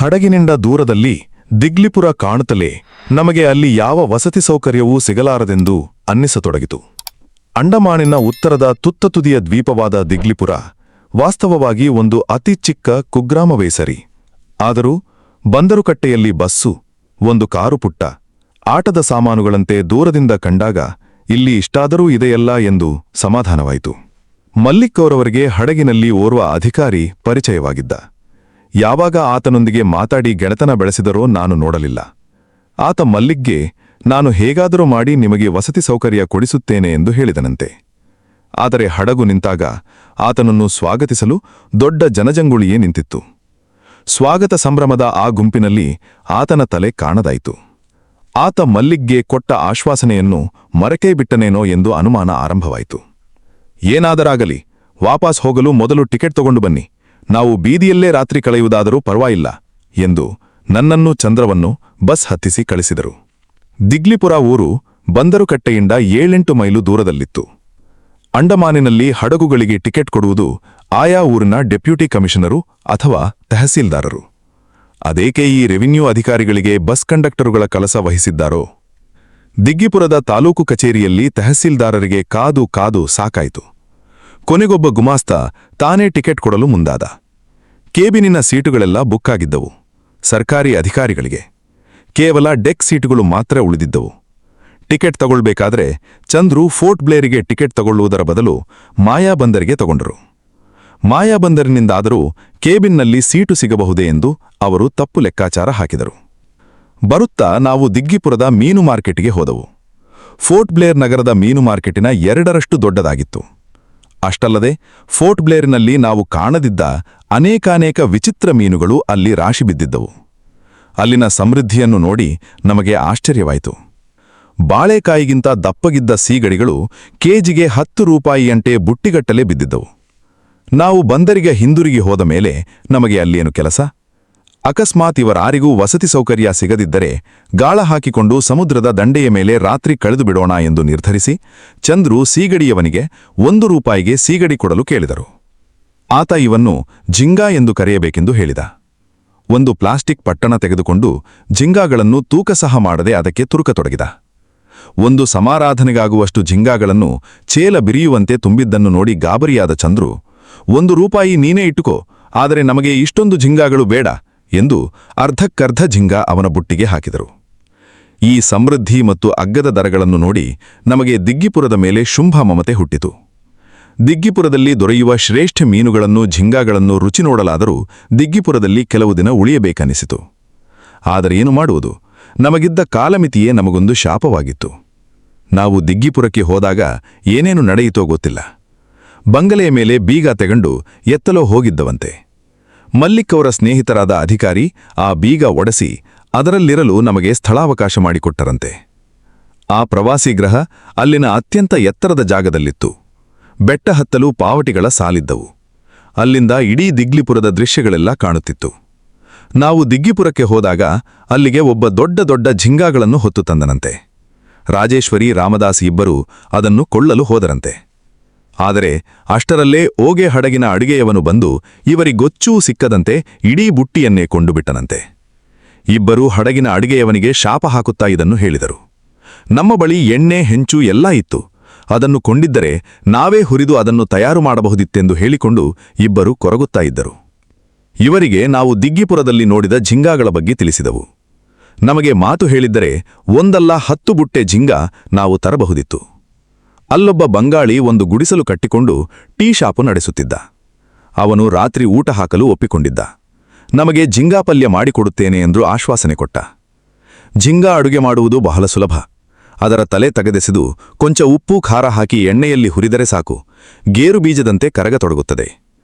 ಹಡಗಿನಿಂದ ದೂರದಲ್ಲಿ ದಿಗ್ಲಿಪುರ ಕಾಣುತ್ತಲೇ ನಮಗೆ ಅಲ್ಲಿ ಯಾವ ವಸತಿ ಸೌಕರ್ಯವೂ ಸಿಗಲಾರದೆಂದು ಅನ್ನಿಸತೊಡಗಿತು. ಅಂಡಮಾನಿನ ಉತ್ತರದ ತುತ್ತತುದಿಯ ದ್ವೀಪವಾದ ದಿಗ್ಲಿಪುರ ವಾಸ್ತವವಾಗಿ ಒಂದು ಅತಿ ಚಿಕ್ಕ ಕುಗ್ರಾಮವೇ ಸರಿ. ಆದರೂ ಬಂದರುಕಟ್ಟೆಯಲ್ಲಿ ಬಸ್ಸು, ಒಂದು ಕಾರು ಪುಟ್ಟ ಆಟದ ಸಾಮಾನುಗಳಂತೆ ದೂರದಿಂದ ಕಂಡಾಗ ಇಲ್ಲಿ ಇಷ್ಟಾದರೂ ಇದೆಯಲ್ಲ ಎಂದು ಸಮಾಧಾನವಾಯಿತು. ಮಲ್ಲಿಕ್ ಅವರವರಿಗೆ ಹಡಗಿನಲ್ಲಿ ಓರ್ವ ಅಧಿಕಾರಿ ಪರಿಚಯವಾಗಿದ್ದ. ಯಾವಾಗ ಆತನೊಂದಿಗೆ ಮಾತಾಡಿ ಗೆಳೆತನ ಬೆಳೆಸಿದರೋ ನಾನು ನೋಡಲಿಲ್ಲ. ಆತ ಮಲ್ಲಿಕ್ಗೆ ನಾನು ಹೇಗಾದರೂ ಮಾಡಿ ನಿಮಗೆ ವಸತಿ ಸೌಕರ್ಯ ಕೊಡಿಸುತ್ತೇನೆ ಎಂದು ಹೇಳಿದನಂತೆ. ಆದರೆ ಹಡಗು ನಿಂತಾಗ ಆತನನ್ನು ಸ್ವಾಗತಿಸಲು ದೊಡ್ಡ ಜನಜಂಗುಳಿಯೇ ನಿಂತಿತ್ತು. ಸ್ವಾಗತ ಸಂಭ್ರಮದ ಆ ಗುಂಪಿನಲ್ಲಿ ಆತನ ತಲೆ ಕಾಣದಾಯಿತು. ಆತ ಮಲ್ಲಿಕ್ಗೆ ಕೊಟ್ಟ ಆಶ್ವಾಸನೆಯನ್ನು ಮರೆಕೇ ಬಿಟ್ಟನೇನೋ ಎಂದು ಅನುಮಾನ ಆರಂಭವಾಯಿತು. ಏನಾದರಾಗಲಿ ವಾಪಸ್ ಹೋಗಲು ಮೊದಲು ಟಿಕೆಟ್ ತಗೊಂಡು ಬನ್ನಿ, ನಾವು ಬೀದಿಯಲ್ಲೇ ರಾತ್ರಿ ಕಳೆಯುವುದಾದರೂ ಪರವಾಗಿಲ್ಲ ಎಂದು ನನ್ನನ್ನು ಚಂದ್ರವನ್ನು ಬಸ್ ಹತ್ತಿಸಿ ಕಳಿಸಿದರು. ದಿಗ್ಲಿಪುರ ಊರು ಬಂದರುಕಟ್ಟೆಯಿಂದ 7-8 ಮೈಲು ದೂರದಲ್ಲಿತ್ತು. ಅಂಡಮಾನಿನಲ್ಲಿ ಹಡಗುಗಳಿಗೆ ಟಿಕೆಟ್ ಕೊಡುವುದು ಆಯಾ ಊರಿನ ಡೆಪ್ಯೂಟಿ ಕಮಿಷನರು ಅಥವಾ ತಹಸೀಲ್ದಾರರು. ಅದೇಕೆ ಈ ರೆವಿನ್ಯೂ ಅಧಿಕಾರಿಗಳಿಗೆ ಬಸ್ ಕಂಡಕ್ಟರುಗಳ ಕೆಲಸ ವಹಿಸಿದ್ದಾರೋ? ದಿಗ್ಲಿಪುರದ ತಾಲೂಕು ಕಚೇರಿಯಲ್ಲಿ ತಹಸೀಲ್ದಾರರಿಗೆ ಕಾದು ಕಾದು ಸಾಕಾಯಿತು. ಕೊನೆಗೊಬ್ಬ ಗುಮಾಸ್ತ ತಾನೇ ಟಿಕೆಟ್ ಕೊಡಲು ಮುಂದಾದ. ಕೇಬಿನಿನ ಸೀಟುಗಳೆಲ್ಲ ಬುಕ್ ಆಗಿದ್ದವು. ಸರ್ಕಾರಿ ಅಧಿಕಾರಿಗಳಿಗೆ ಕೇವಲ ಡೆಕ್ ಸೀಟುಗಳು ಮಾತ್ರ ಉಳಿದಿದ್ದವು. ಟಿಕೆಟ್ ತಗೊಳ್ಬೇಕಾದ್ರೆ ಚಂದ್ರು ಫೋರ್ಟ್ ಬ್ಲೇರಿಗೆ ಟಿಕೆಟ್ ತಗೊಳ್ಳುವುದರ ಬದಲು ಮಾಯಾಬಂದರಿಗೆ ತಗೊಂಡರು. ಮಾಯಾಬಂದರಿನಿಂದಾದರೂ ಕೇಬಿನ್ನಲ್ಲಿ ಸೀಟು ಸಿಗಬಹುದೇ ಎಂದು ಅವರು ತಪ್ಪು ಲೆಕ್ಕಾಚಾರ ಹಾಕಿದರು. ಬರುತ್ತಾ ನಾವು ದಿಗ್ಲಿಪುರದ ಮೀನು ಮಾರ್ಕೆಟಿಗೆ ಹೋದವು. ಫೋರ್ಟ್ ಬ್ಲೇರ್ ನಗರದ ಮೀನು ಮಾರ್ಕೆಟಿನ 2ರಷ್ಟು ದೊಡ್ಡದಾಗಿತ್ತು. ಅಷ್ಟಲ್ಲದೆ ಫೋರ್ಟ್ ಬ್ಲೇರ್ನಲ್ಲಿ ನಾವು ಕಾಣದಿದ್ದ ಅನೇಕಾನೇಕ ವಿಚಿತ್ರ ಮೀನುಗಳು ಅಲ್ಲಿ ರಾಶಿ ಬಿದ್ದಿದ್ದವು. ಅಲ್ಲಿನ ಸಮೃದ್ಧಿಯನ್ನು ನೋಡಿ ನಮಗೆ ಆಶ್ಚರ್ಯವಾಯಿತು. ಬಾಳೆಕಾಯಿಗಿಂತ ದಪ್ಪಗಿದ್ದ ಸೀಗಡಿಗಳು ಕೆಜಿಗೆ 10 ರೂಪಾಯಿಯಂತೆ ಬುಟ್ಟಿಗಟ್ಟಲೆ ಬಿದ್ದಿದ್ದವು. ನಾವು ಬಂದರಿಗೆ ಹಿಂದಿರುಗಿ ಹೋದ ಮೇಲೆ ನಮಗೆ ಅಲ್ಲೇನು ಕೆಲಸ? ಅಕಸ್ಮಾತ್ ಇವರಾರಿಗೂ ವಸತಿ ಸೌಕರ್ಯ ಸಿಗದಿದ್ದರೆ ಗಾಳ ಹಾಕಿಕೊಂಡು ಸಮುದ್ರದ ದಂಡೆಯ ಮೇಲೆ ರಾತ್ರಿ ಕಳೆದು ಬಿಡೋಣ ಎಂದು ನಿರ್ಧರಿಸಿ ಚಂದ್ರು ಸೀಗಡಿಯವನಿಗೆ 1 ರೂಪಾಯಿಗೆ ಸೀಗಡಿ ಕೊಡಲು ಕೇಳಿದರು. ಆತ ಇವನ್ನು ಜಿಂಗಾ ಎಂದು ಕರೆಯಬೇಕೆಂದು ಹೇಳಿದ. ಒಂದು ಪ್ಲಾಸ್ಟಿಕ್ ಪಟ್ಟಣ ತೆಗೆದುಕೊಂಡು ಜಿಂಗಾಗಳನ್ನು ತೂಕ ಸಹ ಮಾಡದೆ ಅದಕ್ಕೆ ತುರುಕತೊಡಗಿದ. ಒಂದು ಸಮಾರಾಧನೆಗಾಗುವಷ್ಟು ಜಿಂಗಾಗಳನ್ನು ಚೇಲ ಬಿರಿಯುವಂತೆ ತುಂಬಿದ್ದನ್ನು ನೋಡಿ ಗಾಬರಿಯಾದ ಚಂದ್ರು, 1 ರೂಪಾಯಿ ನೀನೇ ಇಟ್ಟುಕೋ, ಆದರೆ ನಮಗೆ ಇಷ್ಟೊಂದು ಜಿಂಗಾಗಳು ಬೇಡ ಎಂದು ಅರ್ಧಕ್ಕರ್ಧ ಜಿಂಗಾ ಅವನ ಬುಟ್ಟಿಗೆ ಹಾಕಿದರು. ಈ ಸಮೃದ್ಧಿ ಮತ್ತು ಅಗ್ಗದ ದರಗಳನ್ನು ನೋಡಿ ನಮಗೆ ದಿಗ್ಲಿಪುರದ ಮೇಲೆ ಶುಂಭ ಮಮತೆ ಹುಟ್ಟಿತು. ದಿಗ್ಲಿಪುರದಲ್ಲಿ ದೊರೆಯುವ ಶ್ರೇಷ್ಠ ಮೀನುಗಳನ್ನು ಜಿಂಗಾಗಳನ್ನು ರುಚಿ ನೋಡಲಾದರೂ ದಿಗ್ಲಿಪುರದಲ್ಲಿ ಕೆಲವು ದಿನ ಉಳಿಯಬೇಕನ್ನಿಸಿತು. ಆದರೆ ಏನು ಮಾಡುವುದು? ನಮಗಿದ್ದ ಕಾಲಮಿತಿಯೇ ನಮಗೊಂದು ಶಾಪವಾಗಿತ್ತು. ನಾವು ದಿಗ್ಲಿಪುರಕ್ಕೆ ಹೋದಾಗ ಏನೇನು ನಡೆಯಿತೋ ಗೊತ್ತಿಲ್ಲ. ಬಂಗಲೆಯ ಮೇಲೆ ಬೀಗ ತೆಗೆಂಡು ಎತ್ತಲೋ ಹೋಗಿದ್ದವಂತೆ. ಮಲ್ಲಿಕ್ ಅವರ ಸ್ನೇಹಿತರಾದ ಅಧಿಕಾರಿ ಆ ಬೀಗ ಒಡೆಸಿ ಅದರಲ್ಲಿರಲು ನಮಗೆ ಸ್ಥಳಾವಕಾಶ ಮಾಡಿಕೊಟ್ಟರಂತೆ. ಆ ಪ್ರವಾಸಿ ಗೃಹ ಅಲ್ಲಿನ ಅತ್ಯಂತ ಎತ್ತರದ ಜಾಗದಲ್ಲಿತ್ತು. ಬೆಟ್ಟ ಹತ್ತಲು ಪಾವಟಿಗಳ ಸಾಲಿದ್ದವು. ಅಲ್ಲಿಂದ ಇಡೀ ದಿಗ್ಲಿಪುರದ ದೃಶ್ಯಗಳೆಲ್ಲ ಕಾಣುತ್ತಿತ್ತು. ನಾವು ದಿಗ್ಲಿಪುರಕ್ಕೆ ಹೋದಾಗ ಅಲ್ಲಿಗೆ ಒಬ್ಬ ದೊಡ್ಡ ದೊಡ್ಡ ಜಿಂಗಾಗಳನ್ನು ಹೊತ್ತು ತಂದನಂತೆ. ರಾಜೇಶ್ವರಿ ರಾಮದಾಸ್ ಇಬ್ಬರೂ ಅದನ್ನು ಕೊಳ್ಳಲು ಹೋದರಂತೆ. ಆದರೆ ಅಷ್ಟರಲ್ಲೇ ಓಗೆ ಹಡಗಿನ ಅಡುಗೆಯವನು ಬಂದು ಇವರಿಗೊಚ್ಚೂ ಸಿಕ್ಕದಂತೆ ಇಡೀ ಬುಟ್ಟಿಯನ್ನೇ ಕೊಂಡುಬಿಟ್ಟನಂತೆ. ಇಬ್ಬರೂ ಹಡಗಿನ ಅಡುಗೆಯವನಿಗೆ ಶಾಪ ಹಾಕುತ್ತಾ ಇದನ್ನು ಹೇಳಿದರು. ನಮ್ಮ ಬಳಿ ಎಣ್ಣೆ ಹೆಂಚು ಎಲ್ಲ ಇತ್ತು, ಅದನ್ನು ಕೊಂಡಿದ್ದರೆ ನಾವೇ ಹುರಿದು ಅದನ್ನು ತಯಾರು ಮಾಡಬಹುದಿತ್ತೆಂದು ಹೇಳಿಕೊಂಡು ಇಬ್ಬರು ಕೊರಗುತ್ತಾ ಇದ್ದರು. ಇವರಿಗೆ ನಾವು ದಿಗ್ಲಿಪುರದಲ್ಲಿ ನೋಡಿದ ಜಿಂಗಾಗಳ ಬಗ್ಗೆ ತಿಳಿಸಿದವು. ನಮಗೆ ಮಾತು ಹೇಳಿದ್ದರೆ 1 ಅಲ್ಲ 10 ಬುಟ್ಟೆ ಜಿಂಗಾ ನಾವು ತರಬಹುದಿತ್ತು. ಅಲ್ಲೊಬ್ಬ ಬಂಗಾಳಿ ಒಂದು ಗುಡಿಸಲು ಕಟ್ಟಿಕೊಂಡು ಟೀ ಶಾಪು ನಡೆಸುತ್ತಿದ್ದ. ಅವನು ರಾತ್ರಿ ಊಟ ಹಾಕಲು ಒಪ್ಪಿಕೊಂಡಿದ್ದ. ನಮಗೆ ಜಿಂಗಾ ಪಲ್ಯ ಮಾಡಿಕೊಡುತ್ತೇನೆ ಎಂದು ಆಶ್ವಾಸನೆ ಕೊಟ್ಟ. ಜಿಂಗಾ ಅಡುಗೆ ಮಾಡುವುದು ಬಹಳ ಸುಲಭ. ಅದರ ತಲೆ ತೆಗೆದೆಸೆದು ಕೊಂಚ ಉಪ್ಪು ಖಾರ ಹಾಕಿ ಎಣ್ಣೆಯಲ್ಲಿ ಹುರಿದರೆ ಸಾಕು, ಗೇರು ಬೀಜದಂತೆ ಕರಗತೊಡಗುತ್ತದೆ.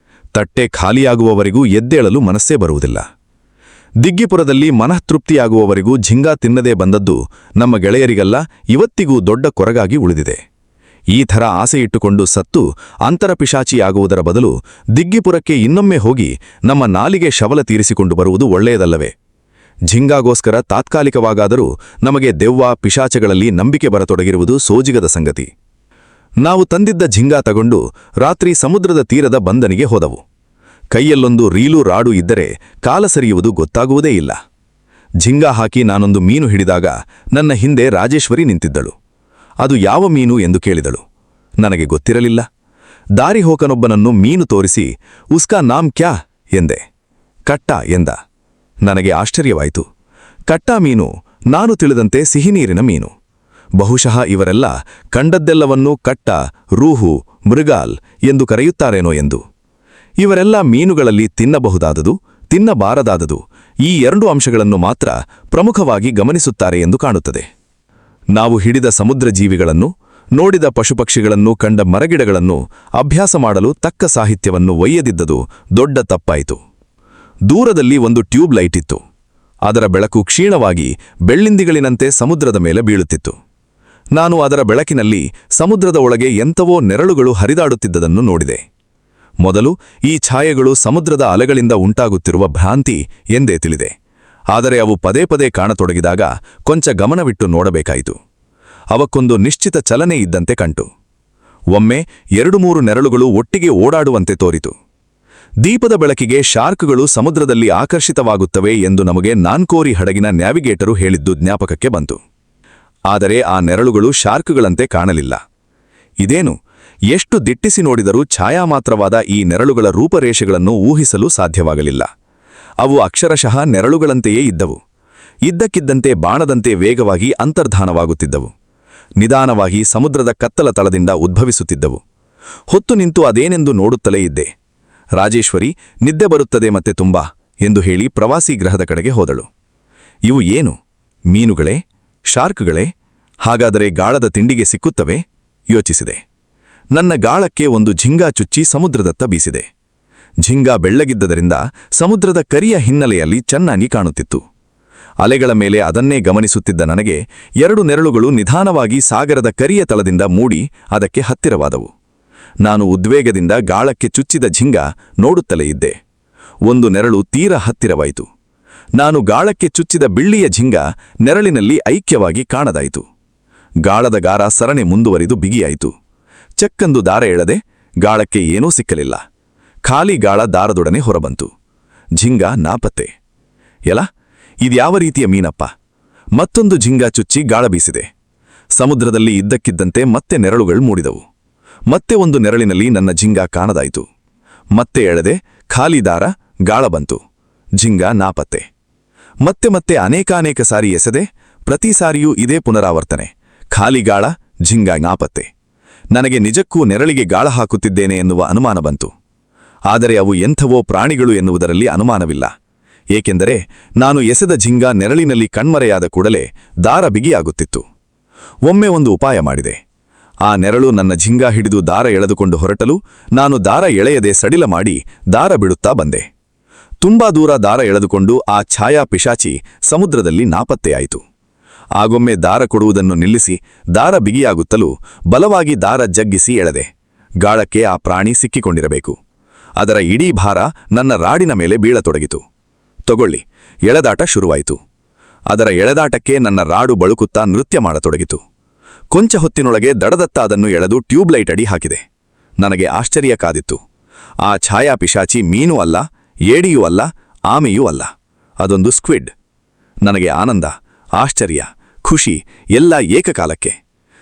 ತಟ್ಟೆ ಖಾಲಿಯಾಗುವವರೆಗೂ ಎದ್ದೇಳಲು ಮನಸ್ಸೇ ಬರುವುದಿಲ್ಲ. ದಿಗ್ಲಿಪುರದಲ್ಲಿ ಮನಃತೃಪ್ತಿಯಾಗುವವರೆಗೂ ಜಿಂಗಾ ತಿನ್ನದೇ ಬಂದದ್ದು ನಮ್ಮ ಗೆಳೆಯರಿಗೆಲ್ಲ ಇವತ್ತಿಗೂ ದೊಡ್ಡ ಕೊರಗಾಗಿ ಉಳಿದಿದೆ. ಈ ಥರ ಆಸೆಯಿಟ್ಟುಕೊಂಡು ಸತ್ತು ಅಂತರಪಿಶಾಚಿಯಾಗುವುದರ ಬದಲು ದಿಗ್ಲಿಪುರಕ್ಕೆ ಇನ್ನೊಮ್ಮೆ ಹೋಗಿ ನಮ್ಮ ನಾಲಿಗೆ ಶವಲ ತೀರಿಸಿಕೊಂಡು ಬರುವುದು ಒಳ್ಳೆಯದಲ್ಲವೇ? ಜಿಂಗಾಗೋಸ್ಕರ ತಾತ್ಕಾಲಿಕವಾಗಾದರೂ ನಮಗೆ ದೆವ್ವ ಪಿಶಾಚಗಳಲ್ಲಿ ನಂಬಿಕೆ ಬರತೊಡಗಿರುವುದು ಸೋಜಿಗದ ಸಂಗತಿ. ನಾವು ತಂದಿದ್ದ ಜಿಂಗಾ ತಗೊಂಡು ರಾತ್ರಿ ಸಮುದ್ರದ ತೀರದ ಬಂದನಿಗೆ ಹೋದವು. ಕೈಯಲ್ಲೊಂದು ರೀಲು ರಾಡು ಇದ್ದರೆ ಕಾಲ ಸರಿಯುವುದು ಗೊತ್ತಾಗುವುದೇ ಇಲ್ಲ. ಝಿಂಗಾ ಹಾಕಿ ನಾನೊಂದು ಮೀನು ಹಿಡಿದಾಗ ನನ್ನ ಹಿಂದೆ ರಾಜೇಶ್ವರಿ ನಿಂತಿದ್ದಳು. ಅದು ಯಾವ ಮೀನು ಎಂದು ಕೇಳಿದಳು. ನನಗೆ ಗೊತ್ತಿರಲಿಲ್ಲ. ದಾರಿಹೋಕನೊಬ್ಬನನ್ನು ಮೀನು ತೋರಿಸಿ ಉಸ್ಕಾ ನಾಮ್ ಕ್ಯಾ ಎಂದೆ. ಕಟ್ಟ ಎಂದ. ನನಗೆ ಆಶ್ಚರ್ಯವಾಯಿತು. ಕಟ್ಟ ಮೀನು ನಾನು ತಿಳಿದಂತೆ ಸಿಹಿನೀರಿನ ಮೀನು. ಬಹುಶಃ ಇವರೆಲ್ಲ ಕಂಡದ್ದೆಲ್ಲವನ್ನೂ ಕಟ್ಟ, ರೂಹು, ಮೃಗಾಲ್ ಎಂದು ಕರೆಯುತ್ತಾರೇನೋ ಎಂದು. ಇವರೆಲ್ಲ ಮೀನುಗಳಲ್ಲಿ ತಿನ್ನಬಹುದಾದದು, ತಿನ್ನಬಾರದಾದದು ಈ 2 ಅಂಶಗಳನ್ನು ಮಾತ್ರ ಪ್ರಮುಖವಾಗಿ ಗಮನಿಸುತ್ತಾರೆ ಎಂದು ಕಾಣುತ್ತದೆ. ನಾವು ಹಿಡಿದ ಸಮುದ್ರ ಜೀವಿಗಳನ್ನು, ನೋಡಿದ ಪಶುಪಕ್ಷಿಗಳನ್ನು, ಕಂಡ ಮರಗಿಡಗಳನ್ನು ಅಭ್ಯಾಸ ಮಾಡಲು ತಕ್ಕ ಸಾಹಿತ್ಯವನ್ನು ಒಯ್ಯದಿದ್ದದು ದೊಡ್ಡ ತಪ್ಪಾಯಿತು. ದೂರದಲ್ಲಿ ಒಂದು ಟ್ಯೂಬ್ ಲೈಟ್ ಇತ್ತು. ಅದರ ಬೆಳಕು ಕ್ಷೀಣವಾಗಿ ಬೆಳ್ಳಿಂದಿಗಳಿನಂತೆ ಸಮುದ್ರದ ಮೇಲೆ ಬೀಳುತ್ತಿತ್ತು. ನಾನು ಅದರ ಬೆಳಕಿನಲ್ಲಿ ಸಮುದ್ರದ ಒಳಗೆ ಎಂಥವೋ ನೆರಳುಗಳು ಹರಿದಾಡುತ್ತಿದ್ದದನ್ನು ನೋಡಿದೆ. ಮೊದಲು ಈ ಛಾಯೆಗಳು ಸಮುದ್ರದ ಅಲೆಗಳಿಂದ ಉಂಟಾಗುತ್ತಿರುವ ಭ್ರಾಂತಿ ಎಂದೇ ತಿಳಿದೆ. ಆದರೆ ಅವು ಪದೇ ಪದೇ ಕಾಣತೊಡಗಿದಾಗ ಕೊಂಚ ಗಮನವಿಟ್ಟು ನೋಡಬೇಕಾಯಿತು. ಅವಕ್ಕೊಂದು ನಿಶ್ಚಿತ ಚಲನೆ ಇದ್ದಂತೆ ಕಂಟು. ಒಮ್ಮೆ 2-3 ನೆರಳುಗಳು ಒಟ್ಟಿಗೆ ಓಡಾಡುವಂತೆ ತೋರಿತು. ದೀಪದ ಬೆಳಕಿಗೆ ಶಾರ್ಕ್ಗಳು ಸಮುದ್ರದಲ್ಲಿ ಆಕರ್ಷಿತವಾಗುತ್ತವೆ ಎಂದು ನಮಗೆ ನಾನ್ಕೋರಿ ಹಡಗಿನ ನ್ಯಾವಿಗೇಟರು ಹೇಳಿದ್ದು ಜ್ಞಾಪಕಕ್ಕೆ ಬಂತು. ಆದರೆ ಆ ನೆರಳುಗಳು ಶಾರ್ಕ್ಗಳಂತೆ ಕಾಣಲಿಲ್ಲ. ಇದೇನು, ಎಷ್ಟು ದಿಟ್ಟಿಸಿ ನೋಡಿದರೂ ಛಾಯಾಮಾತ್ರವಾದ ಈ ನೆರಳುಗಳ ರೂಪರೇಷೆಗಳನ್ನು ಊಹಿಸಲು ಸಾಧ್ಯವಾಗಲಿಲ್ಲ. ಅವು ಅಕ್ಷರಶಃ ನೆರಳುಗಳಂತೆಯೇ ಇದ್ದವು. ಇದ್ದಕ್ಕಿದ್ದಂತೆ ಬಾಣದಂತೆ ವೇಗವಾಗಿ ಅಂತರ್ಧಾನವಾಗುತ್ತಿದ್ದವು. ನಿಧಾನವಾಗಿ ಸಮುದ್ರದ ಕತ್ತಲ ತಳದಿಂದ ಉದ್ಭವಿಸುತ್ತಿದ್ದವು. ಹೊತ್ತು ನಿಂತು ಅದೇನೆಂದು ನೋಡುತ್ತಲೇ ಇದ್ದೆ. ರಾಜೇಶ್ವರಿ ನಿದ್ದೆ ಬರುತ್ತದೆ ಮತ್ತೆ ತುಂಬಾ ಎಂದು ಹೇಳಿ ಪ್ರವಾಸಿ ಗ್ರಹದ ಕಡೆಗೆ ಹೋದಳು. ಇವು ಏನು, ಮೀನುಗಳೇ, ಶಾರ್ಕ್ಗಳೇ? ಹಾಗಾದರೆ ಗಾಳದ ತಿಂಡಿಗೆ ಸಿಕ್ಕುತ್ತವೆ ಯೋಚಿಸಿದೆ. ನನ್ನ ಗಾಳಕ್ಕೆ ಒಂದು ಝಿಂಗಾ ಚುಚ್ಚಿ ಸಮುದ್ರದತ್ತ ಬೀಸಿದೆ. ಝಿಂಗಾ ಬೆಳ್ಳಗಿದ್ದರಿಂದ ಸಮುದ್ರದ ಕರಿಯ ಹಿನ್ನೆಲೆಯಲ್ಲಿ ಚೆನ್ನಾಗಿ ಕಾಣುತ್ತಿತ್ತು. ಅಲೆಗಳ ಮೇಲೆ ಅದನ್ನೇ ಗಮನಿಸುತ್ತಿದ್ದ ನನಗೆ 2 ನೆರಳುಗಳು ನಿಧಾನವಾಗಿ ಸಾಗರದ ಕರಿಯ ತಳದಿಂದ ಮೂಡಿ ಅದಕ್ಕೆ ಹತ್ತಿರವಾದವು. ನಾನು ಉದ್ವೇಗದಿಂದ ಗಾಳಕ್ಕೆ ಚುಚ್ಚಿದ ಝಿಂಗಾ ನೋಡುತ್ತಲೇ ಇದ್ದೆ. ಒಂದು ನೆರಳು ತೀರ ಹತ್ತಿರವಾಯಿತು. ನಾನು ಗಾಳಕ್ಕೆ ಚುಚ್ಚಿದ ಬಿಳ್ಳಿಯ ಝಿಂಗಾ ನೆರಳಿನಲ್ಲಿ ಐಕ್ಯವಾಗಿ ಕಾಣದಾಯಿತು. ಗಾಳದ ಗಾರ ಸರಣೆ ಮುಂದುವರಿದು ಬಿಗಿಯಾಯಿತು. ಚಕ್ಕಂದು ದಾರ ಎಳೆದೆ, ಗಾಳಕ್ಕೆ ಏನೂ ಸಿಕ್ಕಲಿಲ್ಲ. ಖಾಲಿ ಗಾಳ ದಾರದೊಡನೆ ಹೊರಬಂತು. ಝಿಂಗಾ ನಾಪತ್ತೆ. ಎಲ, ಇದ್ಯಾವ ರೀತಿಯ ಮೀನಪ್ಪ? ಮತ್ತೊಂದು ಝಿಂಗಾ ಚುಚ್ಚಿ ಗಾಳ ಬೀಸಿದೆ. ಸಮುದ್ರದಲ್ಲಿ ಇದ್ದಕ್ಕಿದ್ದಂತೆ ಮತ್ತೆ ನೆರಳುಗಳು ಮೂಡಿದವು. ಮತ್ತೆ ಒಂದು ನೆರಳಿನಲ್ಲಿ ನನ್ನ ಝಿಂಗಾ ಕಾಣದಾಯಿತು. ಮತ್ತೆ ಎಳೆದೆ, ಖಾಲಿ ದಾರ, ಗಾಳ ಬಂತು. ಝಿಂಗಾ ನಾಪತ್ತೆ. ಮತ್ತೆ ಮತ್ತೆ ಅನೇಕಾನೇಕ ಸಾರಿ ಎಸೆದೆ, ಪ್ರತಿ ಸಾರಿಯೂ ಇದೇ ಪುನರಾವರ್ತನೆ. ಖಾಲಿ ಗಾಳ, ಝಿಂಗಾ ನಾಪತ್ತೆ. ನನಗೆ ನಿಜಕ್ಕೂ ನೆರಳಿಗೆ ಗಾಳ ಹಾಕುತ್ತಿದ್ದೇನೆ ಎನ್ನುವ ಅನುಮಾನ ಬಂತು. ಆದರೆ ಅವು ಎಂಥವೋ ಪ್ರಾಣಿಗಳು ಎನ್ನುವುದರಲ್ಲಿ ಅನುಮಾನವಿಲ್ಲ. ಏಕೆಂದರೆ ನಾನು ಎಸೆದ ಝಿಂಗಾ ನೆರಳಿನಲ್ಲಿ ಕಣ್ಮರೆಯಾದ ಕೂಡಲೇ ದಾರ ಬಿಗಿಯಾಗುತ್ತಿತ್ತು. ಒಮ್ಮೆ ಒಂದು ಉಪಾಯ ಮಾಡಿದೆ. ಆ ನೆರಳು ನನ್ನ ಝಿಂಗಾ ಹಿಡಿದು ದಾರ ಎಳೆದುಕೊಂಡು ಹೊರಟಲು ನಾನು ದಾರ ಎಳೆಯದೆ ಸಡಿಲ ಮಾಡಿ ದಾರ ಬಿಡುತ್ತಾ ಬಂದೆ. ತುಂಬಾ ದೂರ ದಾರ ಎಳೆದುಕೊಂಡು ಆ ಛಾಯಾ ಪಿಶಾಚಿ ಸಮುದ್ರದಲ್ಲಿ ನಾಪತ್ತೆಯಾಯಿತು. ಆಗೊಮ್ಮೆ ದಾರ ಕೊಡುವುದನ್ನು ನಿಲ್ಲಿಸಿ ದಾರ ಬಿಗಿಯಾಗುತ್ತಲೂ ಬಲವಾಗಿ ದಾರ ಜಗ್ಗಿಸಿ ಎಳೆದೆ. ಗಾಳಕ್ಕೆ ಆ ಪ್ರಾಣಿ ಸಿಕ್ಕಿಕೊಂಡಿರಬೇಕು. ಅದರ ಇಡೀ ಭಾರ ನನ್ನ ರಾಡಿನ ಮೇಲೆ ಬೀಳತೊಡಗಿತು. ತಗೊಳ್ಳಿ, ಎಳೆದಾಟ ಶುರುವಾಯಿತು. ಅದರ ಎಳೆದಾಟಕ್ಕೆ ನನ್ನ ರಾಡು ಬಳುಕುತ್ತಾ ನೃತ್ಯ ಮಾಡತೊಡಗಿತು. ಕೊಂಚ ಹೊತ್ತಿನೊಳಗೆ ದಡದತ್ತ ಅದನ್ನು ಎಳೆದು ಟ್ಯೂಬ್ಲೈಟ್ ಅಡಿ ಹಾಕಿದೆ. ನನಗೆ ಆಶ್ಚರ್ಯ ಕಾದಿತ್ತು. ಆ ಛಾಯಾ ಪಿಶಾಚಿ ಮೀನೂ ಅಲ್ಲ, ಏಡಿಯೂ ಅಲ್ಲ, ಆಮೆಯೂ ಅಲ್ಲ. ಅದೊಂದು ಸ್ಕ್ವಿಡ್. ನನಗೆ ಆನಂದ, ಆಶ್ಚರ್ಯ, ಖುಷಿ ಎಲ್ಲ ಏಕಕಾಲಕ್ಕೆ.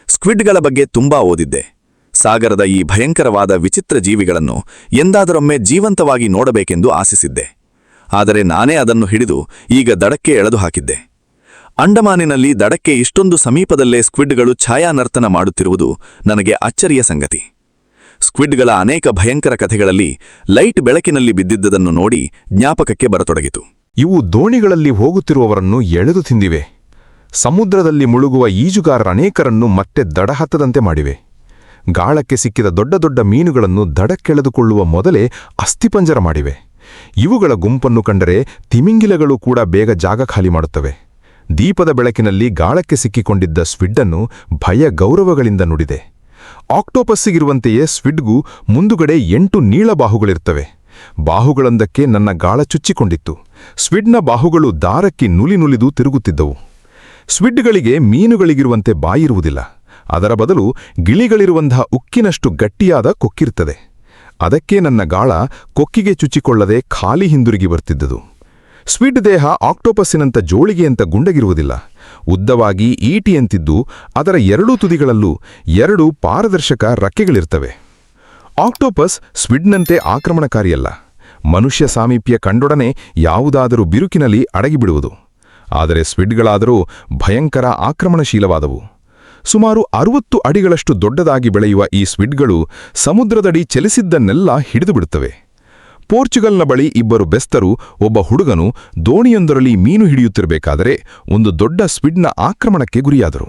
ಸ್ಕ್ವಿಡ್ಗಳ ಬಗ್ಗೆ ತುಂಬಾ ಓದಿದ್ದೆ. ಸಾಗರದ ಈ ಭಯಂಕರವಾದ ವಿಚಿತ್ರ ಜೀವಿಗಳನ್ನು ಎಂದಾದರೊಮ್ಮೆ ಜೀವಂತವಾಗಿ ನೋಡಬೇಕೆಂದು ಆಶಿಸಿದ್ದೆ. ಆದರೆ ನಾನೇ ಅದನ್ನು ಹಿಡಿದು ಈಗ ದಡಕ್ಕೆ ಎಳೆದು ಹಾಕಿದ್ದೆ. ಅಂಡಮಾನಿನಲ್ಲಿ ದಡಕ್ಕೆ ಇಷ್ಟೊಂದು ಸಮೀಪದಲ್ಲೇ ಸ್ಕ್ವಿಡ್ಗಳು ಛಾಯಾನರ್ತನ ಮಾಡುತ್ತಿರುವುದು ನನಗೆ ಅಚ್ಚರಿಯ ಸಂಗತಿ. ಸ್ಕ್ವಿಡ್ಗಳ ಅನೇಕ ಭಯಂಕರ ಕಥೆಗಳಲ್ಲಿ ಲೈಟ್ ಬೆಳಕಿನಲ್ಲಿ ಬಿದ್ದಿದ್ದದನ್ನು ನೋಡಿ ಜ್ಞಾಪಕಕ್ಕೆ ಬರತೊಡಗಿತು. ಇವು ದೋಣಿಗಳಲ್ಲಿ ಹೋಗುತ್ತಿರುವವರನ್ನು ಎಳೆದು ತಿಂದಿವೆ. ಸಮುದ್ರದಲ್ಲಿ ಮುಳುಗುವ ಈಜುಗಾರರ ಅನೇಕರನ್ನು ಮತ್ತೆ ದಡ ಹತ್ತದಂತೆ ಮಾಡಿವೆ. ಗಾಳಕ್ಕೆ ಸಿಕ್ಕಿದ ದೊಡ್ಡ ದೊಡ್ಡ ಮೀನುಗಳನ್ನು ದಡಕ್ಕೆಳೆದುಕೊಳ್ಳುವ ಮೊದಲೇ ಅಸ್ಥಿಪಂಜರ ಮಾಡಿವೆ. ಇವುಗಳ ಗುಂಪನ್ನು ಕಂಡರೆ ತಿಮಿಂಗಿಲಗಳು ಕೂಡ ಬೇಗ ಜಾಗ ಖಾಲಿ ಮಾಡುತ್ತವೆ. ದೀಪದ ಬೆಳಕಿನಲ್ಲಿ ಗಾಳಕ್ಕೆ ಸಿಕ್ಕಿಕೊಂಡಿದ್ದ ಸ್ವಿಡ್ಡನ್ನು ಭಯ ಗೌರವಗಳಿಂದ ನುಡಿದೆ. ಆಕ್ಟೋಪಸ್ಸಿಗಿರುವಂತೆಯೇ ಸ್ವಿಡ್ಗೂ ಮುಂದುಗಡೆ 8 ನೀಳ ಬಾಹುಗಳಿರ್ತವೆ. ಬಾಹುಗಳೊಂದಕ್ಕೆ ನನ್ನ ಗಾಳ ಚುಚ್ಚಿಕೊಂಡಿತ್ತು. ಸ್ವಿಡ್ನ ಬಾಹುಗಳು ದಾರಕ್ಕೆ ನುಲಿದು ತಿರುಗುತ್ತಿದ್ದವು. ಸ್ವಿಡ್ಗಳಿಗೆ ಮೀನುಗಳಿಗಿರುವಂತೆ ಬಾಯಿರುವುದಿಲ್ಲ. ಅದರ ಬದಲು ಗಿಳಿಗಳಿರುವಂತಹ ಉಕ್ಕಿನಷ್ಟು ಗಟ್ಟಿಯಾದ ಕೊಕ್ಕಿರುತ್ತದೆ. ಅದಕ್ಕೆ ನನ್ನ ಗಾಳ ಕೊಕ್ಕಿಗೆ ಚುಚ್ಚಿಕೊಳ್ಳದೆ ಖಾಲಿ ಹಿಂದಿರುಗಿ ಬರ್ತಿದ್ದುದು. ಸ್ಕ್ವಿಡ್ ದೇಹ ಆಕ್ಟೋಪಸ್ಸಿನಂತ ಜೋಳಿಗೆಯಂತ ಗುಂಡಗಿರುವುದಿಲ್ಲ. ಉದ್ದವಾಗಿ ಈಟಿಯಂತಿದ್ದು ಅದರ ಎರಡೂ ತುದಿಗಳಲ್ಲೂ 2 ಪಾರದರ್ಶಕ ರೆಕ್ಕೆಗಳಿರ್ತವೆ. ಆಕ್ಟೋಪಸ್ ಸ್ಕ್ವಿಡ್ನಂತೆ ಆಕ್ರಮಣಕಾರಿಯಲ್ಲ. ಮನುಷ್ಯ ಸಾಮೀಪ್ಯ ಕಂಡೊಡನೆ ಯಾವುದಾದರೂ ಬಿರುಕಿನಲ್ಲಿ ಅಡಗಿಬಿಡುವುದು. ಆದರೆ ಸ್ಕ್ವಿಡ್ಗಳಾದರೂ ಭಯಂಕರ ಆಕ್ರಮಣಶೀಲವಾದವು. ಸುಮಾರು 60 ಅಡಿಗಳಷ್ಟು ದೊಡ್ಡದಾಗಿ ಬೆಳೆಯುವ ಈ ಸ್ಕ್ವಿಡ್ಗಳು ಸಮುದ್ರದಡಿ ಚಲಿಸಿದ್ದನ್ನೆಲ್ಲ ಹಿಡಿದುಬಿಡುತ್ತವೆ. ಪೋರ್ಚುಗಲ್ನ ಬಳಿ 2 ಬೆಸ್ತರು, ಒಬ್ಬ ಹುಡುಗನು ದೋಣಿಯೊಂದರಲ್ಲಿ ಮೀನು ಹಿಡಿಯುತ್ತಿರಬೇಕಾದರೆ ಒಂದು ದೊಡ್ಡ ಸ್ಕ್ವಿಡ್ನ ಆಕ್ರಮಣಕ್ಕೆ ಗುರಿಯಾದರು.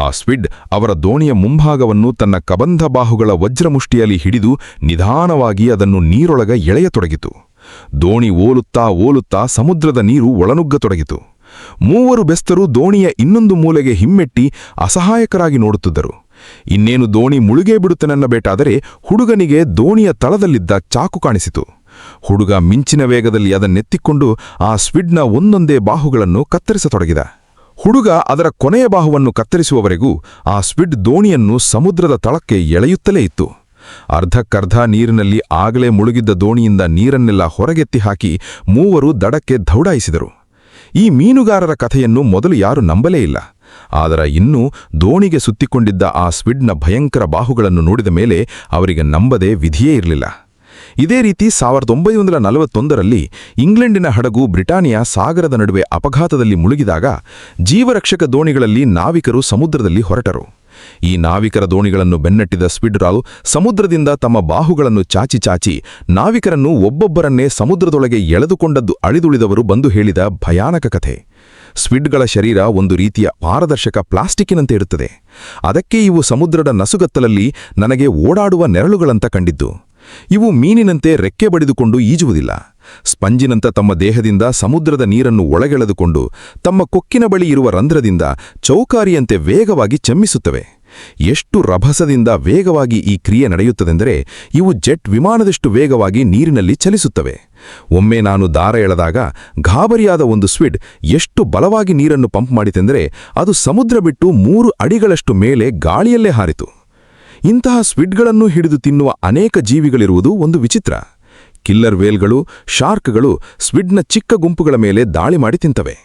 ಆ ಸ್ಕ್ವಿಡ್ ಅವರ ದೋಣಿಯ ಮುಂಭಾಗವನ್ನು ತನ್ನ ಕಬಂಧ ಬಾಹುಗಳ ವಜ್ರಮುಷ್ಟಿಯಲ್ಲಿ ಹಿಡಿದು ನಿಧಾನವಾಗಿ ಅದನ್ನು ನೀರೊಳಗ ಎಳೆಯತೊಡಗಿತು. ದೋಣಿ ಓಲುತ್ತಾ ಓಲುತ್ತಾ ಸಮುದ್ರದ ನೀರು ಒಳನುಗ್ಗತೊಡಗಿತು. 3 ಬೆಸ್ತರು ದೋಣಿಯ ಇನ್ನೊಂದು ಮೂಲೆಗೆ ಹಿಮ್ಮೆಟ್ಟಿ ಅಸಹಾಯಕರಾಗಿ ನೋಡುತ್ತಿದ್ದರು. ಇನ್ನೇನು ದೋಣಿ ಮುಳುಗೇ ಬಿಡುತ್ತನೆನ್ನಬೇಟಾದರೆ ಹುಡುಗನಿಗೆ ದೋಣಿಯ ತಳದಲ್ಲಿದ್ದ ಚಾಕು ಕಾಣಿಸಿತು. ಹುಡುಗ ಮಿಂಚಿನ ವೇಗದಲ್ಲಿ ಅದನ್ನೆತ್ತಿಕೊಂಡು ಆ ಸ್ಕ್ವಿಡ್ನ ಒಂದೊಂದೇ ಬಾಹುಗಳನ್ನು ಕತ್ತರಿಸತೊಡಗಿದ. ಹುಡುಗ ಅದರ ಕೊನೆಯ ಬಾಹುವನ್ನು ಕತ್ತರಿಸುವವರೆಗೂ ಆ ಸ್ಕ್ವಿಡ್ ದೋಣಿಯನ್ನು ಸಮುದ್ರದ ತಳಕ್ಕೆ ಎಳೆಯುತ್ತಲೇ ಇತ್ತು. ಅರ್ಧಕ್ಕರ್ಧ ನೀರಿನಲ್ಲಿ ಆಗಲೇ ಮುಳುಗಿದ್ದ ದೋಣಿಯಿಂದ ನೀರನ್ನೆಲ್ಲ ಹೊರಗೆತ್ತಿ ಹಾಕಿ 3 ದಡಕ್ಕೆ ದೌಡಾಯಿಸಿದರು. ಈ ಮೀನುಗಾರರ ಕಥೆಯನ್ನು ಮೊದಲು ಯಾರೂ ನಂಬಲೇ ಇಲ್ಲ. ಆದರೆ ಇನ್ನೂ ದೋಣಿಗೆ ಸುತ್ತಿಕೊಂಡಿದ್ದ ಆ ಸ್ಕ್ವಿಡ್ನ ಭಯಂಕರ ಬಾಹುಗಳನ್ನು ನೋಡಿದ ಮೇಲೆ ಅವರಿಗೆ ನಂಬದೆ ವಿಧಿಯೇ ಇರಲಿಲ್ಲ. ಇದೇ ರೀತಿ 1941ರಲ್ಲಿ ಇಂಗ್ಲೆಂಡಿನ ಹಡಗು ಬ್ರಿಟಾನಿಯಾ ಸಾಗರದ ನಡುವೆ ಅಪಘಾತದಲ್ಲಿ ಮುಳುಗಿದಾಗ ಜೀವರಕ್ಷಕ ದೋಣಿಗಳಲ್ಲಿ ನಾವಿಕರು ಸಮುದ್ರದಲ್ಲಿ ಹೊರಟರು. ಈ ನಾವಿಕರ ದೋಣಿಗಳನ್ನು ಬೆನ್ನಟ್ಟಿದ ಸ್ಕ್ವಿಡ್ಗಳು ಸಮುದ್ರದಿಂದ ತಮ್ಮ ಬಾಹುಗಳನ್ನು ಚಾಚಿ ಚಾಚಿ ನಾವಿಕರನ್ನು ಒಬ್ಬೊಬ್ಬರನ್ನೇ ಸಮುದ್ರದೊಳಗೆ ಎಳೆದುಕೊಂಡದ್ದು ಅಳಿದುಳಿದವರು ಬಂದು ಹೇಳಿದ ಭಯಾನಕ ಕಥೆ. ಸ್ಕ್ವಿಡ್ಗಳ ಶರೀರ ಒಂದು ರೀತಿಯ ಪಾರದರ್ಶಕ ಪ್ಲಾಸ್ಟಿಕ್ಕಿನಂತೆ ಇರುತ್ತದೆ. ಅದಕ್ಕೆ ಇವು ಸಮುದ್ರದ ನಸುಗತ್ತಲಲ್ಲಿ ನನಗೆ ಓಡಾಡುವ ನೆರಳುಗಳಂತ ಕಂಡಿದ್ದು. ಇವು ಮೀನಿನಂತೆ ರೆಕ್ಕೆ ಬಡಿದುಕೊಂಡು ಈಜುವುದಿಲ್ಲ. ಸ್ಪಂಜಿನಂತ ತಮ್ಮ ದೇಹದಿಂದ ಸಮುದ್ರದ ನೀರನ್ನು ಒಳಗೆಳೆದುಕೊಂಡು ತಮ್ಮ ಕೊಕ್ಕಿನ ಬಳಿ ಇರುವ ರಂಧ್ರದಿಂದ ಚೌಕಾರಿಯಂತೆ ವೇಗವಾಗಿ ಚೆಮ್ಮಿಸುತ್ತವೆ. ಎಷ್ಟು ರಭಸದಿಂದ ವೇಗವಾಗಿ ಈ ಕ್ರಿಯೆ ನಡೆಯುತ್ತದೆಂದರೆ ಇವು ಜೆಟ್ ವಿಮಾನದಷ್ಟು ವೇಗವಾಗಿ ನೀರಿನಲ್ಲಿ ಚಲಿಸುತ್ತವೆ. ಒಮ್ಮೆ ನಾನು ದಾರ ಎಳೆದಾಗ ಗಾಬರಿಯಾದ ಒಂದು ಸ್ಕ್ವಿಡ್ ಎಷ್ಟು ಬಲವಾಗಿ ನೀರನ್ನು ಪಂಪ್ ಮಾಡಿತೆಂದರೆ ಅದು ಸಮುದ್ರ ಬಿಟ್ಟು 3 ಅಡಿಗಳಷ್ಟು ಮೇಲೆ ಗಾಳಿಯಲ್ಲೇ ಹಾರಿತು. ಇಂತಹ ಸ್ಕ್ವಿಡ್ಗಳನ್ನು ಹಿಡಿದು ತಿನ್ನುವ ಅನೇಕ ಜೀವಿಗಳಿರುವುದು ಒಂದು ವಿಚಿತ್ರ. ಕಿಲ್ಲರ್ ವೇಲ್ಗಳು, ಶಾರ್ಕ್ಗಳು ಸ್ಕ್ವಿಡ್ನ ಚಿಕ್ಕ ಗುಂಪುಗಳ ಮೇಲೆ ದಾಳಿ ಮಾಡಿ ತಿಂತವೆ.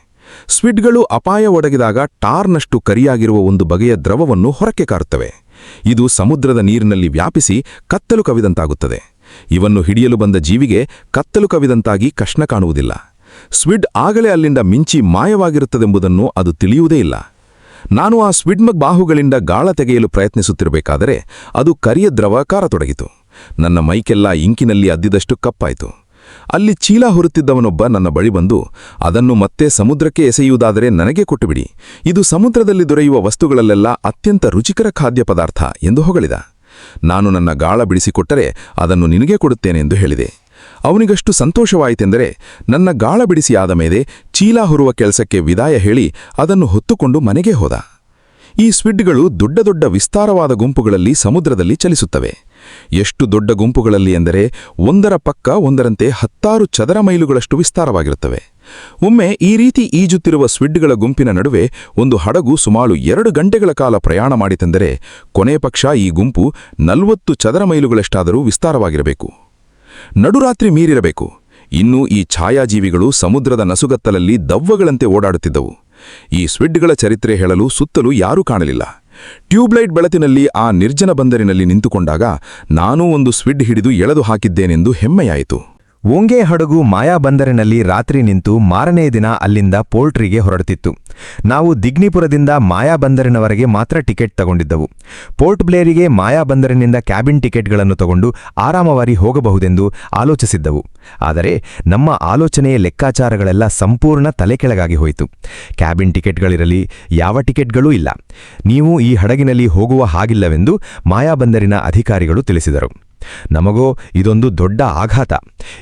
ಸ್ಕ್ವಿಡ್ಗಳು ಅಪಾಯ ಒದಗಿದಾಗ ಟಾರ್ನಷ್ಟು ಕರಿಯಾಗಿರುವ ಒಂದು ಬಗೆಯ ದ್ರವವನ್ನು ಹೊರಕ್ಕೆ ಕಾರುತ್ತವೆ. ಇದು ಸಮುದ್ರದ ನೀರಿನಲ್ಲಿ ವ್ಯಾಪಿಸಿ ಕತ್ತಲು ಕವಿದಂತಾಗುತ್ತದೆ. ಇವನ್ನು ಹಿಡಿಯಲು ಬಂದ ಜೀವಿಗೆ ಕತ್ತಲು ಕವಿದಂತಾಗಿ ಕಷ್ಣ ಕಾಣುವುದಿಲ್ಲ. ಸ್ಕ್ವಿಡ್ ಆಗಲೇ ಅಲ್ಲಿಂದ ಮಿಂಚಿ ಮಾಯವಾಗಿರುತ್ತದೆಂಬುದನ್ನು ಅದು ತಿಳಿಯುವುದೇ ಇಲ್ಲ. ನಾನು ಆ ಸ್ಕ್ವಿಡ್ ಬಾಹುಗಳಿಂದ ಗಾಳ ತೆಗೆಯಲು ಪ್ರಯತ್ನಿಸುತ್ತಿರಬೇಕಾದರೆ ಅದು ಕರಿಯ ದ್ರವ ಕಾರತೊಡಗಿತು. ನನ್ನ ಮೈಕೆಲ್ಲ ಇಂಕಿನಲ್ಲಿ ಅದ್ದಿದಷ್ಟು ಕಪ್ಪಾಯಿತು. ಅಲ್ಲಿ ಚೀಲ ಹೊರುತ್ತಿದ್ದವನೊಬ್ಬ ನನ್ನ ಬಳಿ ಬಂದು, ಅದನ್ನು ಮತ್ತೆ ಸಮುದ್ರಕ್ಕೆ ಎಸೆಯುವುದಾದರೆ ನನಗೆ ಕೊಟ್ಟುಬಿಡಿ, ಇದು ಸಮುದ್ರದಲ್ಲಿ ದೊರೆಯುವ ವಸ್ತುಗಳಲ್ಲೆಲ್ಲ ಅತ್ಯಂತ ರುಚಿಕರ ಖಾದ್ಯ ಪದಾರ್ಥ ಎಂದು ಹೊಗಳಿದ. ನಾನು ನನ್ನ ಗಾಳ ಬಿಡಿಸಿಕೊಟ್ಟರೆ ಅದನ್ನು ನಿನಗೇ ಕೊಡುತ್ತೇನೆ ಎಂದು ಹೇಳಿದೆ. ಅವನಿಗಷ್ಟು ಸಂತೋಷವಾಯಿತೆಂದರೆ ನನ್ನ ಗಾಳ ಬಿಡಿಸಿ ಆದ ಮೇಲೆ ಚೀಲ ಹೊರುವ ಕೆಲಸಕ್ಕೆ ವಿದಾಯ ಹೇಳಿ ಅದನ್ನು ಹೊತ್ತುಕೊಂಡು ಮನೆಗೆ ಹೋದ. ಈ ಸ್ಕ್ವಿಡ್ಗಳು ದೊಡ್ಡ ದೊಡ್ಡ ವಿಸ್ತಾರವಾದ ಗುಂಪುಗಳಲ್ಲಿ ಸಮುದ್ರದಲ್ಲಿ ಚಲಿಸುತ್ತವೆ. ಎಷ್ಟು ದೊಡ್ಡ ಗುಂಪುಗಳಲ್ಲಿ ಎಂದರೆ ಒಂದರ ಪಕ್ಕ ಒಂದರಂತೆ 10 ಚದರ ಮೈಲುಗಳಷ್ಟು ವಿಸ್ತಾರವಾಗಿರುತ್ತವೆ. ಒಮ್ಮೆ ಈ ರೀತಿ ಈಜುತ್ತಿರುವ ಸ್ಕ್ವಿಡ್ಗಳ ಗುಂಪಿನ ನಡುವೆ ಒಂದು ಹಡಗು ಸುಮಾರು 2 ಗಂಟೆಗಳ ಕಾಲ ಪ್ರಯಾಣ ಮಾಡಿತೆಂದರೆ ಕೊನೆ ಪಕ್ಷ ಈ ಗುಂಪು 40 ಚದರ ಮೈಲುಗಳಷ್ಟಾದರೂ ವಿಸ್ತಾರವಾಗಿರಬೇಕು. ನಡುರಾತ್ರಿ ಮೀರಿರಬೇಕು. ಇನ್ನು ಈ ಛಾಯಾಜೀವಿಗಳು ಸಮುದ್ರದ ನಸುಗತ್ತಲಲ್ಲಿ ದವ್ವಗಳಂತೆ ಓಡಾಡುತ್ತಿದ್ದವು. ಈ ಸ್ಕ್ವಿಡ್ಗಳ ಚರಿತ್ರೆ ಹೇಳಲು ಸುತ್ತಲೂ ಯಾರೂ ಕಾಣಲಿಲ್ಲ. ಟ್ಯೂಬ್ಲೈಟ್ ಬೆಳತಿನಲ್ಲಿ ಆ ನಿರ್ಜನ ಬಂದರಿನಲ್ಲಿ ನಿಂತುಕೊಂಡಾಗ ನಾನೂ ಒಂದು ಸ್ಕ್ವಿಡ್ ಹಿಡಿದು ಎಳೆದು ಹಾಕಿದ್ದೇನೆಂದು ಹೆಮ್ಮೆಯಾಯಿತು. ಓಂಗೆ ಹಡಗು ಮಾಯಾ ಬಂದರಿನಲ್ಲಿ ರಾತ್ರಿ ನಿಂತು ಮಾರನೇ ದಿನ ಅಲ್ಲಿಂದ ಪೋರ್ಟ್ರಿಗೆ ಹೊರಡುತ್ತಿತ್ತು. ನಾವು ದಿಗ್ನಿಪುರದಿಂದ ಮಾಯಾ ಬಂದರಿನವರೆಗೆ ಮಾತ್ರ ಟಿಕೆಟ್ ತಗೊಂಡಿದ್ದವು. ಪೋರ್ಟ್ ಬ್ಲೇರಿಗೆ ಮಾಯಾ ಬಂದರಿನಿಂದ ಕ್ಯಾಬಿನ್ ಟಿಕೆಟ್ಗಳನ್ನು ತಗೊಂಡು ಆರಾಮವಾಗಿ ಹೋಗಬಹುದೆಂದು ಆಲೋಚಿಸಿದ್ದವು. ಆದರೆ ನಮ್ಮ ಆಲೋಚನೆಯ ಲೆಕ್ಕಾಚಾರಗಳೆಲ್ಲ ಸಂಪೂರ್ಣ ತಲೆಕೆಳಗಾಗಿ ಹೋಯಿತು. ಕ್ಯಾಬಿನ್ ಟಿಕೆಟ್ಗಳಿರಲಿ, ಯಾವ ಟಿಕೆಟ್ಗಳೂ ಇಲ್ಲ. ನೀವು ಈ ಹಡಗಿನಲ್ಲಿ ಹೋಗುವ ಹಾಗಿಲ್ಲವೆಂದು ಮಾಯಾ ಬಂದರಿನ ಅಧಿಕಾರಿಗಳು ತಿಳಿಸಿದರು. ನಮಗೋ ಇದೊಂದು ದೊಡ್ಡ ಆಘಾತ.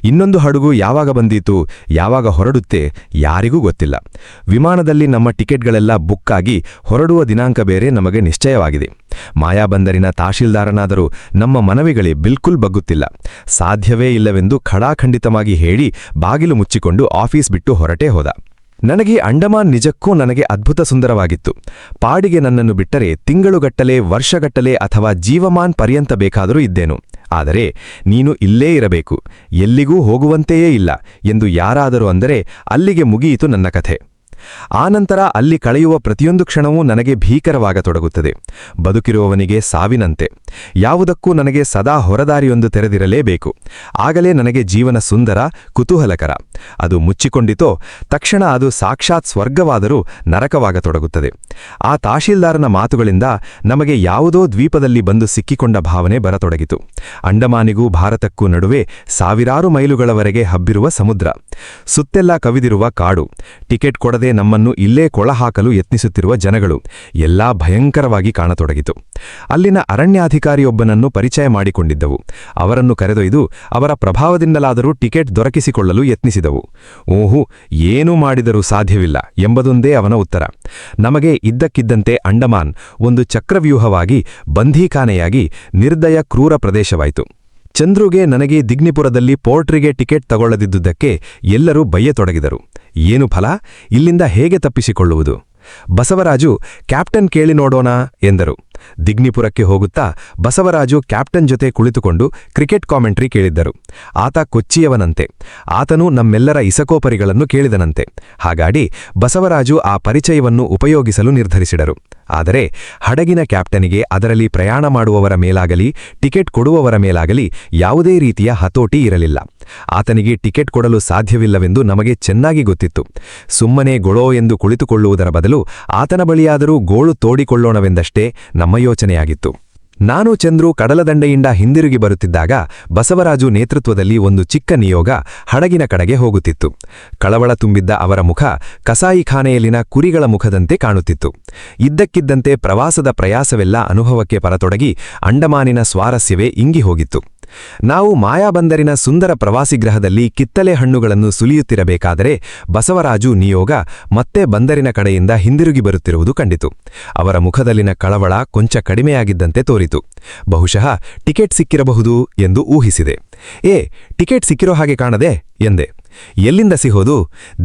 ಇನ್ನೊಂದು ಹಡಗು ಯಾವಾಗ ಬಂದೀತು, ಯಾವಾಗ ಹೊರಡುತ್ತೆ ಯಾರಿಗೂ ಗೊತ್ತಿಲ್ಲ. ವಿಮಾನದಲ್ಲಿ ನಮ್ಮ ಟಿಕೆಟ್ಗಳೆಲ್ಲ ಬುಕ್ ಆಗಿ ಹೊರಡುವ ದಿನಾಂಕ ಬೇರೆ ನಮಗೆ ನಿಶ್ಚಯವಾಗಿದೆ. ಮಾಯಾಬಂದರಿನ ತಹಶೀಲ್ದಾರನಾದರೂ ನಮ್ಮ ಮನವಿಗಳೇ ಬಿಲ್ಕುಲ್ ಬಗ್ಗುತ್ತಿಲ್ಲ. ಸಾಧ್ಯವೇ ಇಲ್ಲವೆಂದು ಖಡಾಖಂಡಿತವಾಗಿ ಹೇಳಿ ಬಾಗಿಲು ಮುಚ್ಚಿಕೊಂಡು ಆಫೀಸ್ ಬಿಟ್ಟು ಹೊರಟೇ ಹೋದ. ನನಗೆ ಅಂಡಮಾನ್ ನಿಜಕ್ಕೂ ನನಗೆ ಅದ್ಭುತ ಸುಂದರವಾಗಿತ್ತು. ಪಾಡಿಗೆ ನನ್ನನ್ನು ಬಿಟ್ಟರೆ ತಿಂಗಳುಗಟ್ಟಲೆ, ವರ್ಷಗಟ್ಟಲೆ ಅಥವಾ ಜೀವಮಾನ್ ಪರ್ಯಂತ ಬೇಕಾದರೂ ಇದ್ದೇನು. ಆದರೆ ನೀನು ಇಲ್ಲೇ ಇರಬೇಕು, ಎಲ್ಲಿಗೂ ಹೋಗುವಂತೆಯೇ ಇಲ್ಲ ಎಂದು ಯಾರಾದರೂ ಅಂದರೆ ಅಲ್ಲಿಗೆ ಮುಗಿಯಿತು ನನ್ನ ಕಥೆ. ಆನಂತರ ಅಲ್ಲಿ ಕಳೆಯುವ ಪ್ರತಿಯೊಂದು ಕ್ಷಣವೂ ನನಗೆ ಭೀಕರವಾಗತೊಡಗುತ್ತದೆ. ಬದುಕಿರುವವನಿಗೆ ಸಾವಿನಂತೆ. ಯಾವುದಕ್ಕೂ ನನಗೆ ಸದಾ ಹೊರದಾರಿಯೊಂದು ತೆರೆದಿರಲೇಬೇಕು. ಆಗಲೇ ನನಗೆ ಜೀವನ ಸುಂದರ, ಕುತೂಹಲಕರ. ಅದು ಮುಚ್ಚಿಕೊಂಡಿತೋ ತಕ್ಷಣ ಅದು ಸಾಕ್ಷಾತ್ ಸ್ವರ್ಗವಾದರೂ ನರಕವಾಗತೊಡಗುತ್ತದೆ. ಆ ತಹಶೀಲ್ದಾರನ ಮಾತುಗಳಿಂದ ನಮಗೆ ಯಾವುದೋ ದ್ವೀಪದಲ್ಲಿ ಬಂದು ಸಿಕ್ಕಿಕೊಂಡ ಭಾವನೆ ಬರತೊಡಗಿತು. ಅಂಡಮಾನಿಗೂ ಭಾರತಕ್ಕೂ ನಡುವೆ ಸಾವಿರಾರು ಮೈಲುಗಳವರೆಗೆ ಹಬ್ಬಿರುವ ಸಮುದ್ರ, ಸುತ್ತೆಲ್ಲ ಕವಿದಿರುವ ಕಾಡು, ಟಿಕೆಟ್ ಕೊಡದೆ ನಮ್ಮನ್ನು ಇಲ್ಲೇ ಕೊಳಹಾಕಲು ಯತ್ನಿಸುತ್ತಿರುವ ಜನಗಳು ಎಲ್ಲಾ ಭಯಂಕರವಾಗಿ ಕಾಣತೊಡಗಿತು. ಅಲ್ಲಿನ ಅರಣ್ಯಾಧಿಕಾರಿಯೊಬ್ಬನನ್ನು ಪರಿಚಯ ಮಾಡಿಕೊಂಡಿದ್ದವು. ಅವರನ್ನು ಕರೆದೊಯ್ದು ಅವರ ಪ್ರಭಾವದಿಂದಲಾದರೂ ಟಿಕೆಟ್ ದೊರಕಿಸಿಕೊಳ್ಳಲು ಯತ್ನಿಸಿದವು. ಓಹು, ಏನೂ ಮಾಡಿದರೂ ಸಾಧ್ಯವಿಲ್ಲ ಎಂಬುದೊಂದೇ ಅವನ ಉತ್ತರ. ನಮಗೆ ಇದ್ದಕ್ಕಿದ್ದಂತೆ ಅಂಡಮಾನ್ ಒಂದು ಚಕ್ರವ್ಯೂಹವಾಗಿ, ಬಂಧೀಖಾನೆಯಾಗಿ, ನಿರ್ದಯ ಕ್ರೂರ ಪ್ರದೇಶವಾಯಿತು. ಚಂದ್ರುಗೆ ನನಗೆ ದಿಗ್ನಿಪುರದಲ್ಲಿ ಪೋರ್ಟ್ರಿಗೆ ಟಿಕೆಟ್ ತಗೊಳ್ಳದಿದ್ದುದಕ್ಕೆ ಎಲ್ಲರೂ ಬಯ್ಯತೊಡಗಿದರು. ಏನು ಫಲ? ಇಲ್ಲಿಂದ ಹೇಗೆ ತಪ್ಪಿಸಿಕೊಳ್ಳುವುದು? ಬಸವರಾಜು, ಕ್ಯಾಪ್ಟನ್ ಕೇಳಿ ನೋಡೋಣ ಎಂದರು. ದಿಗ್ನಿಪುರಕ್ಕೆ ಹೋಗುತ್ತಾ ಬಸವರಾಜು ಕ್ಯಾಪ್ಟನ್ ಜೊತೆ ಕುಳಿತುಕೊಂಡು ಕ್ರಿಕೆಟ್ ಕಾಮೆಂಟ್ರಿ ಕೇಳಿದ್ದರು. ಆತ ಕೊಚ್ಚಿಯವನಂತೆ. ಆತನು ನಮ್ಮೆಲ್ಲರ ಇಸಕೋಪರಿಗಳನ್ನು ಕೇಳಿದನಂತೆ. ಹಾಗಾಗಿ ಬಸವರಾಜು ಆ ಪರಿಚಯವನ್ನು ಉಪಯೋಗಿಸಲು ನಿರ್ಧರಿಸಿದರು. ಆದರೆ ಹಡಗಿನ ಕ್ಯಾಪ್ಟನಿಗೆ ಅದರಲ್ಲಿ ಪ್ರಯಾಣ ಮಾಡುವವರ ಮೇಲಾಗಲಿ ಟಿಕೆಟ್ ಕೊಡುವವರ ಮೇಲಾಗಲಿ ಯಾವುದೇ ರೀತಿಯ ಹತೋಟಿ ಇರಲಿಲ್ಲ. ಆತನಿಗೆ ಟಿಕೆಟ್ ಕೊಡಲು ಸಾಧ್ಯವಿಲ್ಲವೆಂದು ನಮಗೆ ಚೆನ್ನಾಗಿ ಗೊತ್ತಿತ್ತು. ಸುಮ್ಮನೆ ಗೊಳೋ ಎಂದು ಕುಳಿತುಕೊಳ್ಳುವುದರ ಬದಲು ಆತನ ಬಳಿಯಾದರೂ ಗೋಳು ತೋಡಿಕೊಳ್ಳೋಣವೆಂದಷ್ಟೇ ನಮ್ಮ ಯೋಚನೆಯಾಗಿತ್ತು. ನಾನು ಚಂದ್ರು ಕಡಲದಂಡೆಯಿಂದ ಹಿಂದಿರುಗಿ ಬರುತ್ತಿದ್ದಾಗ ಬಸವರಾಜು ನೇತೃತ್ವದಲ್ಲಿ ಒಂದು ಚಿಕ್ಕ ನಿಯೋಗ ಹಡಗಿನ ಕಡೆಗೆ ಹೋಗುತ್ತಿತ್ತು. ಕಳವಳ ತುಂಬಿದ್ದ ಅವರ ಮುಖ ಕಸಾಯಿಖಾನೆಯಲ್ಲಿನ ಕುರಿಗಳ ಮುಖದಂತೆ ಕಾಣುತ್ತಿತ್ತು. ಇದ್ದಕ್ಕಿದ್ದಂತೆ ಪ್ರವಾಸದ ಪ್ರಯಾಸವೆಲ್ಲ ಅನುಭವಕ್ಕೆ ಪರತೊಡಗಿ ಅಂಡಮಾನಿನ ಸ್ವಾರಸ್ಯವೇ ಇಂಗಿ ಹೋಗಿತ್ತು. ನಾವು ಮಾಯಾಬಂದರಿನ ಸುಂದರ ಪ್ರವಾಸಿಗೃಹದಲ್ಲಿ ಕಿತ್ತಲೆ ಹಣ್ಣುಗಳನ್ನು ಸುಲಿಯುತ್ತಿರಬೇಕಾದರೆ ಬಸವರಾಜು ನಿಯೋಗ ಮತ್ತೆ ಬಂದರಿನ ಕಡೆಯಿಂದ ಹಿಂದಿರುಗಿ ಬರುತ್ತಿರುವುದು ಕಂಡಿತು. ಅವರ ಮುಖದಲ್ಲಿನ ಕಳವಳ ಕೊಂಚ ಕಡಿಮೆಯಾಗಿದ್ದಂತೆ ತೋರಿತು. ಬಹುಶಃ ಟಿಕೆಟ್ ಸಿಕ್ಕಿರಬಹುದು ಎಂದು ಊಹಿಸಿದೆ. ಟಿಕೆಟ್ ಸಿಕ್ಕಿರೋ ಹಾಗೆ ಕಾಣದೆ ಎಂದೆ. ಎಲ್ಲಿಂದ ಸಿಗೋದು?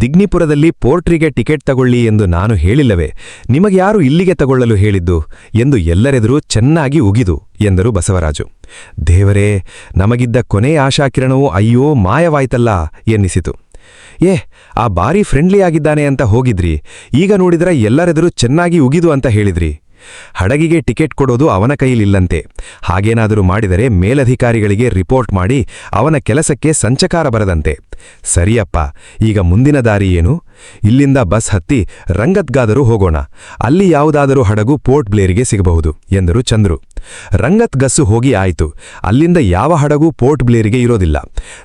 ದಿಗ್ನಿಪುರದಲ್ಲಿ ಪೋರ್ಟ್ರಿಗೆ ಟಿಕೆಟ್ ತಗೊಳ್ಳಿ ಎಂದು ನಾನು ಹೇಳಿಲ್ಲವೇ? ನಿಮಗ್ಯಾರು ಇಲ್ಲಿಗೆ ತಗೊಳ್ಳಲು ಹೇಳಿದ್ದು ಎಂದು ಎಲ್ಲರೆದುರೂ ಚೆನ್ನಾಗಿ ಉಗಿದು ಎಂದರು ಬಸವರಾಜು. ದೇವರೇ, ನಮಗಿದ್ದ ಕೊನೆಯ ಆಶಾಕಿರಣವೂ ಅಯ್ಯೋ ಮಾಯವಾಯ್ತಲ್ಲ ಎನ್ನಿಸಿತು. ಆ ಬಾರಿ ಫ್ರೆಂಡ್ಲಿಯಾಗಿದ್ದಾನೆ ಅಂತ ಹೋಗಿದ್ರಿ, ಈಗ ನೋಡಿದ್ರ ಎಲ್ಲರೆದುರೂ ಚೆನ್ನಾಗಿ ಉಗಿದು ಅಂತ ಹೇಳಿದ್ರಿ. ಹಡಗಿಗೆ ಟಿಕೆಟ್ ಕೊಡೋದು ಅವನ ಕೈಲಿಲ್ಲಂತೆ. ಹಾಗೇನಾದರೂ ಮಾಡಿದರೆ ಮೇಲಧಿಕಾರಿಗಳಿಗೆ ರಿಪೋರ್ಟ್ ಮಾಡಿ ಅವನ ಕೆಲಸಕ್ಕೆ ಸಂಚಕಾರ ಬರದಂತೆ. ಸರಿಯಪ್ಪ, ಈಗ ಮುಂದಿನ ದಾರಿ ಏನು? ಇಲ್ಲಿಂದ ಬಸ್ ಹತ್ತಿ ರಂಗತ್ಗಾದರೂ ಹೋಗೋಣ. ಅಲ್ಲಿ ಯಾವುದಾದರೂ ಹಡಗು ಪೋರ್ಟ್ ಬ್ಲೇರಿಗೆ ಸಿಗಬಹುದು ಎಂದರು ಚಂದ್ರು. ರಂಗತ್ ಗಸ್ಸು ಹೋಗಿ ಆಯಿತು. ಅಲ್ಲಿಂದ ಯಾವ ಹಡಗು ಪೋರ್ಟ್ ಬ್ಲೇರಿಗೆ ಇರೋದಿಲ್ಲ.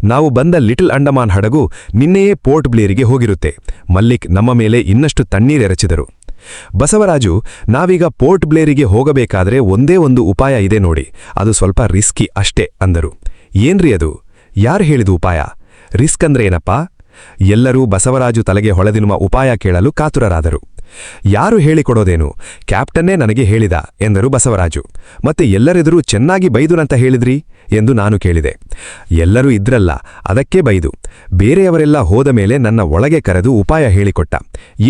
ನಾವು ಬಂದ ಲಿಟಲ್ ಅಂಡಮಾನ್ ಹಡಗು ನಿನ್ನೆಯೇ ಪೋರ್ಟ್ ಬ್ಲೇರಿಗೆ ಹೋಗಿರುತ್ತೆ. ಮಲ್ಲಿಕ್ ನಮ್ಮ ಮೇಲೆ ಇನ್ನಷ್ಟು ತಣ್ಣೀರೆರಚಿದರು. ಬಸವರಾಜು, ನಾವೀಗ ಪೋರ್ಟ್ ಬ್ಲೇರಿಗೆ ಹೋಗಬೇಕಾದ್ರೆ ಒಂದೇ ಒಂದು ಉಪಾಯ ಇದೆ ನೋಡಿ, ಅದು ಸ್ವಲ್ಪ ರಿಸ್ಕಿ ಅಷ್ಟೇ ಅಂದರು. ಏನ್ರಿ ಅದು? ಯಾರು ಹೇಳಿದು ಉಪಾಯ? ರಿಸ್ಕ್ ಅಂದ್ರೆ ಏನಪ್ಪಾ? ಎಲ್ಲರೂ ಬಸವರಾಜು ತಲೆಗೆ ಹೊಳೆದಿನುವ ಉಪಾಯ ಕೇಳಲು ಕಾತುರರಾದರು. ಯಾರು ಹೇಳಿಕೊಡೋದೇನು? ಕ್ಯಾಪ್ಟನ್ನೇ ನನಗೆ ಹೇಳಿದ ಎಂದರು ಬಸವರಾಜು. ಮತ್ತೆ ಎಲ್ಲರೆದುರೂ ಚೆನ್ನಾಗಿ ಬೈದುನಂತ ಹೇಳಿದ್ರಿ ಎಂದು ನಾನು ಕೇಳಿದೆ. ಎಲ್ಲರೂ ಇದ್ರಲ್ಲ, ಅದಕ್ಕೆ ಬೈದು. ಬೇರೆಯವರೆಲ್ಲ ಹೋದ ಮೇಲೆ ನನ್ನ ಒಳಗೆ ಕರೆದು ಉಪಾಯ ಹೇಳಿಕೊಟ್ಟ.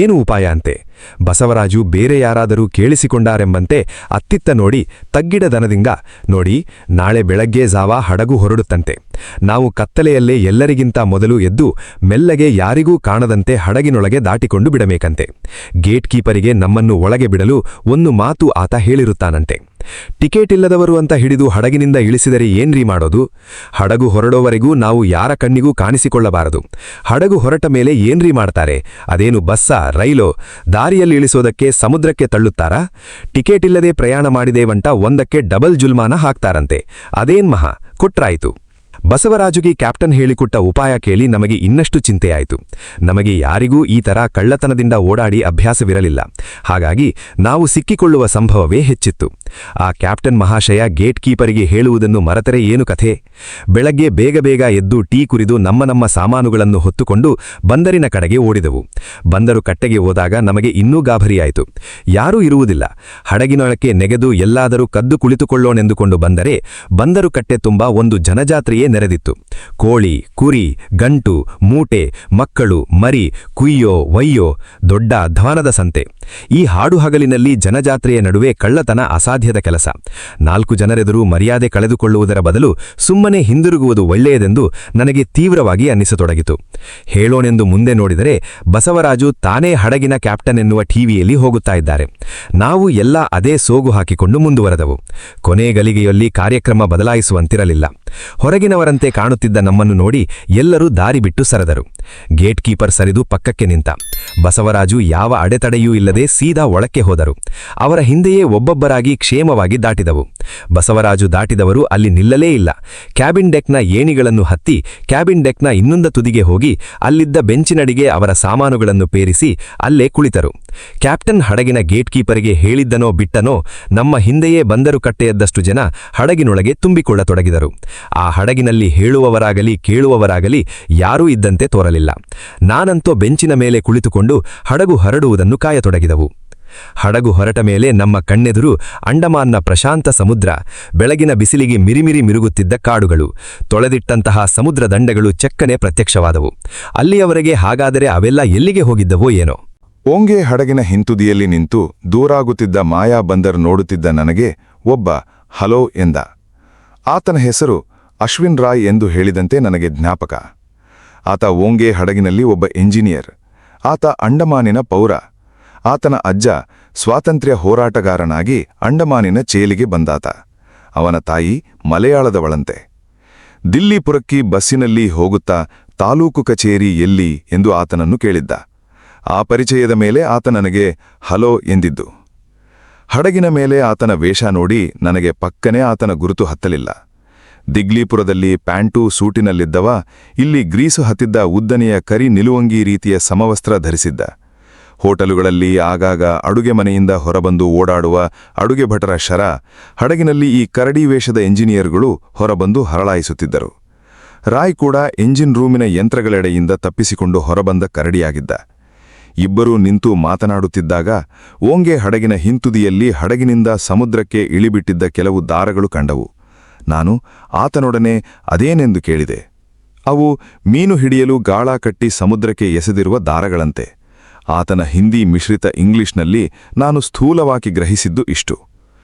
ಏನು ಉಪಾಯ ಅಂತೆ? ಬಸವರಾಜು ಬೇರೆ ಯಾರಾದರೂ ಕೇಳಿಸಿಕೊಂಡಾರೆಂಬಂತೆ ಅತ್ತಿತ್ತ ನೋಡಿ ತಗ್ಗಿಡ ದನದಿಂದ, ನೋಡಿ, ನಾಳೆ ಬೆಳಗ್ಗೆ ಜಾವ ಹಡಗು ಹೊರಡುತ್ತಂತೆ. ನಾವು ಕತ್ತಲೆಯಲ್ಲೇ ಎಲ್ಲರಿಗಿಂತ ಮೊದಲು ಎದ್ದು ಮೆಲ್ಲಗೆ ಯಾರಿಗೂ ಕಾಣದಂತೆ ಹಡಗಿನೊಳಗೆ ದಾಟಿಕೊಂಡು ಬಿಡಬೇಕಂತೆ. ಗೇಟ್ ಕೀಪರಿಗೆ ನಮ್ಮನ್ನು ಒಳಗೆ ಬಿಡಲು ಒಂದು ಮಾತು ಆತ ಹೇಳಿರುತ್ತಾನಂತೆ. ಟಿಕೆಟ್ ಇಲ್ಲದವರು ಅಂತ ಹಿಡಿದು ಹಡಗಿನಿಂದ ಇಳಿಸಿದರೆ ಏನ್ರೀ ಮಾಡೋದು? ಹಡಗು ಹೊರಡೋವರೆಗೂ ನಾವು ಯಾರ ಕಣ್ಣಿಗೂ ಕಾಣಿಸಿಕೊಳ್ಳಬಾರದು. ಹಡಗು ಹೊರಟ ಮೇಲೆ ಏನ್ರೀ ಮಾಡ್ತಾರೆ? ಅದೇನು ಬಸ್ಸಾ, ರೈಲೋ? ದಾರಿಯಲ್ಲಿ ಇಳಿಸೋದಕ್ಕೆ ಸಮುದ್ರಕ್ಕೆ ತಳ್ಳುತ್ತಾರಾ? ಟಿಕೆಟ್ ಇಲ್ಲದೆ ಪ್ರಯಾಣ ಮಾಡಿದೇವಂಟ ಒಂದಕ್ಕೆ ಡಬಲ್ ಜುಲ್ಮಾನ ಹಾಕ್ತಾರಂತೆ. ಅದೇನ್ ಮಹಾ ಕೊಟ್ರಾಯಿತು. ಬಸವರಾಜುಗೆ ಕ್ಯಾಪ್ಟನ್ ಹೇಳಿಕೊಟ್ಟ ಉಪಾಯ ಕೇಳಿ ನಮಗೆ ಇನ್ನಷ್ಟು ಚಿಂತೆಯಾಯಿತು. ನಮಗೆ ಯಾರಿಗೂ ಈ ಥರ ಕಳ್ಳತನದಿಂದ ಓಡಾಡಿ ಅಭ್ಯಾಸವಿರಲಿಲ್ಲ. ಹಾಗಾಗಿ ನಾವು ಸಿಕ್ಕಿಕೊಳ್ಳುವ ಸಂಭವವೇ ಹೆಚ್ಚಿತ್ತು. ಆ ಕ್ಯಾಪ್ಟನ್ ಮಹಾಶಯ ಗೇಟ್ ಕೀಪರಿಗೆ ಹೇಳುವುದನ್ನು ಮರೆತರೆ ಏನು ಕಥೆ? ಬೆಳಗ್ಗೆ ಬೇಗ ಬೇಗ ಎದ್ದು ಟೀ ಕುರಿದು ನಮ್ಮ ಸಾಮಾನುಗಳನ್ನು ಹೊತ್ತುಕೊಂಡು ಬಂದರಿನ ಕಡೆಗೆ ಓಡಿದೆವು. ಬಂದರು ಕಟ್ಟೆಗೆ ಹೋದಾಗ ನಮಗೆ ಇನ್ನೂ ಗಾಬರಿಯಾಯಿತು. ಯಾರೂ ಇರುವುದಿಲ್ಲ. ಹಡಗಿನೊಳಕ್ಕೆ ನೆಗೆದು ಎಲ್ಲಾದರೂ ಕದ್ದು ಕುಳಿತುಕೊಳ್ಳೋಣೆಂದುಕೊಂಡು ಬಂದರೆ ಬಂದರು ಕಟ್ಟೆ ತುಂಬ ಒಂದು ಜನಜಾತ್ರೆಯೇ ನೆರೆದಿತ್ತು. ಕೋಳಿ, ಕುರಿ, ಗಂಟು, ಮೂಟೆ, ಮಕ್ಕಳು, ಮರಿ, ಕುಯ್ಯೋ ವಯ್ಯೋ, ದೊಡ್ಡ ಅಧ್ವಾನದ ಸಂತೆ. ಈ ಹಾಡುಹಗಲಿನಲ್ಲಿ ಜನಜಾತ್ರೆಯ ನಡುವೆ ಕಳ್ಳತನ ಅಸಾಧ್ಯದ ಕೆಲಸ. 4 ಜನರೆದುರು ಮರ್ಯಾದೆ ಕಳೆದುಕೊಳ್ಳುವುದರ ಬದಲು ಸುಮ್ಮನೆ ಹಿಂದಿರುಗುವುದು ಒಳ್ಳೆಯದೆಂದು ನನಗೆ ತೀವ್ರವಾಗಿ ಅನ್ನಿಸತೊಡಗಿತು. ಹೇಳೋಣೆಂದು ಮುಂದೆ ನೋಡಿದರೆ ಬಸವರಾಜು ತಾನೇ ಹಡಗಿನ ಕ್ಯಾಪ್ಟನ್ ಎನ್ನುವ ಟಿವಿಯಲ್ಲಿ ಹೋಗುತ್ತಾ ಇದ್ದಾರೆ. ನಾವು ಎಲ್ಲ ಅದೇ ಸೋಗು ಹಾಕಿಕೊಂಡು ಮುಂದುವರೆದವು. ಕೊನೆ ಗಲಿಗೆಯಲ್ಲಿ ಕಾರ್ಯಕ್ರಮ ಬದಲಾಯಿಸುವಂತಿರಲಿಲ್ಲ. ಹೊರಗಿನವರಂತೆ ಕಾಣುತ್ತಿದ್ದ ನಮ್ಮನ್ನು ನೋಡಿ ಎಲ್ಲರೂ ದಾರಿ ಬಿಟ್ಟು ಸರದರು. ಗೇಟ್ ಕೀಪರ್ ಸರಿದು ಪಕ್ಕಕ್ಕೆ ನಿಂತ. ಬಸವರಾಜು ಯಾವ ಅಡೆತಡೆಯೂ ಇಲ್ಲದೆ ಸೀದಾ ಒಳಕ್ಕೆ ಹೋದರು. ಅವರ ಹಿಂದೆಯೇ ಒಬ್ಬೊಬ್ಬರಾಗಿ ಕ್ಷೇಮವಾಗಿ ದಾಟಿದವು. ಬಸವರಾಜು ದಾಟಿದವರು ಅಲ್ಲಿ ನಿಲ್ಲಲೇ ಇಲ್ಲ. ಕ್ಯಾಬಿನ್ ಡೆಕ್ನ ಏಣಿಗಳನ್ನು ಹತ್ತಿ ಕ್ಯಾಬಿನ್ ಡೆಕ್ನ ಇನ್ನೊಂದ ತುದಿಗೆ ಹೋಗಿ ಅಲ್ಲಿದ್ದ ಬೆಂಚಿನಡಿಗೆ ಅವರ ಸಾಮಾನುಗಳನ್ನು ಪೇರಿಸಿ ಅಲ್ಲೇ ಕುಳಿತರು. ಕ್ಯಾಪ್ಟನ್ ಹಡಗಿನ ಗೇಟ್ ಕೀಪರಿಗೆ ಹೇಳಿದ್ದನೋ ಬಿಟ್ಟನೋ, ನಮ್ಮ ಹಿಂದೆಯೇ ಬಂದರು ಕಟ್ಟೆಯದ್ದಷ್ಟು ಜನ ಹಡಗಿನೊಳಗೆ ತುಂಬಿಕೊಳ್ಳತೊಡಗಿದರು. ಆ ಹಡಗಿನಲ್ಲಿ ಹೇಳುವವರಾಗಲಿ ಕೇಳುವವರಾಗಲಿ ಯಾರೂ ಇದ್ದಂತೆ ತೋರಲಿಲ್ಲ. ನಾನಂತೂ ಬೆಂಚಿನ ಮೇಲೆ ಕುಳಿತುಕೊಂಡು ಹಡಗು ಹೊರಡುವುದನ್ನು ಕಾಯತೊಡಗಿದವು. ಹಡಗು ಹೊರಟ ಮೇಲೆ ನಮ್ಮ ಕಣ್ಣೆದುರು ಅಂಡಮಾನ್ನ ಪ್ರಶಾಂತ ಸಮುದ್ರ, ಬೆಳಗಿನ ಬಿಸಿಲಿಗೆ ಮಿರಿಮಿರಿ ಮಿರುಗುತ್ತಿದ್ದ ಕಾಡುಗಳು, ತೊಳೆದಿಟ್ಟಂತಹ ಸಮುದ್ರ ದಂಡೆಗಳು ಚೆಕ್ಕನೆ ಪ್ರತ್ಯಕ್ಷವಾದವು. ಅಲ್ಲಿಯವರೆಗೆ ಹಾಗಾದರೆ ಅವೆಲ್ಲ ಎಲ್ಲಿಗೆ ಹೋಗಿದ್ದವೋ ಏನೋ. ಓಂಗೆ ಹಡಗಿನ ಹಿಂತುದಿಯಲ್ಲಿ ನಿಂತು ದೂರಾಗುತ್ತಿದ್ದ ಮಾಯಾ ಬಂದರ್ ನೋಡುತ್ತಿದ್ದ ನನಗೆ ಒಬ್ಬ ಹಲೋ ಎಂದ. ಆತನ ಹೆಸರು ಅಶ್ವಿನ್ ರಾಯ್ ಎಂದು ಹೇಳಿದಂತೆ ನನಗೆ ಜ್ಞಾಪಕ. ಆತ ಓಂಗೆ ಹಡಗಿನಲ್ಲಿ ಒಬ್ಬ ಎಂಜಿನಿಯರ್. ಆತ ಅಂಡಮಾನಿನ ಪೌರ. ಆತನ ಅಜ್ಜ ಸ್ವಾತಂತ್ರ್ಯ ಹೋರಾಟಗಾರನಾಗಿ ಅಂಡಮಾನಿನ ಚೇಲಿಗೆ ಬಂದಾತ. ಅವನ ತಾಯಿ ಮಲಯಾಳದವಳಂತೆ. ದಿಲ್ಲಿಪುರಕ್ಕೆ ಬಸ್ಸಿನಲ್ಲಿ ಹೋಗುತ್ತಾ ತಾಲೂಕು ಕಚೇರಿ ಎಲ್ಲಿ ಎಂದು ಆತನನ್ನು ಕೇಳಿದ್ದ. ಆ ಪರಿಚಯದ ಮೇಲೆ ಆತ ನನಗೆ ಹಲೋ ಎಂದಿದ್ದು. ಹಡಗಿನ ಮೇಲೆ ಆತನ ವೇಷ ನೋಡಿ ನನಗೆ ಪಕ್ಕನೆ ಆತನ ಗುರುತು ಹತ್ತಲಿಲ್ಲ. ದಿಗ್ಲಿಪುರದಲ್ಲಿ ಪ್ಯಾಂಟು ಸೂಟಿನಲ್ಲಿದ್ದವ ಇಲ್ಲಿ ಗ್ರೀಸು ಹತ್ತಿದ್ದ ಉದ್ದನೆಯ ಕರಿ ನಿಲುವಂಗಿ ರೀತಿಯ ಸಮವಸ್ತ್ರ ಧರಿಸಿದ್ದ. ಹೋಟೆಲುಗಳಲ್ಲಿ ಆಗಾಗ ಅಡುಗೆ ಮನೆಯಿಂದ ಹೊರಬಂದು ಓಡಾಡುವ ಅಡುಗೆ ಭಟರ ಶರ, ಹಡಗಿನಲ್ಲಿ ಈ ಕರಡಿ ವೇಷದ ಎಂಜಿನಿಯರ್ಗಳು ಹೊರಬಂದು ಹರಳಾಯಿಸುತ್ತಿದ್ದರು. ರಾಯ್ ಕೂಡ ಎಂಜಿನ್ ರೂಮಿನ ಯಂತ್ರಗಳೆಡೆಯಿಂದ ತಪ್ಪಿಸಿಕೊಂಡು ಹೊರಬಂದ ಕರಡಿಯಾಗಿದ್ದ. ಇಬ್ಬರೂ ನಿಂತು ಮಾತನಾಡುತ್ತಿದ್ದಾಗ ಓಂಗೆ ಹಡಗಿನ ಹಿಂತುದಿಯಲ್ಲಿ ಹಡಗಿನಿಂದ ಸಮುದ್ರಕ್ಕೆ ಇಳಿಬಿಟ್ಟಿದ್ದ ಕೆಲವು ದಾರಗಳು ಕಂಡವು. ನಾನು ಆತನೊಡನೆ ಅದೇನೆಂದು ಕೇಳಿದೆ. ಅವು ಮೀನು ಹಿಡಿಯಲು ಗಾಳ ಕಟ್ಟಿ ಸಮುದ್ರಕ್ಕೆ ಎಸೆದಿರುವ ದಾರಗಳಂತೆ. ಆತನ ಹಿಂದಿ ಮಿಶ್ರಿತ ಇಂಗ್ಲಿಷ್ನಲ್ಲಿ ನಾನು ಸ್ಥೂಲವಾಗಿ ಗ್ರಹಿಸಿದ್ದು ಇಷ್ಟು: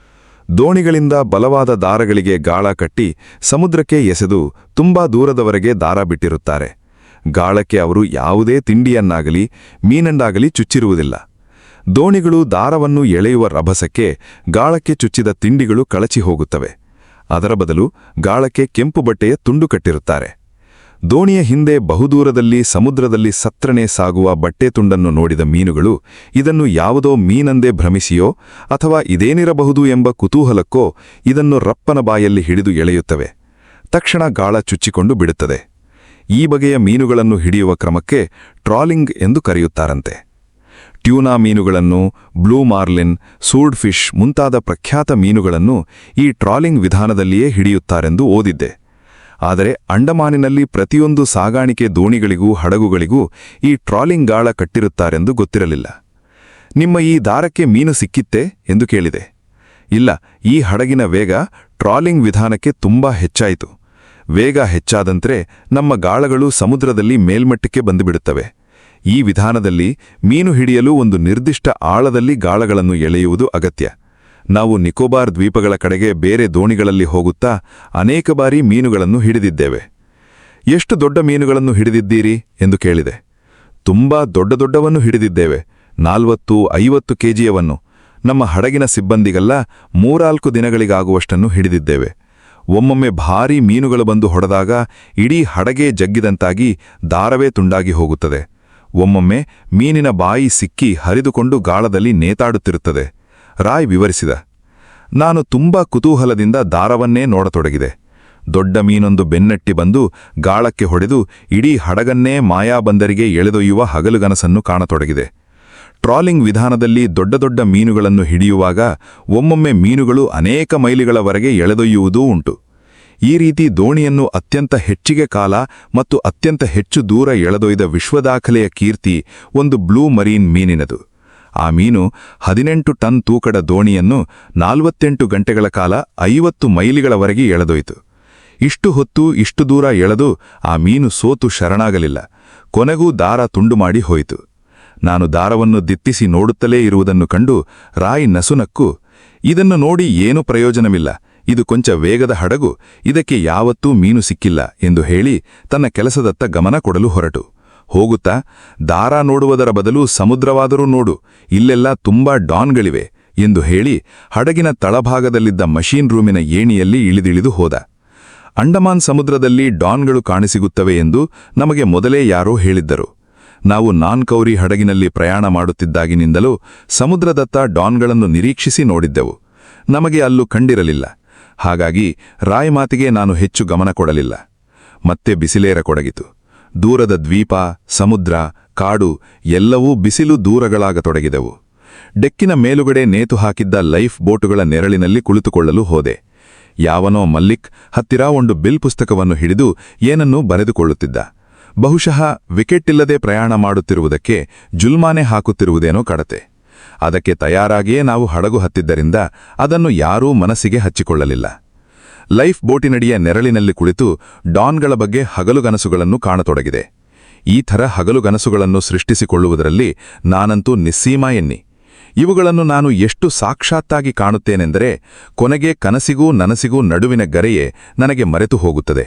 ದೋಣಿಗಳಿಂದ ಬಲವಾದ ದಾರಗಳಿಗೆ ಗಾಳ ಕಟ್ಟಿ ಸಮುದ್ರಕ್ಕೆ ಎಸೆದು ತುಂಬಾ ದೂರದವರೆಗೆ ದಾರ ಬಿಟ್ಟಿರುತ್ತಾರೆ. ಗಾಳಕ್ಕೆ ಅವರು ಯಾವುದೇ ತಿಂಡಿಯನ್ನಾಗಲಿ ಮೀನಂಡಾಗಲಿ ಚುಚ್ಚಿರುವುದಿಲ್ಲ. ದೋಣಿಗಳು ದಾರವನ್ನು ಎಳೆಯುವ ರಭಸಕ್ಕೆ ಗಾಳಕ್ಕೆ ಚುಚ್ಚಿದ ತಿಂಡಿಗಳು ಕಳಚಿ ಹೋಗುತ್ತವೆ. ಅದರ ಬದಲು ಗಾಳಕ್ಕೆ ಕೆಂಪು ಬಟ್ಟೆಯ ತುಂಡು ಕಟ್ಟಿರುತ್ತಾರೆ. ದೋಣಿಯ ಹಿಂದೆ ಬಹುದೂರದಲ್ಲಿ ಸಮುದ್ರದಲ್ಲಿ ಸತ್ರನೆ ಸಾಗುವ ಬಟ್ಟೆ ತುಂಡನ್ನು ನೋಡಿದ ಮೀನುಗಳು ಇದನ್ನು ಯಾವುದೋ ಮೀನಂದೇ ಭ್ರಮಿಸಿಯೋ ಅಥವಾ ಇದೇನಿರಬಹುದು ಎಂಬ ಕುತೂಹಲಕ್ಕೋ ಇದನ್ನು ರಪ್ಪನ ಬಾಯಲ್ಲಿ ಹಿಡಿದು ಎಳೆಯುತ್ತವೆ. ತಕ್ಷಣ ಗಾಳ ಚುಚ್ಚಿಕೊಂಡು ಬಿಡುತ್ತದೆ. ಈ ಬಗೆಯ ಮೀನುಗಳನ್ನು ಹಿಡಿಯುವ ಕ್ರಮಕ್ಕೆ ಟ್ರಾಲಿಂಗ್ ಎಂದು ಕರೆಯುತ್ತಾರಂತೆ. ಟ್ಯೂನಾ ಮೀನುಗಳನ್ನು, ಬ್ಲೂ ಮಾರ್ಲಿನ್, ಸೂರ್ಡ್ ಫಿಶ್ ಮುಂತಾದ ಪ್ರಖ್ಯಾತ ಮೀನುಗಳನ್ನು ಈ ಟ್ರಾಲಿಂಗ್ ವಿಧಾನದಲ್ಲಿಯೇ ಹಿಡಿಯುತ್ತಾರೆಂದು ಓದಿದ್ದೆ. ಆದರೆ ಅಂಡಮಾನಿನಲ್ಲಿ ಪ್ರತಿಯೊಂದು ಸಾಗಾಣಿಕೆ ದೋಣಿಗಳಿಗೂ ಹಡಗುಗಳಿಗೂ ಈ ಟ್ರಾಲಿಂಗ್ ಗಾಳ ಕಟ್ಟಿರುತ್ತಾರೆಂದು ಗೊತ್ತಿರಲಿಲ್ಲ. ನಿಮ್ಮ ಈ ದಾರಕ್ಕೆ ಮೀನು ಸಿಕ್ಕಿತ್ತೇ ಎಂದು ಕೇಳಿದೆ. ಇಲ್ಲ, ಈ ಹಡಗಿನ ವೇಗ ಟ್ರಾಲಿಂಗ್ ವಿಧಾನಕ್ಕೆ ತುಂಬಾ ಹೆಚ್ಚಾಯಿತು. ವೇಗ ಹೆಚ್ಚಾದಂತೆ ನಮ್ಮ ಗಾಳಗಳು ಸಮುದ್ರದಲ್ಲಿ ಮೇಲ್ಮಟ್ಟಕ್ಕೆ ಬಂದುಬಿಡುತ್ತವೆ. ಈ ವಿಧಾನದಲ್ಲಿ ಮೀನು ಹಿಡಿಯಲು ಒಂದು ನಿರ್ದಿಷ್ಟ ಆಳದಲ್ಲಿ ಗಾಳಗಳನ್ನು ಎಳೆಯುವುದು ಅಗತ್ಯ. ನಾವು ನಿಕೋಬಾರ್ ದ್ವೀಪಗಳ ಕಡೆಗೆ ಬೇರೆ ದೋಣಿಗಳಲ್ಲಿ ಹೋಗುತ್ತಾ ಅನೇಕ ಬಾರಿ ಮೀನುಗಳನ್ನು ಹಿಡಿದಿದ್ದೇವೆ. ಎಷ್ಟು ದೊಡ್ಡ ಮೀನುಗಳನ್ನು ಹಿಡಿದಿದ್ದೀರಿ ಎಂದು ಕೇಳಿದೆ. ತುಂಬಾ ದೊಡ್ಡವನ್ನು ಹಿಡಿದಿದ್ದೇವೆ, 40-50 ಕೆಜಿಯವನ್ನು. ನಮ್ಮ ಹಡಗಿನ ಸಿಬ್ಬಂದಿಗೆಲ್ಲ 3-4 ದಿನಗಳಿಗಾಗುವಷ್ಟನ್ನು ಹಿಡಿದಿದ್ದೇವೆ. ಒಮ್ಮೊಮ್ಮೆ ಭಾರೀ ಮೀನುಗಳು ಬಂದು ಹೊಡೆದಾಗ ಇಡೀ ಹಡಗೇ ಜಗ್ಗಿದಂತಾಗಿ ದಾರವೇ ತುಂಡಾಗಿ ಹೋಗುತ್ತದೆ. ಒಮ್ಮೊಮ್ಮೆ ಮೀನಿನ ಬಾಯಿ ಸಿಕ್ಕಿ ಹರಿದುಕೊಂಡು ಗಾಳದಲ್ಲಿ ನೇತಾಡುತ್ತಿರುತ್ತದೆ. ರಾಯ್ ವಿವರಿಸಿದ. ನಾನು ತುಂಬಾ ಕುತೂಹಲದಿಂದ ದಾರವನ್ನೇ ನೋಡತೊಡಗಿದೆ. ದೊಡ್ಡ ಮೀನೊಂದು ಬೆನ್ನಟ್ಟಿ ಬಂದು ಗಾಳಕ್ಕೆ ಹೊಡೆದು ಇಡೀ ಹಡಗನ್ನೇ ಮಾಯಾಬಂದರಿಗೆ ಎಳೆದೊಯ್ಯುವ ಹಗಲುಗನಸನ್ನು ಕಾಣತೊಡಗಿದೆ. ಟ್ರಾಲಿಂಗ್ ವಿಧಾನದಲ್ಲಿ ದೊಡ್ಡ ಮೀನುಗಳನ್ನು ಹಿಡಿಯುವಾಗ ಒಮ್ಮೊಮ್ಮೆ ಮೀನುಗಳು ಅನೇಕ ಮೈಲಿಗಳವರೆಗೆ ಎಳೆದೊಯ್ಯುವುದೂ ಉಂಟು. ಈ ರೀತಿ ದೋಣಿಯನ್ನು ಅತ್ಯಂತ ಹೆಚ್ಚಿಗೆ ಕಾಲ ಮತ್ತು ಅತ್ಯಂತ ಹೆಚ್ಚು ದೂರ ಎಳೆದೊಯ್ದ ವಿಶ್ವದಾಖಲೆಯ ಕೀರ್ತಿ ಒಂದು ಬ್ಲೂ ಮರೀನ್ ಮೀನಿನದು. ಆ ಮೀನು 18 ಟನ್ ತೂಕದ ದೋಣಿಯನ್ನು 48 ಗಂಟೆಗಳ ಕಾಲ 50 ಮೈಲಿಗಳವರೆಗೆ ಎಳೆದೊಯ್ತು. ಇಷ್ಟು ಹೊತ್ತು ಇಷ್ಟು ದೂರ ಎಳೆದು ಆ ಮೀನು ಸೋತು ಶರಣಾಗಲಿಲ್ಲ. ಕೊನೆಗೂ ದಾರ ತುಂಡು ಮಾಡಿ ಹೋಯಿತು. ನಾನು ದಾರವನ್ನು ದಿಟ್ಟಿಸಿ ನೋಡುತ್ತಲೇ ಇರುವುದನ್ನು ಕಂಡು ರಾಯ್ ನಸುನಕ್ಕು, ಇದನ್ನು ನೋಡಿ ಏನೂ ಪ್ರಯೋಜನವಿಲ್ಲ, ಇದು ಕೊಂಚ ವೇಗದ ಹಡಗು, ಇದಕ್ಕೆ ಯಾವತ್ತೂ ಮೀನು ಸಿಕ್ಕಿಲ್ಲ ಎಂದು ಹೇಳಿ ತನ್ನ ಕೆಲಸದತ್ತ ಗಮನ ಕೊಡಲು ಹೊರಟು. ಹೋಗುತ್ತಾ, ದಾರ ನೋಡುವುದರ ಬದಲು ಸಮುದ್ರವಾದರೂ ನೋಡು, ಇಲ್ಲೆಲ್ಲ ತುಂಬಾ ಡಾನ್ಗಳಿವೆ ಎಂದು ಹೇಳಿ ಹಡಗಿನ ತಳಭಾಗದಲ್ಲಿದ್ದ ಮಷೀನ್ ರೂಮಿನ ಏಣಿಯಲ್ಲಿ ಇಳಿದಿಳಿದು ಹೋದ. ಅಂಡಮಾನ್ ಸಮುದ್ರದಲ್ಲಿ ಡಾನ್ಗಳು ಕಾಣಿಸಿಗುತ್ತವೆ ಎಂದು ನಮಗೆ ಮೊದಲೇ ಯಾರೋ ಹೇಳಿದ್ದರು. ನಾವು ನಾನ್ಕೌರಿ ಹಡಗಿನಲ್ಲಿ ಪ್ರಯಾಣ ಮಾಡುತ್ತಿದ್ದಾಗಿನಿಂದಲೂ ಸಮುದ್ರದತ್ತ ಡಾನ್ಗಳನ್ನು ನಿರೀಕ್ಷಿಸಿ ನೋಡಿದ್ದೆವು. ನಮಗೆ ಅಲ್ಲೂ ಕಂಡಿರಲಿಲ್ಲ. ಹಾಗಾಗಿ ರಾಯ್ ಮಾತಿಗೆ ನಾನು ಹೆಚ್ಚು ಗಮನ ಕೊಡಲಿಲ್ಲ. ಮತ್ತೆ ಬಿಸಿಲೇರಕೊಡಗಿತು. ದೂರದ ದ್ವೀಪ, ಸಮುದ್ರ, ಕಾಡು ಎಲ್ಲವೂ ಬಿಸಿಲು ದೂರಗಳಾಗತೊಡಗಿದೆವು. ಡೆಕ್ಕಿನ ಮೇಲುಗಡೆ ನೇತು ಹಾಕಿದ್ದ ಲೈಫ್ ಬೋಟುಗಳ ನೆರಳಿನಲ್ಲಿ ಕುಳಿತುಕೊಳ್ಳಲು ಹೋದೆ. ಯಾವನೋ ಮಲ್ಲಿಕ್ ಹತ್ತಿರ ಒಂದು ಬಿಲ್ ಪುಸ್ತಕವನ್ನು ಹಿಡಿದು ಏನನ್ನೂ ಬರೆದುಕೊಳ್ಳುತ್ತಿದ್ದ. ಬಹುಶಃ ವಿಕೆಟ್ಟಿಲ್ಲದೆ ಪ್ರಯಾಣ ಮಾಡುತ್ತಿರುವುದಕ್ಕೆ ಜುಲ್ಮಾನೆ ಹಾಕುತ್ತಿರುವುದೇನೋ ಕಡತೆ. ಅದಕ್ಕೆ ತಯಾರಾಗಿಯೇ ನಾವು ಹಡಗು ಹತ್ತಿದ್ದರಿಂದ ಅದನ್ನು ಯಾರೂ ಮನಸ್ಸಿಗೆ ಹಚ್ಚಿಕೊಳ್ಳಲಿಲ್ಲ. ಲೈಫ್ ಬೋಟಿನಡಿಯ ನೆರಳಿನಲ್ಲಿ ಕುಳಿತು ಡಾನ್ಗಳ ಬಗ್ಗೆ ಹಗಲುಗನಸುಗಳನ್ನು ಕಾಣತೊಡಗಿದೆ. ಈ ಥರ ಹಗಲುಗನಸುಗಳನ್ನು ಸೃಷ್ಟಿಸಿಕೊಳ್ಳುವುದರಲ್ಲಿ ನಾನಂತೂ ನಿಸ್ಸೀಮ ಎನ್ನಿ. ಇವುಗಳನ್ನು ನಾನು ಎಷ್ಟು ಸಾಕ್ಷಾತ್ತಾಗಿ ಕಾಣುತ್ತೇನೆಂದರೆ ಕೊನೆಗೆ ಕನಸಿಗೂ ನನಸಿಗೂ ನಡುವಿನ ಗರೆಯೇ ನನಗೆ ಮರೆತು ಹೋಗುತ್ತದೆ.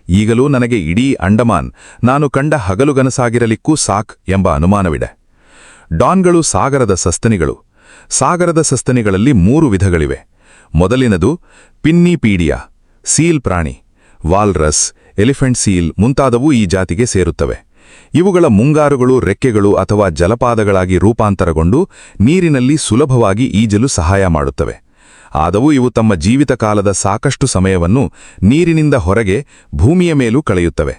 ಈಗಲೂ ನನಗೆ ಇಡೀ ಅಂಡಮಾನ್ ನಾನು ಕಂಡ ಹಗಲುಗನಸಾಗಿರಲಿಕ್ಕೂ ಸಾಕ್ ಎಂಬ ಅನುಮಾನವಿದೆ. ಡಾನ್ಗಳು ಸಾಗರದ ಸಸ್ತನಿಗಳು. ಸಾಗರದ ಸಸ್ತನಿಗಳಲ್ಲಿ 3 ವಿಧಗಳಿವೆ. ಮೊದಲಿನದು ಪಿನ್ನಿಪೀಡಿಯಾ, ಸೀಲ್ ಪ್ರಾಣಿ. ವಾಲ್ರಸ್, ಎಲಿಫೆಂಟ್ ಸೀಲ್ ಮುಂತಾದವು ಈ ಜಾತಿಗೆ ಸೇರುತ್ತವೆ. ಇವುಗಳ ಮುಂಗಾರುಗಳು ರೆಕ್ಕೆಗಳು ಅಥವಾ ಜಲಪಾದಗಳಾಗಿ ರೂಪಾಂತರಗೊಂಡು ನೀರಿನಲ್ಲಿ ಸುಲಭವಾಗಿ ಈಜಲು ಸಹಾಯ ಮಾಡುತ್ತವೆ. ಆದವು ಇವು ತಮ್ಮ ಜೀವಿತ ಕಾಲದ ಸಾಕಷ್ಟು ಸಮಯವನ್ನು ನೀರಿನಿಂದ ಹೊರಗೆ ಭೂಮಿಯ ಮೇಲೂ ಕಳೆಯುತ್ತವೆ.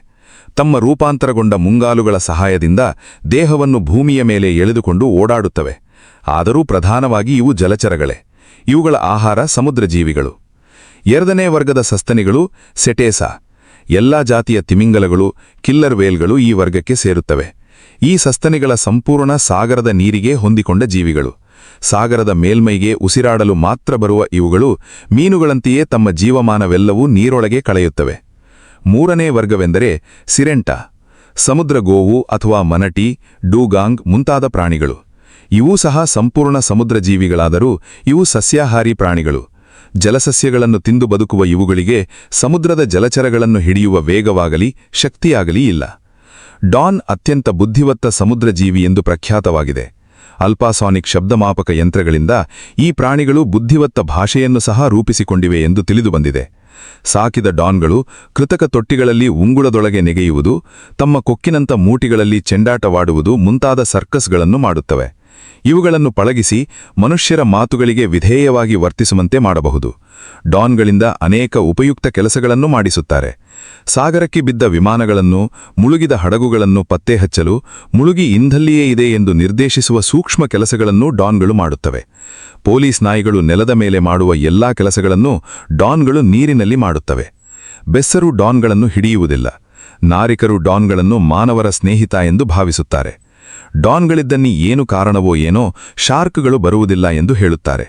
ತಮ್ಮ ರೂಪಾಂತರಗೊಂಡ ಮುಂಗಾಲುಗಳ ಸಹಾಯದಿಂದ ದೇಹವನ್ನು ಭೂಮಿಯ ಮೇಲೆ ಎಳೆದುಕೊಂಡು ಓಡಾಡುತ್ತವೆ. ಆದರೂ ಪ್ರಧಾನವಾಗಿ ಇವು ಜಲಚರಗಳೇ. ಇವುಗಳ ಆಹಾರ ಸಮುದ್ರ ಜೀವಿಗಳು. ಎರಡನೇ ವರ್ಗದ ಸಸ್ತನಿಗಳು ಸೆಟೇಸಾ. ಎಲ್ಲಾ ಜಾತಿಯ ತಿಮಿಂಗಲಗಳು, ಕಿಲ್ಲರ್ ವೇಲ್ಗಳು ಈ ವರ್ಗಕ್ಕೆ ಸೇರುತ್ತವೆ. ಈ ಸಸ್ತನಿಗಳ ಸಂಪೂರ್ಣ ಸಾಗರದ ನೀರಿಗೆ ಹೊಂದಿಕೊಂಡ ಜೀವಿಗಳು. ಸಾಗರದ ಮೇಲ್ಮೈಗೆ ಉಸಿರಾಡಲು ಮಾತ್ರ ಬರುವ ಇವುಗಳು ಮೀನುಗಳಂತೆಯೇ ತಮ್ಮ ಜೀವಮಾನವೆಲ್ಲವೂ ನೀರೊಳಗೆ ಕಳೆಯುತ್ತವೆ. ಮೂರನೇ ವರ್ಗವೆಂದರೆ ಸಿರೆಂಟಾ. ಸಮುದ್ರ ಗೋವು ಅಥವಾ ಮನಟಿ, ಡೂಗಾಂಗ್ ಮುಂತಾದ ಪ್ರಾಣಿಗಳು. ಇವೂ ಸಹ ಸಂಪೂರ್ಣ ಸಮುದ್ರ ಜೀವಿಗಳಾದರೂ ಇವು ಸಸ್ಯಾಹಾರಿ ಪ್ರಾಣಿಗಳು. ಜಲಸಸ್ಯಗಳನ್ನು ತಿಂದು ಬದುಕುವ ಇವುಗಳಿಗೆ ಸಮುದ್ರದ ಜಲಚರಗಳನ್ನು ಹಿಡಿಯುವ ವೇಗವಾಗಲಿ ಶಕ್ತಿಯಾಗಲಿ ಇಲ್ಲ. ಡಾನ್ ಅತ್ಯಂತ ಬುದ್ಧಿವತ್ತ ಸಮುದ್ರ ಜೀವಿ ಎಂದು ಪ್ರಖ್ಯಾತವಾಗಿದೆ. ಅಲ್ಪಾಸಾನಿಕ್ ಶಬ್ದಮಾಪಕ ಯಂತ್ರಗಳಿಂದ ಈ ಪ್ರಾಣಿಗಳು ಬುದ್ಧಿವತ್ತ ಭಾಷೆಯನ್ನು ಸಹ ರೂಪಿಸಿಕೊಂಡಿವೆ ಎಂದು ತಿಳಿದುಬಂದಿದೆ. ಸಾಕಿದ ಡಾನ್ಗಳು ಕೃತಕ ತೊಟ್ಟಿಗಳಲ್ಲಿ ಉಂಗುಳದೊಳಗೆ ನೆಗೆಯುವುದು, ತಮ್ಮ ಕೊಕ್ಕಿನಂಥ ಮೂಟಿಗಳಲ್ಲಿ ಚೆಂಡಾಟವಾಡುವುದು ಮುಂತಾದ ಸರ್ಕಸ್ಗಳನ್ನು ಮಾಡುತ್ತವೆ. ಇವುಗಳನ್ನು ಪಳಗಿಸಿ ಮನುಷ್ಯರ ಮಾತುಗಳಿಗೆ ವಿಧೇಯವಾಗಿ ವರ್ತಿಸುವಂತೆ ಮಾಡಬಹುದು. ಡಾನ್ಗಳಿಂದ ಅನೇಕ ಉಪಯುಕ್ತ ಕೆಲಸಗಳನ್ನು ಮಾಡಿಸುತ್ತಾರೆ. ಸಾಗರಕ್ಕೆ ಬಿದ್ದ ವಿಮಾನಗಳನ್ನು, ಮುಳುಗಿದ ಹಡಗುಗಳನ್ನು ಪತ್ತೆ ಹಚ್ಚಲು, ಮುಳುಗಿ ಇಂದಲ್ಲಿಯೇ ಇದೆ ಎಂದು ನಿರ್ದೇಶಿಸುವ ಸೂಕ್ಷ್ಮ ಕೆಲಸಗಳನ್ನು ಡಾನ್ಗಳು ಮಾಡುತ್ತವೆ. ಪೊಲೀಸ್ ನಾಯಿಗಳು ನೆಲದ ಮೇಲೆ ಮಾಡುವ ಎಲ್ಲಾ ಕೆಲಸಗಳನ್ನು ಡಾನ್ಗಳು ನೀರಿನಲ್ಲಿ ಮಾಡುತ್ತವೆ. ಬೆಸ್ಸರು ಡಾನ್ಗಳನ್ನು ಹಿಡಿಯುವುದಿಲ್ಲ. ನಾರಿಕರು ಡಾನ್ಗಳನ್ನು ಮಾನವರ ಸ್ನೇಹಿತ ಎಂದು ಭಾವಿಸುತ್ತಾರೆ. ಡಾನ್ಗಳಿದ್ದನ್ನಿ ಏನು ಕಾರಣವೋ ಏನೋ ಶಾರ್ಕ್ಗಳು ಬರುವುದಿಲ್ಲ ಎಂದು ಹೇಳುತ್ತಾರೆ.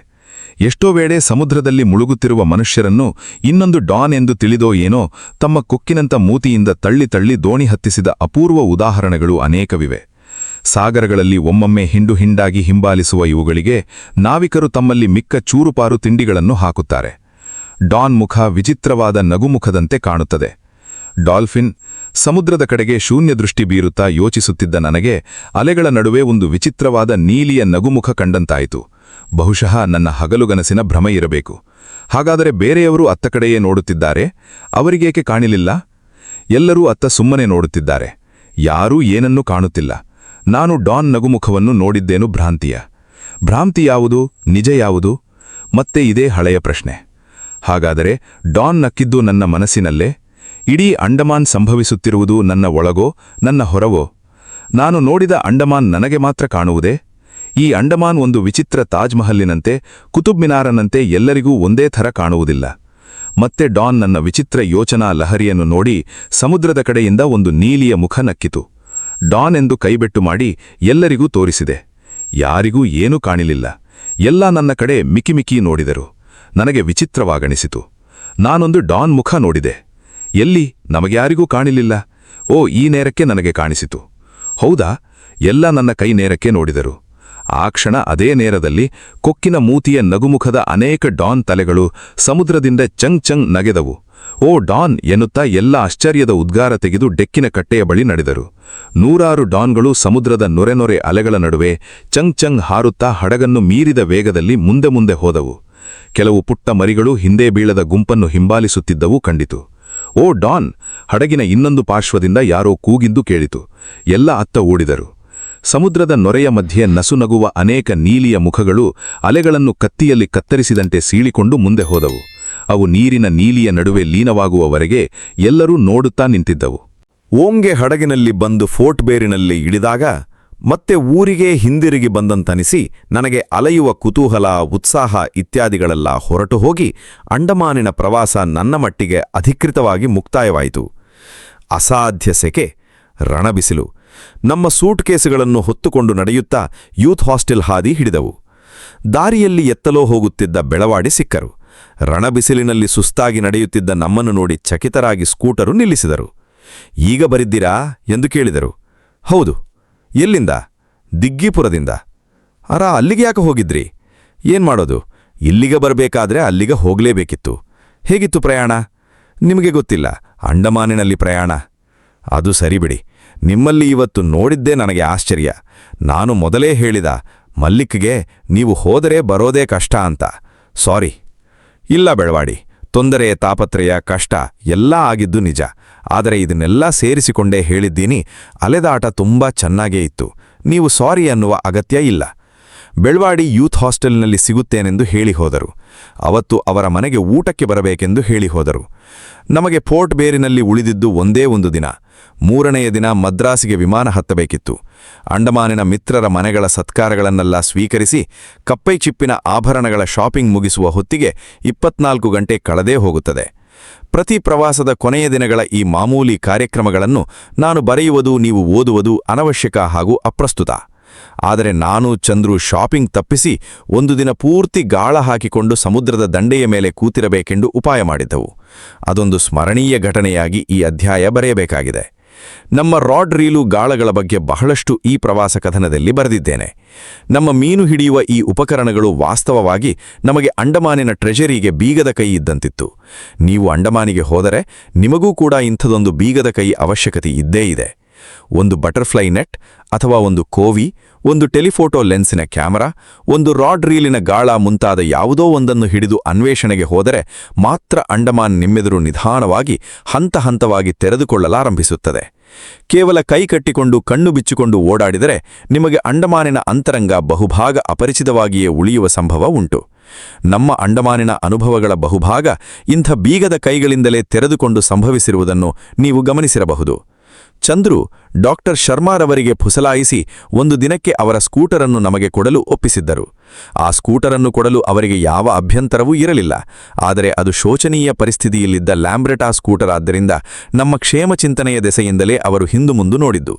ಎಷ್ಟೋ ವೇಳೆ ಸಮುದ್ರದಲ್ಲಿ ಮುಳುಗುತ್ತಿರುವ ಮನುಷ್ಯರನ್ನು ಇನ್ನೊಂದು ಡಾನ್ ಎಂದು ತಿಳಿದೋ ಏನೋ ತಮ್ಮ ಕೊಕ್ಕಿನಂಥ ಮೂತಿಯಿಂದ ತಳ್ಳಿ ತಳ್ಳಿ ದೋಣಿ ಹತ್ತಿಸಿದ ಅಪೂರ್ವ ಉದಾಹರಣೆಗಳು ಅನೇಕವಿವೆ. ಸಾಗರಗಳಲ್ಲಿ ಒಮ್ಮೊಮ್ಮೆ ಹಿಂಡು ಹಿಂಡಾಗಿ ಹಿಂಬಾಲಿಸುವ ಇವುಗಳಿಗೆ ನಾವಿಕರು ತಮ್ಮಲ್ಲಿ ಮಿಕ್ಕ ಚೂರುಪಾರು ತಿಂಡಿಗಳನ್ನು ಹಾಕುತ್ತಾರೆ. ಡಾನ್ ಮುಖ ವಿಚಿತ್ರವಾದ ನಗುಮುಖದಂತೆ ಕಾಣುತ್ತದೆ. ಡಾಲ್ಫಿನ್. ಸಮುದ್ರದ ಕಡೆಗೆ ಶೂನ್ಯ ದೃಷ್ಟಿ ಬೀರುತ್ತಾ ಯೋಚಿಸುತ್ತಿದ್ದ ನನಗೆ ಅಲೆಗಳ ನಡುವೆ ಒಂದು ವಿಚಿತ್ರವಾದ ನೀಲಿಯ ನಗುಮುಖ ಕಂಡಂತಾಯಿತು. ಬಹುಶಃ ನನ್ನ ಹಗಲುಗನಸಿನ ಭ್ರಮೆ ಇರಬೇಕು. ಹಾಗಾದರೆ ಬೇರೆಯವರು ಅತ್ತ ಕಡೆಯೇ ನೋಡುತ್ತಿದ್ದಾರೆ, ಅವರಿಗೇಕೆ ಕಾಣಿಲಿಲ್ಲ? ಎಲ್ಲರೂ ಅತ್ತ ಸುಮ್ಮನೆ ನೋಡುತ್ತಿದ್ದಾರೆ. ಯಾರೂ ಏನನ್ನೂ ಕಾಣುತ್ತಿಲ್ಲ. ನಾನು ಡಾನ್ ನಗುಮುಖವನ್ನು ನೋಡಿದ್ದೇನು ಭ್ರಾಂತಿ ಯಾವುದು, ನಿಜ ಯಾವುದು? ಮತ್ತೆ ಇದೇ ಹಳೆಯ ಪ್ರಶ್ನೆ. ಹಾಗಾದರೆ ಡಾನ್ ನಕ್ಕಿದ್ದು ನನ್ನ ಮನಸ್ಸಿನಲ್ಲೇ? ಇಡೀ ಅಂಡಮಾನ್ ಸಂಭವಿಸುತ್ತಿರುವುದು ನನ್ನ ಒಳಗೋ, ನನ್ನ ಹೊರವೋ? ನಾನು ನೋಡಿದ ಅಂಡಮಾನ್ ನನಗೆ ಮಾತ್ರ ಕಾಣುವುದೇ? ಈ ಅಂಡಮಾನ್ ಒಂದು ವಿಚಿತ್ರ ತಾಜ್ ಮಹಲಿನಂತೆ, ಕುತುಬ್ ಮಿನಾರನಂತೆ ಎಲ್ಲರಿಗೂ ಒಂದೇ ಥರ ಕಾಣುವುದಿಲ್ಲ. ಮತ್ತೆ ಡಾನ್ ನನ್ನ ವಿಚಿತ್ರ ಯೋಚನಾ ಲಹರಿಯನ್ನು ನೋಡಿ ಸಮುದ್ರದ ಕಡೆಯಿಂದ ಒಂದು ನೀಲಿಯ ಮುಖ ನಕ್ಕಿತು. ಡಾನ್ ಎಂದು ಕೈಬೆಟ್ಟು ಮಾಡಿ ಎಲ್ಲರಿಗೂ ತೋರಿಸಿದೆ. ಯಾರಿಗೂ ಏನೂ ಕಾಣಲಿಲ್ಲ. ಎಲ್ಲ ನನ್ನ ಕಡೆ ಮಿಕಿಮಿಕಿ ನೋಡಿದರು. ನನಗೆ ವಿಚಿತ್ರವಾಗಣಿಸಿತು. ನಾನೊಂದು ಡಾನ್ ಮುಖ ನೋಡಿದೆ. ಎಲ್ಲಿ ನಮಗ್ಯಾರಿಗೂ ಕಾಣಿಲಿಲ್ಲ. ಓ, ಈ ನೇರಕ್ಕೆ ನನಗೆ ಕಾಣಿಸಿತು. ಹೌದಾ? ಎಲ್ಲ ನನ್ನ ಕೈ ನೇರಕ್ಕೆ ನೋಡಿದರು. ಆ ಕ್ಷಣ ಅದೇ ನೇರದಲ್ಲಿ ಕೊಕ್ಕಿನ ಮೂತಿಯ ನಗುಮುಖದ ಅನೇಕ ಡಾನ್ ತಲೆಗಳು ಸಮುದ್ರದಿಂದ ಚಂಗ್ ಚಂಗ್ ನಗೆದವು. ಓ ಡಾನ್ ಎನ್ನುತ್ತಾ ಎಲ್ಲ ಆಶ್ಚರ್ಯದ ಉದ್ಗಾರ ತೆಗೆದು ಡೆಕ್ಕಿನ ಕಟ್ಟೆಯ ಬಳಿ ನಡೆದರು. 100 ಡಾನ್ಗಳು ಸಮುದ್ರದ ನೊರೆ ಅಲೆಗಳ ನಡುವೆ ಚಂಗ್ ಚಂಗ್ ಹಾರುತ್ತಾ ಹಡಗನ್ನು ಮೀರಿದ ವೇಗದಲ್ಲಿ ಮುಂದೆ ಮುಂದೆ ಹೋದವು. ಕೆಲವು ಪುಟ್ಟ ಮರಿಗಳು ಹಿಂದೆ ಬೀಳದ ಗುಂಪನ್ನು ಹಿಂಬಾಲಿಸುತ್ತಿದ್ದವು ಕಂಡಿತು. ಓ ಡಾನ್! ಹಡಗಿನ ಇನ್ನೊಂದು ಪಾರ್ಶ್ವದಿಂದ ಯಾರೋ ಕೂಗಿದ್ದು ಕೇಳಿತು. ಎಲ್ಲ ಅತ್ತ ಓಡಿದರು. ಸಮುದ್ರದ ನೊರೆಯ ಮಧ್ಯೆ ನಸುನಗುವ ಅನೇಕ ನೀಲಿಯ ಮುಖಗಳು ಅಲೆಗಳನ್ನು ಕತ್ತಿಯಲ್ಲಿ ಕತ್ತರಿಸಿದಂತೆ ಸೀಳಿಕೊಂಡು ಮುಂದೆ ಹೋದವು. ಅವು ನೀರಿನ ನೀಲಿಯ ನಡುವೆ ಲೀನವಾಗುವವರೆಗೆ ಎಲ್ಲರೂ ನೋಡುತ್ತಾ ನಿಂತಿದ್ದವು. ಓಂಗೆ ಹಡಗಿನಲ್ಲಿ ಬಂದು ಫೋರ್ಟ್ ಬೇರಿನಲ್ಲಿ ಇಳಿದಾಗ ಮತ್ತೆ ಊರಿಗೆ ಹಿಂದಿರುಗಿ ಬಂದಂತನಿಸಿ ನನಗೆ ಅಲೆಯುವ ಕುತೂಹಲ, ಉತ್ಸಾಹ ಇತ್ಯಾದಿಗಳೆಲ್ಲ ಹೊರಟು ಹೋಗಿ ಅಂಡಮಾನಿನ ಪ್ರವಾಸ ನನ್ನ ಮಟ್ಟಿಗೆ ಅಧಿಕೃತವಾಗಿ ಮುಕ್ತಾಯವಾಯಿತು. ಅಸಾಧ್ಯ ಸೆಕೆ, ರಣಬಿಸಿಲು. ನಮ್ಮ ಸೂಟ್ ಕೇಸುಗಳನ್ನು ಹೊತ್ತುಕೊಂಡು ನಡೆಯುತ್ತಾ ಯೂತ್ ಹಾಸ್ಟೆಲ್ ಹಾದಿ ಹಿಡಿದವು. ದಾರಿಯಲ್ಲಿ ಎತ್ತಲೋ ಹೋಗುತ್ತಿದ್ದ ಬೆಳವಾಡಿ ಸಿಕ್ಕರು. ರಣಬಿಸಿಲಿನಲ್ಲಿ ಸುಸ್ತಾಗಿ ನಡೆಯುತ್ತಿದ್ದ ನಮ್ಮನ್ನು ನೋಡಿ ಚಕಿತರಾಗಿ ಸ್ಕೂಟರು ನಿಲ್ಲಿಸಿದರು. ಈಗ ಬರಿದ್ದೀರಾ ಎಂದು ಕೇಳಿದರು. ಹೌದು. ಎಲ್ಲಿಂದ? ದಿಗ್ಲಿಪುರದಿಂದ. ಅಲ್ಲಿಗೆ ಯಾಕೆ ಹೋಗಿದ್ರಿ? ಏನ್ ಮಾಡೋದು, ಇಲ್ಲಿಗೆ ಬರಬೇಕಾದ್ರೆ ಅಲ್ಲಿಗೆ ಹೋಗಲೇಬೇಕಿತ್ತು. ಹೇಗಿತ್ತು ಪ್ರಯಾಣ? ನಿಮಗೆ ಗೊತ್ತಿಲ್ಲ, ಅಂಡಮಾನಿನಲ್ಲಿ ಪ್ರಯಾಣ. ಅದು ಸರಿಬಿಡಿ, ನಿಮ್ಮಲ್ಲಿ ಇವತ್ತು ನೋಡಿದ್ದೇ ನನಗೆ ಆಶ್ಚರ್ಯ. ನಾನು ಮೊದಲೇ ಹೇಳಿದ ಮಲ್ಲಿಕ್ಗೆ ನೀವು ಹೋದರೆ ಬರೋದೇ ಕಷ್ಟ ಅಂತ. ಸಾರಿ. ಇಲ್ಲ ಬೆಳವಾಡಿ, ತೊಂದರೆ, ತಾಪತ್ರಯ, ಕಷ್ಟ ಎಲ್ಲ ಆಗಿದ್ದು ನಿಜ. ಆದರೆ ಇದನ್ನೆಲ್ಲ ಸೇರಿಸಿಕೊಂಡೇ ಹೇಳಿದ್ದೀನಿ. ಅಲೆದಾಟ ತುಂಬಾ ಚೆನ್ನಾಗೇ ಇತ್ತು. ನೀವು ಸಾರಿ ಅನ್ನುವ ಅಗತ್ಯ ಇಲ್ಲ. ಬೆಳವಾಡಿ ಯೂತ್ ಹಾಸ್ಟೆಲ್ನಲ್ಲಿ ಸಿಗುತ್ತೇನೆಂದು ಹೇಳಿ ಹೋದರು. ಅವತ್ತು ಅವರ ಮನೆಗೆ ಊಟಕ್ಕೆ ಬರಬೇಕೆಂದು ಹೇಳಿ ಹೋದರು. ನಮಗೆ ಪೋರ್ಟ್ ಬೇರಿನಲ್ಲಿ ಉಳಿದಿದ್ದು ಒಂದೇ ಒಂದು ದಿನ. 3ನೆಯ ದಿನ ಮದ್ರಾಸಿಗೆ ವಿಮಾನ ಹತ್ತಬೇಕಿತ್ತು. ಅಂಡಮಾನಿನ ಮಿತ್ರರ ಮನೆಗಳ ಸತ್ಕಾರಗಳನ್ನೆಲ್ಲ ಸ್ವೀಕರಿಸಿ ಕಪ್ಪೈ ಚಿಪ್ಪಿನ ಆಭರಣಗಳ ಶಾಪಿಂಗ್ ಮುಗಿಸುವ ಹೊತ್ತಿಗೆ 24 ಗಂಟೆ ಕಳೆದೇ ಹೋಗುತ್ತದೆ. ಪ್ರತಿ ಪ್ರವಾಸದ ಕೊನೆಯ ದಿನಗಳ ಈ ಮಾಮೂಲಿ ಕಾರ್ಯಕ್ರಮಗಳನ್ನು ನಾನು ಬರೆಯುವುದು, ನೀವು ಓದುವುದು ಅನವಶ್ಯಕ ಹಾಗೂ ಅಪ್ರಸ್ತುತ. ಆದರೆ ನಾನು, ಚಂದ್ರು ಶಾಪಿಂಗ್ ತಪ್ಪಿಸಿ ಒಂದು ದಿನ ಪೂರ್ತಿ ಗಾಳ ಹಾಕಿಕೊಂಡು ಸಮುದ್ರದ ದಂಡೆಯ ಮೇಲೆ ಕೂತಿರಬೇಕೆಂದು ಉಪಾಯ ಮಾಡಿದ್ದೆವು. ಅದೊಂದು ಸ್ಮರಣೀಯ ಘಟನೆಯಾಗಿ ಈ ಅಧ್ಯಾಯ ಬರೆಯಬೇಕಾಗಿದೆ. ನಮ್ಮ ರಾಡ್ ರೀಲು ಗಾಳಗಳ ಬಗ್ಗೆ ಬಹಳಷ್ಟು ಈ ಪ್ರವಾಸ ಕಥನದಲ್ಲಿ ಬರೆದಿದ್ದೇನೆ. ನಮ್ಮ ಮೀನು ಹಿಡಿಯುವ ಈ ಉಪಕರಣಗಳು ವಾಸ್ತವವಾಗಿ ನಮಗೆ ಅಂಡಮಾನಿನ ಟ್ರೆಜರಿಗೆ ಬೀಗದ ಕೈ ಇದ್ದಂತಿತ್ತು. ನೀವು ಅಂಡಮಾನಿಗೆ ಹೋದರೆ ನಿಮಗೂ ಕೂಡ ಇಂಥದೊಂದು ಬೀಗದ ಕೈ ಅವಶ್ಯಕತೆ ಇದ್ದೇ ಇದೆ. ಒಂದು ಬಟರ್ಫ್ಲೈ ನೆಟ್ ಅಥವಾ ಒಂದು ಕೋವಿ, ಒಂದು ಟೆಲಿಫೋಟೋ ಲೆನ್ಸಿನ ಕ್ಯಾಮರಾ, ಒಂದು ರಾಡ್ ರೀಲಿನ ಗಾಳ ಮುಂತಾದ ಯಾವುದೋ ಒಂದನ್ನು ಹಿಡಿದು ಅನ್ವೇಷಣೆಗೆ ಹೋದರೆ ಮಾತ್ರ ಅಂಡಮಾನ್ ನಿಮ್ಮೆದುರು ನಿಧಾನವಾಗಿ ಹಂತ ಹಂತವಾಗಿ ತೆರೆದುಕೊಳ್ಳಲಾರಂಭಿಸುತ್ತದೆ. ಕೇವಲ ಕೈ ಕಟ್ಟಿಕೊಂಡು ಕಣ್ಣು ಬಿಚ್ಚಿಕೊಂಡು ಓಡಾಡಿದರೆ ನಿಮಗೆ ಅಂಡಮಾನಿನ ಅಂತರಂಗ ಬಹುಭಾಗ ಅಪರಿಚಿತವಾಗಿಯೇ ಉಳಿಯುವ ಸಂಭವ ಉಂಟು. ನಮ್ಮ ಅಂಡಮಾನಿನ ಅನುಭವಗಳ ಬಹುಭಾಗ ಇಂಥ ಬೀಗದ ಕೈಗಳಿಂದಲೇ ತೆರೆದುಕೊಂಡು ಸಂಭವಿಸಿರುವುದನ್ನು ನೀವು ಗಮನಿಸಿರಬಹುದು. ಚಂದ್ರು ಡಾಕ್ಟರ್ ಶರ್ಮಾರವರಿಗೆ ಫುಸಲಾಯಿಸಿ ಒಂದು ದಿನಕ್ಕೆ ಅವರ ಸ್ಕೂಟರನ್ನು ನಮಗೆ ಕೊಡಲು ಒಪ್ಪಿಸಿದ್ದರು. ಆ ಸ್ಕೂಟರನ್ನು ಕೊಡಲು ಅವರಿಗೆ ಯಾವ ಅಭ್ಯಂತರವೂ ಇರಲಿಲ್ಲ. ಆದರೆ ಅದು ಶೋಚನೀಯ ಪರಿಸ್ಥಿತಿಯಲ್ಲಿದ್ದ ಲ್ಯಾಂಬ್ರೆಟಾ ಸ್ಕೂಟರ್ ಆದ್ದರಿಂದ ನಮ್ಮ ಕ್ಷೇಮ ಚಿಂತನೆಯ ದೆಸೆಯಿಂದಲೇ ಅವರು ಹಿಂದು ಮುಂದು ನೋಡಿದ್ದು.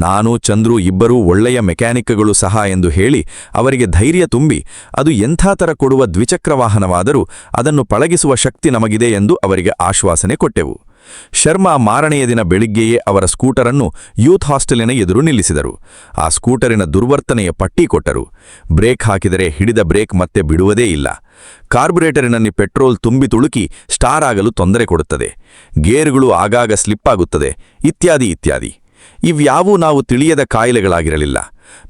ನಾನು, ಚಂದ್ರು ಇಬ್ಬರೂ ಒಳ್ಳೆಯ ಮೆಕ್ಯಾನಿಕ್ಗಳು ಸಹ ಎಂದು ಹೇಳಿ ಅವರಿಗೆ ಧೈರ್ಯ ತುಂಬಿ, ಅದು ಎಂಥ ಥರ ಕೊಡುವ ದ್ವಿಚಕ್ರವಾಹನವಾದರೂ ಅದನ್ನು ಪಳಗಿಸುವ ಶಕ್ತಿ ನಮಗಿದೆ ಎಂದು ಅವರಿಗೆ ಆಶ್ವಾಸನೆ ಕೊಟ್ಟೆವು. ಶರ್ಮಾ ಮಾರನೆಯ ದಿನ ಬೆಳಿಗ್ಗೆಯೇ ಅವರ ಸ್ಕೂಟರನ್ನು ಯೂತ್ ಹಾಸ್ಟೆಲಿನ ಎದುರು ನಿಲ್ಲಿಸಿದರು. ಆ ಸ್ಕೂಟರಿನ ದುರ್ವರ್ತನೆಯ ಪಟ್ಟಿ ಕೊಟ್ಟರು. ಬ್ರೇಕ್ ಹಾಕಿದರೆ ಹಿಡಿದ ಬ್ರೇಕ್ ಮತ್ತೆ ಬಿಡುವುದೇ ಇಲ್ಲ. ಕಾರ್ಬೊರೇಟರಿನಲ್ಲಿ ಪೆಟ್ರೋಲ್ ತುಂಬಿ ತುಳುಕಿ ಸ್ಟಾರ್ ಆಗಲು ತೊಂದರೆ ಕೊಡುತ್ತದೆ. ಗೇರುಗಳು ಆಗಾಗ ಸ್ಲಿಪ್ ಆಗುತ್ತದೆ, ಇತ್ಯಾದಿ ಇತ್ಯಾದಿ. ಇವ್ಯಾವೂ ನಾವು ತಿಳಿಯದ ಕಾಯಿಲೆಗಳಾಗಿರಲಿಲ್ಲ.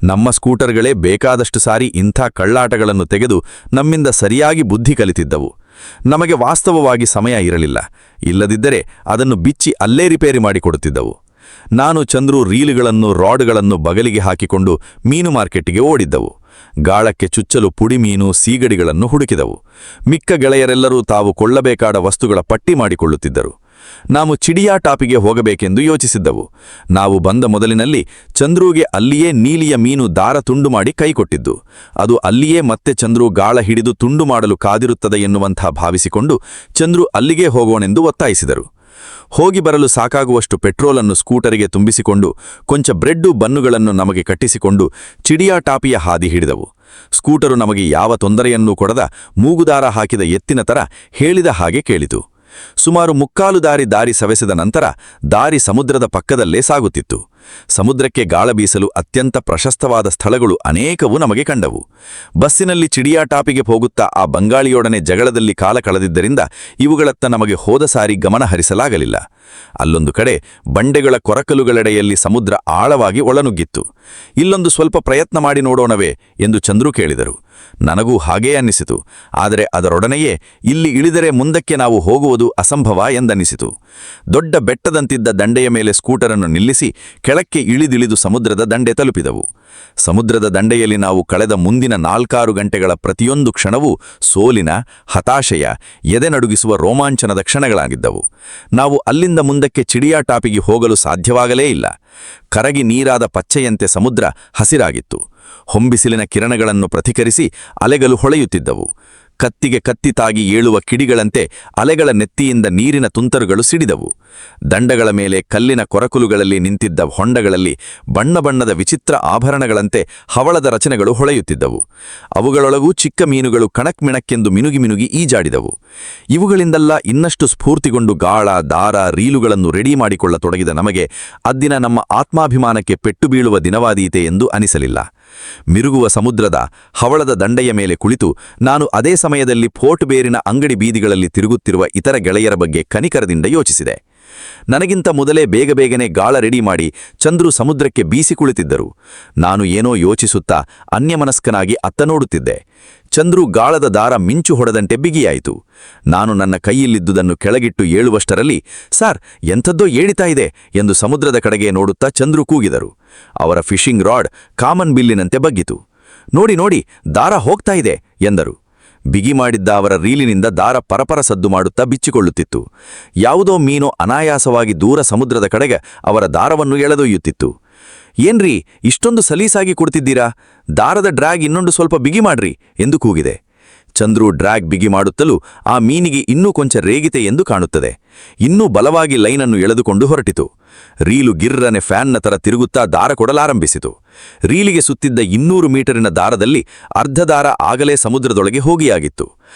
ನಮ್ಮ ಸ್ಕೂಟರ್ಗಳೇ ಬೇಕಾದಷ್ಟು ಸಾರಿ ಇಂಥ ಕಳ್ಳಾಟಗಳನ್ನು ತೆಗೆದು ನಮ್ಮಿಂದ ಸರಿಯಾಗಿ ಬುದ್ಧಿ ಕಲಿತಿದ್ದವು. ನಮಗೆ ವಾಸ್ತವವಾಗಿ ಸಮಯ ಇರಲಿಲ್ಲ. ಇಲ್ಲದಿದ್ದರೆ ಅದನ್ನು ಬಿಚ್ಚಿ ಅಲ್ಲೇ ರಿಪೇರಿ ಮಾಡಿಕೊಡುತ್ತಿದ್ದವು. ನಾನು, ಚಂದ್ರು ರೀಲುಗಳನ್ನು, ರಾಡ್ಗಳನ್ನು ಬಗಲಿಗೆ ಹಾಕಿಕೊಂಡು ಮೀನು ಮಾರ್ಕೆಟ್ಟಿಗೆ ಓಡಿದ್ದವು. ಗಾಳಕ್ಕೆ ಚುಚ್ಚಲು ಪುಡಿ ಮೀನು, ಸೀಗಡಿಗಳನ್ನು ಹುಡುಕಿದವು. ಮಿಕ್ಕ ಗೆಳೆಯರೆಲ್ಲರೂ ತಾವು ಕೊಳ್ಳಬೇಕಾದ ವಸ್ತುಗಳ ಪಟ್ಟಿ ಮಾಡಿಕೊಳ್ಳುತ್ತಿದ್ದರು. ನಾವು ಚಿಡಿಯಾ ಟಾಪಿಗೆ ಹೋಗಬೇಕೆಂದು ಯೋಚಿಸಿದ್ದವು. ನಾವು ಬಂದ ಮೊದಲಿನಲ್ಲಿ ಚಂದ್ರೂಗೆ ಅಲ್ಲಿಯೇ ನೀಲಿಯ ಮೀನು ದಾರ ತುಂಡು ಮಾಡಿ ಕೈಕೊಟ್ಟಿದ್ದು. ಅದು ಅಲ್ಲಿಯೇ ಮತ್ತೆ ಚಂದ್ರು ಗಾಳ ಹಿಡಿದು ತುಂಡು ಮಾಡಲು ಕಾದಿರುತ್ತದೆ ಎನ್ನುವಂಥ ಭಾವಿಸಿಕೊಂಡು ಚಂದ್ರು ಅಲ್ಲಿಗೇ ಹೋಗೋಣೆಂದು ಒತ್ತಾಯಿಸಿದರು. ಹೋಗಿ ಬರಲು ಸಾಕಾಗುವಷ್ಟು ಪೆಟ್ರೋಲನ್ನು ಸ್ಕೂಟರಿಗೆ ತುಂಬಿಸಿಕೊಂಡು ಕೊಂಚ ಬ್ರೆಡ್ಡು ಬನ್ನುಗಳನ್ನು ನಮಗೆ ಕಟ್ಟಿಸಿಕೊಂಡು ಚಿಡಿಯಾ ಟಾಪಿಯ ಹಾದಿ ಹಿಡಿದವು. ಸ್ಕೂಟರು ನಮಗೆ ಯಾವ ತೊಂದರೆಯನ್ನೂ ಕೊಡದ ಮೂಗುದಾರ ಹಾಕಿದ ಎತ್ತಿನ ತರ ಹೇಳಿದ ಹಾಗೆ ಕೇಳಿತು. ಸುಮಾರು ಮುಕ್ಕಾಲು ದಾರಿ ಸವೆಸಿದ ನಂತರ ದಾರಿ ಸಮುದ್ರದ ಪಕ್ಕದಲ್ಲೇ ಸಾಗುತ್ತಿತ್ತು. ಸಮುದ್ರಕ್ಕೆ ಗಾಳ ಬೀಸಲು ಅತ್ಯಂತ ಪ್ರಶಸ್ತವಾದ ಸ್ಥಳಗಳು ಅನೇಕವು ನಮಗೆ ಕಂಡವು. ಬಸ್ಸಿನಲ್ಲಿ ಚಿಡಿಯಾ ಟಾಪಿಗೆ ಹೋಗುತ್ತಾ ಆ ಬಂಗಾಳಿಯೊಡನೆ ಜಗಳದಲ್ಲಿ ಕಾಲ ಕಳೆದಿದ್ದರಿಂದ ಇವುಗಳತ್ತ ನಮಗೆ ಹೋದ ಸಾರಿ ಗಮನ ಹರಿಸಲಾಗಲಿಲ್ಲ. ಅಲ್ಲೊಂದು ಕಡೆ ಬಂಡೆಗಳ ಕೊರಕಲುಗಳೆಡೆಯಲ್ಲಿ ಸಮುದ್ರ ಆಳವಾಗಿ ಒಳನುಗ್ಗಿತ್ತು. ಇಲ್ಲೊಂದು ಸ್ವಲ್ಪ ಪ್ರಯತ್ನ ಮಾಡಿ ನೋಡೋಣವೇ ಎಂದು ಚಂದ್ರು ಕೇಳಿದರು. ನನಗೂ ಹಾಗೇ ಅನ್ನಿಸಿತು. ಆದರೆ ಅದರೊಡನೆಯೇ ಇಲ್ಲಿ ಇಳಿದರೆ ಮುಂದಕ್ಕೆ ನಾವು ಹೋಗುವುದು ಅಸಂಭವ ಎಂದನ್ನಿಸಿತು. ದೊಡ್ಡ ಬೆಟ್ಟದಂತಿದ್ದ ದಂಡೆಯ ಮೇಲೆ ಸ್ಕೂಟರನ್ನು ನಿಲ್ಲಿಸಿ ಕೆಳಕ್ಕೆ ಇಳಿದಿಳಿದು ಸಮುದ್ರದ ದಂಡೆ ತಲುಪಿದವು. ಸಮುದ್ರದ ದಂಡೆಯಲ್ಲಿ ನಾವು ಕಳೆದ ಮುಂದಿನ 4-6 ಗಂಟೆಗಳ ಪ್ರತಿಯೊಂದು ಕ್ಷಣವೂ ಸೋಲಿನ, ಹತಾಶೆಯ, ಎದೆನಡುಗಿಸುವ ರೋಮಾಂಚನದ ಕ್ಷಣಗಳಾಗಿದ್ದವು. ನಾವು ಅಲ್ಲಿಂದ ಮುಂದಕ್ಕೆ ಚಿಡಿಯಾ ಟಾಪಿಗೆ ಹೋಗಲು ಸಾಧ್ಯವಾಗಲೇ ಇಲ್ಲ. ಕರಗಿ ನೀರಾದ ಪಚ್ಚೆಯಂತೆ ಸಮುದ್ರ ಹಸಿರಾಗಿತ್ತು. ಹೊಂಬಿಸಿಲಿನ ಕಿರಣಗಳನ್ನು ಪ್ರತಿಕರಿಸಿ ಅಲೆಗಳು ಹೊಳೆಯುತ್ತಿದ್ದವು. ಕತ್ತಿಗೆ ಕತ್ತಿ ತಾಗಿ ಏಳುವ ಕಿಡಿಗಳಂತೆ ಅಲೆಗಳ ನೆತ್ತಿಯಿಂದ ನೀರಿನ ತುಂತರುಗಳು ಸಿಡಿದವು. ದಂಡಗಳ ಮೇಲೆ ಕಲ್ಲಿನ ಕೊರಕುಲುಗಳಲ್ಲಿ ನಿಂತಿದ್ದ ಹೊಂಡಗಳಲ್ಲಿ ಬಣ್ಣ ಬಣ್ಣದ ವಿಚಿತ್ರ ಆಭರಣಗಳಂತೆ ಹವಳದ ರಚನೆಗಳು ಹೊಳೆಯುತ್ತಿದ್ದವು. ಅವುಗಳೊಳಗೂ ಚಿಕ್ಕ ಮೀನುಗಳು ಕಣಕ್ಮಿಣಕ್ಕೆಂದು ಮಿನುಗಿ ಈಜಾಡಿದವು. ಇವುಗಳಿಂದೆಲ್ಲ ಇನ್ನಷ್ಟು ಸ್ಫೂರ್ತಿಗೊಂಡು ಗಾಳ, ದಾರ, ರೀಲುಗಳನ್ನು ರೆಡಿ ಮಾಡಿಕೊಳ್ಳತೊಡಗಿದ ನಮಗೆ ಅದ್ದಿನ ನಮ್ಮ ಆತ್ಮಾಭಿಮಾನಕ್ಕೆ ಪೆಟ್ಟು ಬೀಳುವ ದಿನವಾದೀತೆ ಎಂದು ಅನಿಸಲಿಲ್ಲ. ಮಿರುಗುವ ಸಮುದ್ರದ ಹವಳದ ದಂಡೆಯ ಮೇಲೆ ಕುಳಿತು ನಾನು ಅದೇ ಸಮಯದಲ್ಲಿ ಫೋರ್ಟ್ ಬೇರಿನ ಅಂಗಡಿ ಬೀದಿಗಳಲ್ಲಿ ತಿರುಗುತ್ತಿರುವ ಇತರ ಗೆಳೆಯರ ಬಗ್ಗೆ ಕನಿಕರದಿಂದ ಯೋಚಿಸಿದೆ. ನನಗಿಂತ ಮೊದಲೇ ಬೇಗನೆ ಗಾಳ ರೆಡಿ ಮಾಡಿ ಚಂದ್ರು ಸಮುದ್ರಕ್ಕೆ ಬೀಸಿ ಕುಳಿತಿದ್ದರು. ನಾನು ಏನೋ ಯೋಚಿಸುತ್ತಾ ಅನ್ಯಮನಸ್ಕನಾಗಿ ಅತ್ತ ನೋಡುತ್ತಿದ್ದೆ. ಚಂದ್ರು ಗಾಳದ ದಾರ ಮಿಂಚು ಹೊಡೆದಂತೆ ಬಿಗಿಯಾಯಿತು. ನಾನು ನನ್ನ ಕೈಯಲ್ಲಿದ್ದುದನ್ನು ಕೆಳಗಿಟ್ಟು ಏಳುವಷ್ಟರಲ್ಲಿ, ಸಾರ್, ಎಂಥದ್ದೋ ಏಳಿತಾ ಇದೆ ಎಂದು ಸಮುದ್ರದ ಕಡೆಗೆ ನೋಡುತ್ತಾ ಚಂದ್ರು ಕೂಗಿದರು. ಅವರ ಫಿಶಿಂಗ್ ರಾಡ್ ಕಾಮನ್ ಬಿಲ್ಲಿನಂತೆ ಬಗ್ಗಿತು. ನೋಡಿ, ದಾರ ಹೋಗ್ತಾ ಇದೆ ಎಂದರು. ಬಿಗಿ ಮಾಡಿದ್ದ ಅವರ ರೀಲಿನಿಂದ ದಾರ ಪರಪರ ಸದ್ದು ಮಾಡುತ್ತಾ ಬಿಚ್ಚಿಕೊಳ್ಳುತ್ತಿತ್ತು. ಯಾವುದೋ ಮೀನು ಅನಾಯಾಸವಾಗಿ ದೂರ ಸಮುದ್ರದ ಕಡೆಗೆ ಅವರ ದಾರವನ್ನು ಎಳೆದೊಯ್ಯುತ್ತಿತ್ತು. ಏನ್ರೀ, ಇಷ್ಟೊಂದು ಸಲೀಸಾಗಿ ಕೊಡ್ತಿದ್ದೀರಾ? ದಾರದ ಡ್ರ್ಯಾಗ್ ಇನ್ನೊಂದು ಸ್ವಲ್ಪ ಬಿಗಿ ಮಾಡ್ರಿ ಎಂದು ಕೂಗಿದೆ. ಚಂದ್ರು ಡ್ರ್ಯಾಗ್ ಬಿಗಿ ಮಾಡುತ್ತಲೂ ಆ ಮೀನಿಗೆ ಇನ್ನೂ ಕೊಂಚ ರೇಗಿತೆ ಎಂದು ಕಾಣುತ್ತದೆ. ಇನ್ನೂ ಬಲವಾಗಿ ಲೈನನ್ನು ಎಳೆದುಕೊಂಡು ಹೊರಟಿತು. ರೀಲು ಗಿರ್ರನೆ ಫ್ಯಾನ್ನ ತರ ತಿರುಗುತ್ತಾ ದಾರ ಕೊಡಲಾರಂಭಿಸಿತು. ರೀಲಿಗೆ ಸುತ್ತಿದ್ದ 200 ಮೀಟರಿನ ದಾರದಲ್ಲಿ ಅರ್ಧ ದಾರ ಆಗಲೇ ಸಮುದ್ರದೊಳಗೆ ಹೋಗಿಯಾಗಿತ್ತು.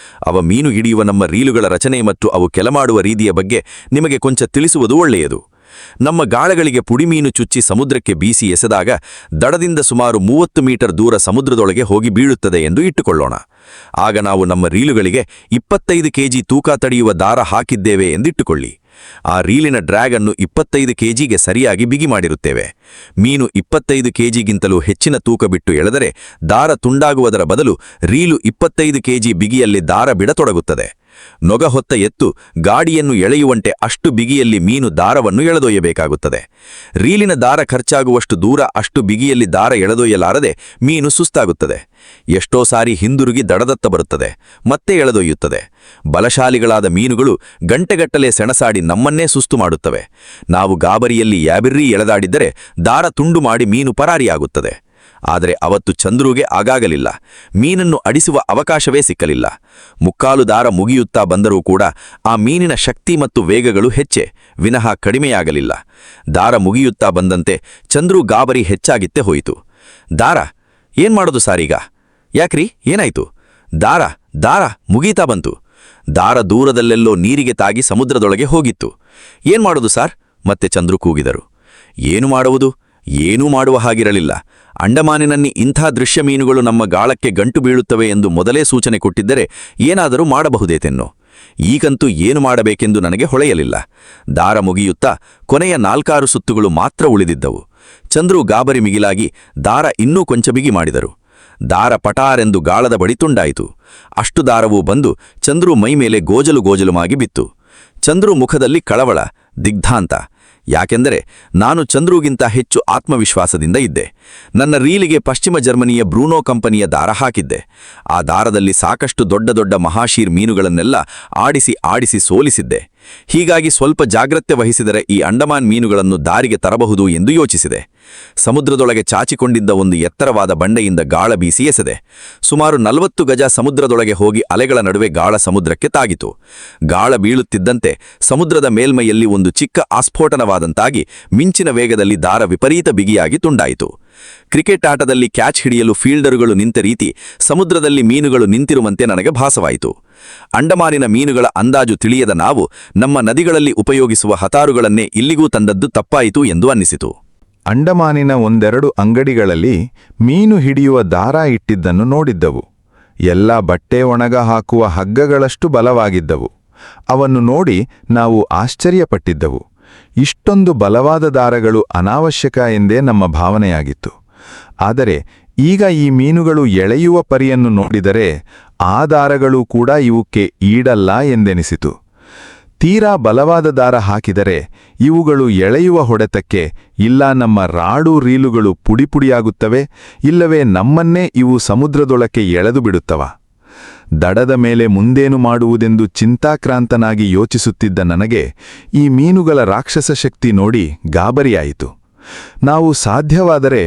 ಅವ ಮೀನು ಹಿಡಿಯುವ ನಮ್ಮ ರೀಲುಗಳ ರಚನೆ ಮತ್ತು ಅವು ಕೆಲಮಾಡುವ ರೀತಿಯ ಬಗ್ಗೆ ನಿಮಗೆ ಕೊಂಚ ತಿಳಿಸುವುದು ಒಳ್ಳೆಯದು. ನಮ್ಮ ಗಾಳಗಳಿಗೆ ಪುಡಿಮೀನು ಚುಚ್ಚಿ ಸಮುದ್ರಕ್ಕೆ ಬೀಸಿ ಎಸೆದಾಗ ದಡದಿಂದ ಸುಮಾರು 30 ಮೀಟರ್ ದೂರ ಸಮುದ್ರದೊಳಗೆ ಹೋಗಿ ಬೀಳುತ್ತದೆ ಎಂದು ಇಟ್ಟುಕೊಳ್ಳೋಣ. ಆಗ ನಾವು ನಮ್ಮ ರೀಲುಗಳಿಗೆ 25 ಕೆಜಿ ತೂಕ ತಡೆಯುವ ದಾರ ಹಾಕಿದ್ದೇವೆ ಎಂದಿಟ್ಟುಕೊಳ್ಳಿ. ಆ ರೀಲಿನ ಡ್ರ್ಯಾಗ್ ಅನ್ನು 25 ಕೆಜಿಗೆ ಸರಿಯಾಗಿ ಬಿಗಿ ಮಾಡಿರುತ್ತೇವೆ. ಮೀನು 25 ಕೆಜಿಗಿಂತಲೂ ಹೆಚ್ಚಿನ ತೂಕ ಬಿಟ್ಟು ಎಳೆದರೆ ದಾರ ತುಂಡಾಗುವುದರ ಬದಲು ರೀಲು 25 ಕೆಜಿ ಬಿಗಿಯಲ್ಲಿ ದಾರ ಬಿಡತೊಡಗುತ್ತದೆ. ನೊಗ ಹೊತ್ತ ಎತ್ತು ಗಾಡಿಯನ್ನು ಎಳೆಯುವಂತೆ ಅಷ್ಟು ಬಿಗಿಯಲ್ಲಿ ಮೀನು ದಾರವನ್ನು ಎಳೆದೊಯ್ಯಬೇಕಾಗುತ್ತದೆ. ರೀಲಿನ ದಾರ ಖರ್ಚಾಗುವಷ್ಟು ದೂರ ಅಷ್ಟು ಬಿಗಿಯಲ್ಲಿ ದಾರ ಎಳೆದೊಯ್ಯಲಾರದೆ ಮೀನು ಸುಸ್ತಾಗುತ್ತದೆ. ಎಷ್ಟೋ ಸಾರಿ ಹಿಂದಿರುಗಿ ದಡದತ್ತ ಬರುತ್ತದೆ, ಮತ್ತೆ ಎಳೆದೊಯ್ಯುತ್ತದೆ. ಬಲಶಾಲಿಗಳಾದ ಮೀನುಗಳು ಗಂಟೆಗಟ್ಟಲೆ ಸೆಣಸಾಡಿ ನಮ್ಮನ್ನೇ ಸುಸ್ತು ಮಾಡುತ್ತವೆ. ನಾವು ಗಾಬರಿಯಲ್ಲಿ ಯಾಬಿರ್ರಿ ಎಳೆದಾಡಿದ್ದರೆ ದಾರ ತುಂಡು ಮಾಡಿ ಮೀನು ಪರಾರಿಯಾಗುತ್ತದೆ. ಆದರೆ ಅವತ್ತು ಚಂದ್ರುಗೆ ಆಗಾಗಲಿಲ್ಲ. ಮೀನನ್ನು ಅಡಿಸುವ ಅವಕಾಶವೇ ಸಿಕ್ಕಲಿಲ್ಲ. ಮುಕ್ಕಾಲು ದಾರ ಮುಗಿಯುತ್ತಾ ಬಂದರೂ ಕೂಡ ಆ ಮೀನಿನ ಶಕ್ತಿ ಮತ್ತು ವೇಗಗಳು ಹೆಚ್ಚೆ ವಿನಃ ಕಡಿಮೆಯಾಗಲಿಲ್ಲ. ದಾರ ಮುಗಿಯುತ್ತಾ ಬಂದಂತೆ ಚಂದ್ರು ಗಾಬರಿ ಹೆಚ್ಚಾಗಿತ್ತೆ ಹೋಯಿತು. ದಾರ ಏನ್ ಮಾಡೋದು ಸಾರೀಗ? ಯಾಕ್ರಿ, ಏನಾಯ್ತು? ದಾರ ಮುಗೀತಾ ಬಂತು. ದಾರ ದೂರದಲ್ಲೆಲ್ಲೋ ನೀರಿಗೆ ತಾಗಿ ಸಮುದ್ರದೊಳಗೆ ಹೋಗಿತ್ತು. ಏನ್ ಮಾಡೋದು ಸಾರ್? ಮತ್ತೆ ಚಂದ್ರು ಕೂಗಿದರು. ಏನು ಮಾಡುವುದು? ಏನೂ ಮಾಡುವ ಹಾಗಿರಲಿಲ್ಲ. ಅಂಡಮಾನಿನಲ್ಲಿ ಇಂಥ ದೃಶ್ಯ ಮೀನುಗಳು ನಮ್ಮ ಗಾಳಕ್ಕೆ ಗಂಟು ಬೀಳುತ್ತವೆ ಎಂದು ಮೊದಲೇ ಸೂಚನೆ ಕೊಟ್ಟಿದ್ದರೆ ಏನಾದರೂ ಮಾಡಬಹುದೇತೆನ್ನೋ. ಈಗಂತೂ ಏನು ಮಾಡಬೇಕೆಂದು ನನಗೆ ಹೊಳೆಯಲಿಲ್ಲ. ದಾರ ಮುಗಿಯುತ್ತಾ ಕೊನೆಯ 4-6 ಸುತ್ತುಗಳು ಮಾತ್ರ ಉಳಿದಿದ್ದವು. ಚಂದ್ರು ಗಾಬರಿ ಮಿಗಿಲಾಗಿ ದಾರ ಇನ್ನೂ ಕೊಂಚ ಬಿಗಿ ಮಾಡಿದರು. ದಾರ ಪಟಾರೆಂದು ಗಾಳದ ಬಡಿ ತುಂಡಾಯಿತು. ಅಷ್ಟು ದಾರವೂ ಬಂದು ಚಂದ್ರು ಮೈಮೇಲೆ ಗೋಜಲುಮಾಗಿ ಬಿತ್ತು. ಚಂದ್ರು ಮುಖದಲ್ಲಿ ಕಳವಳ, ದಿಗ್ಧಾಂತ. ಯಾಕೆಂದರೆ ನಾನು ಚಂದ್ರುಗಿಂತ ಹೆಚ್ಚು ಆತ್ಮವಿಶ್ವಾಸದಿಂದ ಇದ್ದೆ. ನನ್ನ ರೀಲಿಗೆ ಪಶ್ಚಿಮ ಜರ್ಮನಿಯ ಬ್ರೂನೋ ಕಂಪನಿಯ ದಾರ ಹಾಕಿದ್ದೆ. ಆ ದಾರದಲ್ಲಿ ಸಾಕಷ್ಟು ದೊಡ್ಡ ಮಹಾಶೀರ್ ಮೀನುಗಳನ್ನೆಲ್ಲ ಆಡಿಸಿ ಸೋಲಿಸಿದ್ದೆ. ಹೀಗಾಗಿ ಸ್ವಲ್ಪ ಜಾಗ್ರತೆ ವಹಿಸಿದರೆ ಈ ಅಂಡಮಾನ್ ಮೀನುಗಳನ್ನು ದಾರಿಗೆ ತರಬಹುದು ಎಂದು ಯೋಚಿಸಿದೆ. ಸಮುದ್ರದೊಳಗೆ ಚಾಚಿಕೊಂಡಿದ್ದ ಒಂದು ಎತ್ತರವಾದ ಬಂಡೆಯಿಂದ ಗಾಳ ಬೀಸಿ ಎಸೆದೆ. ಸುಮಾರು 40 ಗಜ ಸಮುದ್ರದೊಳಗೆ ಹೋಗಿ ಅಲೆಗಳ ನಡುವೆ ಗಾಳ ಸಮುದ್ರಕ್ಕೆ ತಾಗಿತು. ಗಾಳ ಬೀಳುತ್ತಿದ್ದಂತೆ ಸಮುದ್ರದ ಮೇಲ್ಮೈಯಲ್ಲಿ ಒಂದು ಚಿಕ್ಕ ಆಸ್ಫೋಟನವಾದಂತಾಗಿ ಮಿಂಚಿನ ವೇಗದಲ್ಲಿ ದಾರ ವಿಪರೀತ ಬಿಗಿಯಾಗಿ ತುಂಡಾಯಿತು. ಕ್ರಿಕೆಟ್ ಆಟದಲ್ಲಿ ಕ್ಯಾಚ್ ಹಿಡಿಯಲು ಫೀಲ್ಡರುಗಳು ನಿಂತ ರೀತಿ ಸಮುದ್ರದಲ್ಲಿ ಮೀನುಗಳು ನಿಂತಿರುವಂತೆ ನನಗೆ ಭಾಸವಾಯಿತು. ಅಂಡಮಾನಿನ ಮೀನುಗಳ ಅಂದಾಜು ತಿಳಿಯದ ನಾವು ನಮ್ಮ ನದಿಗಳಲ್ಲಿ ಉಪಯೋಗಿಸುವ ಹತಾರುಗಳನ್ನೇ ಇಲ್ಲಿಗೂ ತಂದದ್ದು ತಪ್ಪಾಯಿತು ಎಂದು ಅನ್ನಿಸಿತು. ಅಂಡಮಾನಿನ ಒಂದೆರಡು ಅಂಗಡಿಗಳಲ್ಲಿ ಮೀನು ಹಿಡಿಯುವ ದಾರ ಇಟ್ಟಿದ್ದನ್ನು ನೋಡಿದ್ದವು. ಎಲ್ಲ ಬಟ್ಟೆ ಒಣಗ ಹಾಕುವ ಹಗ್ಗಗಳಷ್ಟು ಬಲವಾಗಿದ್ದವು. ಅವನ್ನು ನೋಡಿ ನಾವು ಆಶ್ಚರ್ಯಪಟ್ಟಿದ್ದವು. ಇಷ್ಟೊಂದು ಬಲವಾದ ದಾರಗಳು ಅನಾವಶ್ಯಕ ಎಂದೇ ನಮ್ಮ ಭಾವನೆಯಾಗಿತ್ತು. ಆದರೆ ಈಗ ಈ ಮೀನುಗಳು ಎಳೆಯುವ ಪರಿಯನ್ನು ನೋಡಿದರೆ ಆ ದಾರಗಳು ಕೂಡ ಇವಕ್ಕೆ ಈಡಲ್ಲ ಎಂದೆನಿಸಿತು. ತೀರಾ ಬಲವಾದ ದಾರ ಹಾಕಿದರೆ ಇವುಗಳು ಎಳೆಯುವ ಹೊಡೆತಕ್ಕೆ ಇಲ್ಲ ನಮ್ಮ ರಾಡು ರೀಲುಗಳು ಪುಡಿಪುಡಿಯಾಗುತ್ತವೆ, ಇಲ್ಲವೇ ನಮ್ಮನ್ನೇ ಇವು ಸಮುದ್ರದೊಳಕ್ಕೆ ಎಳೆದು ಬಿಡುತ್ತವ. ದಡದ ಮೇಲೆ ಮುಂದೇನು ಮಾಡುವುದೆಂದು ಚಿಂತಾಕ್ರಾಂತನಾಗಿ ಯೋಚಿಸುತ್ತಿದ್ದ ನನಗೆ ಈ ಮೀನುಗಳ ರಾಕ್ಷಸ ಶಕ್ತಿ ನೋಡಿ ಗಾಬರಿಯಾಯಿತು. ನಾವು ಸಾಧ್ಯವಾದರೆ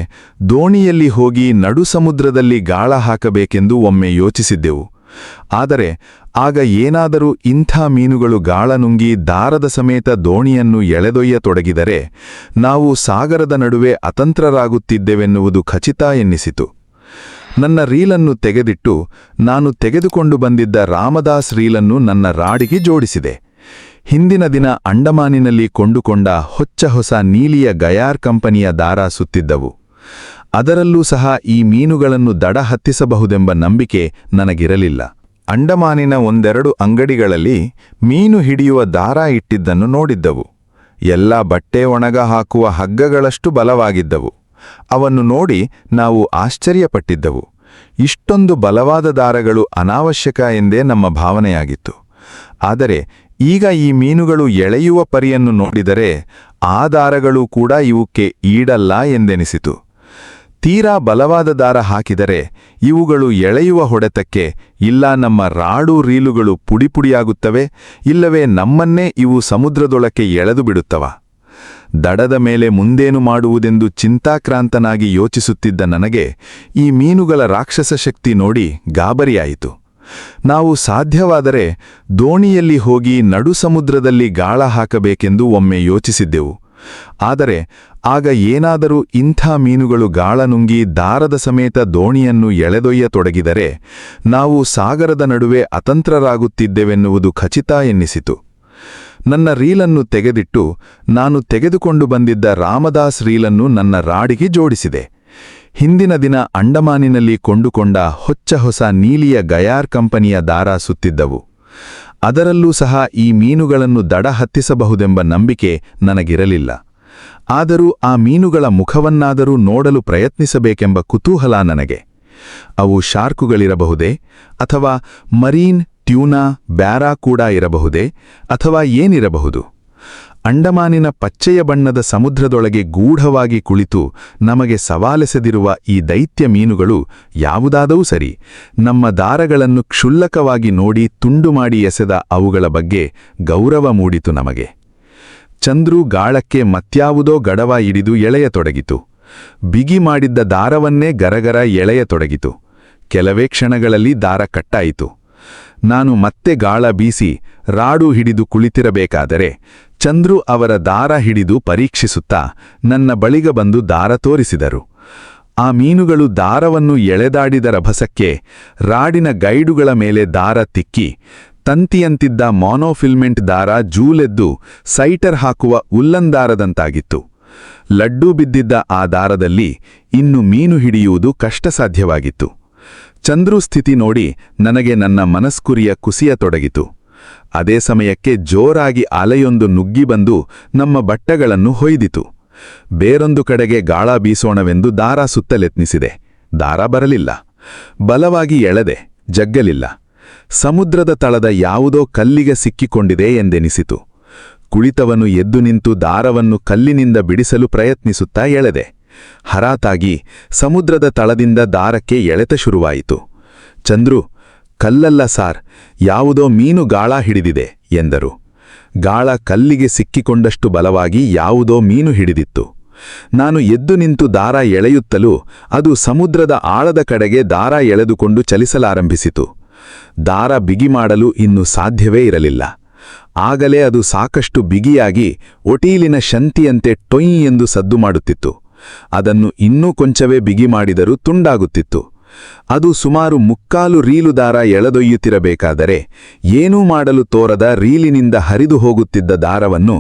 ದೋಣಿಯಲ್ಲಿ ಹೋಗಿ ನಡು ಸಮುದ್ರದಲ್ಲಿ ಗಾಳ ಹಾಕಬೇಕೆಂದು ಒಮ್ಮೆ ಯೋಚಿಸಿದ್ದೆವು. ಆದರೆ ಆಗ ಏನಾದರೂ ಇಂಥ ಮೀನುಗಳು ಗಾಳ ನುಂಗಿ ದಾರದ ಸಮೇತ ದೋಣಿಯನ್ನು ಎಳೆದೊಯ್ಯತೊಡಗಿದರೆ ನಾವು ಸಾಗರದ ನಡುವೆ ಅತಂತ್ರರಾಗುತ್ತಿದ್ದೆವೆನ್ನುವುದು ಖಚಿತ ಎನ್ನಿಸಿತು. ನನ್ನ ರೀಲನ್ನು ತೆಗೆದಿಟ್ಟು ನಾನು ತೆಗೆದುಕೊಂಡು ಬಂದಿದ್ದ ರಾಮದಾಸ್ ರೀಲನ್ನು ನನ್ನ ರಾಡಿಗೆ ಜೋಡಿಸಿದೆ. ಹಿಂದಿನ ದಿನ ಅಂಡಮಾನಿನಲ್ಲಿ ಕೊಂಡುಕೊಂಡ ಹೊಚ್ಚ ನೀಲಿಯ ಗಯಾರ್ ಕಂಪನಿಯ ದಾರ ಸುತ್ತಿದ್ದವು. ಅದರಲ್ಲೂ ಸಹ ಈ ಮೀನುಗಳನ್ನು ದಡ ಹತ್ತಿಸಬಹುದೆಂಬ ನಂಬಿಕೆ ನನಗಿರಲಿಲ್ಲ. ಅಂಡಮಾನಿನ ಒಂದೆರಡು ಅಂಗಡಿಗಳಲ್ಲಿ ಮೀನು ಹಿಡಿಯುವ ದಾರ ಇಟ್ಟಿದ್ದನ್ನು ನೋಡಿದ್ದವು. ಎಲ್ಲ ಬಟ್ಟೆ ಒಣಗ ಹಾಕುವ ಹಗ್ಗಗಳಷ್ಟು ಬಲವಾಗಿದ್ದವು. ಅವನ್ನು ನೋಡಿ ನಾವು ಆಶ್ಚರ್ಯಪಟ್ಟಿದ್ದವು. ಇಷ್ಟೊಂದು ಬಲವಾದ ದಾರಗಳು ಅನಾವಶ್ಯಕ ಎಂದೇ ನಮ್ಮ ಭಾವನೆಯಾಗಿತ್ತು. ಆದರೆ ಈಗ ಈ ಮೀನುಗಳು ಎಳೆಯುವ ಪರಿಯನ್ನು ನೋಡಿದರೆ ಆ ದಾರಗಳು ಕೂಡ ಇವಕ್ಕೆ ಈಡಲ್ಲ ಎಂದೆನಿಸಿತು. ತೀರಾ ಬಲವಾದ ದಾರ ಹಾಕಿದರೆ ಇವುಗಳು ಎಳೆಯುವ ಹೊಡೆತಕ್ಕೆ ಇಲ್ಲ ನಮ್ಮ ರಾಡು ರೀಲುಗಳು ಪುಡಿಪುಡಿಯಾಗುತ್ತವೆ, ಇಲ್ಲವೇ ನಮ್ಮನ್ನೇ ಇವು ಸಮುದ್ರದೊಳಕ್ಕೆ ಎಳೆದು ಬಿಡುತ್ತವ. ದಡದ ಮೇಲೆ ಮುಂದೇನು ಮಾಡುವುದೆಂದು ಚಿಂತಾಕ್ರಾಂತನಾಗಿ ಯೋಚಿಸುತ್ತಿದ್ದ ನನಗೆ ಈ ಮೀನುಗಳ ರಾಕ್ಷಸ ಶಕ್ತಿ ನೋಡಿ ಗಾಬರಿಯಾಯಿತು. ನಾವು ಸಾಧ್ಯವಾದರೆ ದೋಣಿಯಲ್ಲಿ ಹೋಗಿ ನಡು ಸಮುದ್ರದಲ್ಲಿ ಗಾಳ ಹಾಕಬೇಕೆಂದು ಒಮ್ಮೆ ಯೋಚಿಸಿದ್ದೆವು. ಆದರೆ ಆಗ ಏನಾದರೂ ಇಂಥ ಮೀನುಗಳು ಗಾಳ ನುಂಗಿ ದಾರದ ಸಮೇತ ದೋಣಿಯನ್ನು ಎಳೆದೊಯ್ಯತೊಡಗಿದರೆ ನಾವು ಸಾಗರದ ನಡುವೆ ಅತಂತ್ರರಾಗುತ್ತಿದ್ದೆವೆನ್ನುವುದು ಖಚಿತ ಎನ್ನಿಸಿತು. ನನ್ನ ರೀಲನ್ನು ತೆಗೆದಿಟ್ಟು ನಾನು ತೆಗೆದುಕೊಂಡು ಬಂದಿದ್ದ ರಾಮದಾಸ್ ರೀಲನ್ನು ನನ್ನ ರಾಡಿಗೆ ಜೋಡಿಸಿದೆ. ಹಿಂದಿನ ದಿನ ಅಂಡಮಾನಿನಲ್ಲಿ ಕೊಂಡುಕೊಂಡ ಹೊಚ್ಚ ನೀಲಿಯ ಗಯಾರ್ ಕಂಪನಿಯ ದಾರ ಸುತ್ತಿದ್ದವು. ಅದರಲ್ಲೂ ಸಹ ಈ ಮೀನುಗಳನ್ನು ದಡ ಹತ್ತಿಸಬಹುದೆಂಬ ನಂಬಿಕೆ ನನಗಿರಲಿಲ್ಲ. ಆದರೂ ಆ ಮೀನುಗಳ ಮುಖವನ್ನಾದರೂ ನೋಡಲು ಪ್ರಯತ್ನಿಸಬೇಕೆಂಬ ಕುತೂಹಲ ನನಗೆ. ಅವು ಶಾರ್ಕುಗಳಿರಬಹುದೇ, ಅಥವಾ ಮರೀನ್ ಟ್ಯೂನಾ ಬ್ಯಾರಾ ಕೂಡ ಇರಬಹುದೇ, ಅಥವಾ ಏನಿರಬಹುದು? ಅಂಡಮಾನಿನ ಪಚ್ಚೆಯ ಬಣ್ಣದ ಸಮುದ್ರದೊಳಗೆ ಗೂಢವಾಗಿ ಕುಳಿತು ನಮಗೆ ಸವಾಲೆಸೆದಿರುವ ಈ ದೈತ್ಯ ಮೀನುಗಳು ಯಾವುದಾದರೂ ಸರಿ, ನಮ್ಮ ದಾರಗಳನ್ನು ಕ್ಷುಲ್ಲಕವಾಗಿ ನೋಡಿ ತುಂಡು ಮಾಡಿ ಎಸೆದ ಅವುಗಳ ಬಗ್ಗೆ ಗೌರವ ಮೂಡಿತು ನಮಗೆ. ಚಂದ್ರು ಗಾಳಕ್ಕೆ ಮತ್ಯಾವುದೋ ಗಡವ ಹಿಡಿದು ಎಳೆಯತೊಡಗಿತು. ಬಿಗಿ ಮಾಡಿದ್ದ ದಾರವನ್ನೇ ಗರಗರ ಎಳೆಯತೊಡಗಿತು. ಕೆಲವೇ ಕ್ಷಣಗಳಲ್ಲಿ ದಾರ ಕಟ್ಟಾಯಿತು. ನಾನು ಮತ್ತೆ ಗಾಳ ಬೀಸಿ ರಾಡು ಹಿಡಿದು ಕುಳಿತಿರಬೇಕಾದರೆ ಚಂದ್ರು ಅವರ ದಾರ ಹಿಡಿದು ಪರೀಕ್ಷಿಸುತ್ತಾ ನನ್ನ ಬಳಿಗ ಬಂದು ದಾರ ತೋರಿಸಿದರು. ಆ ಮೀನುಗಳು ದಾರವನ್ನು ಎಳೆದಾಡಿದ ರಭಸಕ್ಕೆ ರಾಡಿನ ಗೈಡುಗಳ ಮೇಲೆ ದಾರ ತಿಕ್ಕಿ ತಂತಿಯಂತಿದ್ದ ಮಾನೋಫಿಲ್ಮೆಂಟ್ ದಾರ ಜೂಲೆದ್ದು ಸೈಟರ್ ಹಾಕುವ ಉಲ್ಲಂದಾರದಂತಾಗಿತ್ತು. ಲಡ್ಡು ಬಿದ್ದಿದ್ದ ಆ ದಾರದಲ್ಲಿ ಇನ್ನು ಮೀನು ಹಿಡಿಯುವುದು ಕಷ್ಟಸಾಧ್ಯವಾಗಿತ್ತು. ಚಂದ್ರು ಸ್ಥಿತಿ ನೋಡಿ ನನಗೆ ನನ್ನ ಮನಸ್ಕುರಿಯ ಕುಸಿಯತೊಡಗಿತು. ಅದೇ ಸಮಯಕ್ಕೆ ಜೋರಾಗಿ ಅಲೆಯೊಂದು ನುಗ್ಗಿ ಬಂದು ನಮ್ಮ ಬಟ್ಟೆಗಳನ್ನು ಹೊಯ್ದಿತು. ಬೇರೊಂದು ಕಡೆಗೆ ಗಾಳ ಬೀಸೋಣವೆಂದು ದಾರ ಸುತ್ತಲೆತ್ನಿಸಿದೆ. ದಾರ ಬರಲಿಲ್ಲ. ಬಲವಾಗಿ ಎಳೆದೆ, ಜಗ್ಗಲಿಲ್ಲ. ಸಮುದ್ರದ ತಳದ ಯಾವುದೋ ಕಲ್ಲಿಗೆ ಸಿಕ್ಕಿಕೊಂಡಿದೆ ಎಂದೆನಿಸಿತು. ಕುಳಿತವನು ಎದ್ದು ನಿಂತು ದಾರವನ್ನು ಕಲ್ಲಿನಿಂದ ಬಿಡಿಸಲು ಪ್ರಯತ್ನಿಸುತ್ತಾ ಎಳೆದೆ. ಹರಾತಾಗಿ ಸಮುದ್ರದ ತಳದಿಂದ ದಾರಕ್ಕೆ ಎಳೆತ ಶುರುವಾಯಿತು. ಚಂದ್ರು, ಕಲ್ಲಲ್ಲ ಸಾರ್, ಯಾವುದೋ ಮೀನು ಗಾಳ ಹಿಡಿದಿದೆ ಎಂದರು. ಗಾಳ ಕಲ್ಲಿಗೆ ಸಿಕ್ಕಿಕೊಂಡಷ್ಟು ಬಲವಾಗಿ ಯಾವುದೋ ಮೀನು ಹಿಡಿದಿತ್ತು. ನಾನು ಎದ್ದು ನಿಂತು ದಾರ ಎಳೆಯುತ್ತಲೂ ಅದು ಸಮುದ್ರದ ಆಳದ ಕಡೆಗೆ ದಾರ ಎಳೆದುಕೊಂಡು ಚಲಿಸಲಾರಂಭಿಸಿತು. ದಾರ ಬಿಗಿ ಮಾಡಲು ಇನ್ನು ಸಾಧ್ಯವೇ ಇರಲಿಲ್ಲ. ಆಗಲೇ ಅದು ಸಾಕಷ್ಟು ಬಿಗಿಯಾಗಿ ಒಟೀಲಿನ ಶಂತಿಯಂತೆ ಟೊಯ್ ಎಂದು ಸದ್ದು ಮಾಡುತ್ತಿತ್ತು. ಅದನ್ನು ಇನ್ನೂ ಕೊಂಚವೇ ಬಿಗಿ ಮಾಡಿದರೂ ತುಂಡಾಗುತ್ತಿತ್ತು. ಅದು ಸುಮಾರು 3/4 ರೀಲು ದಾರ ಎಳೆದೊಯ್ಯುತ್ತಿರಬೇಕಾದರೆ ಏನೂ ಮಾಡಲು ತೋರದ ರೀಲಿನಿಂದ ಹರಿದು ಹೋಗುತ್ತಿದ್ದ ದಾರವನ್ನು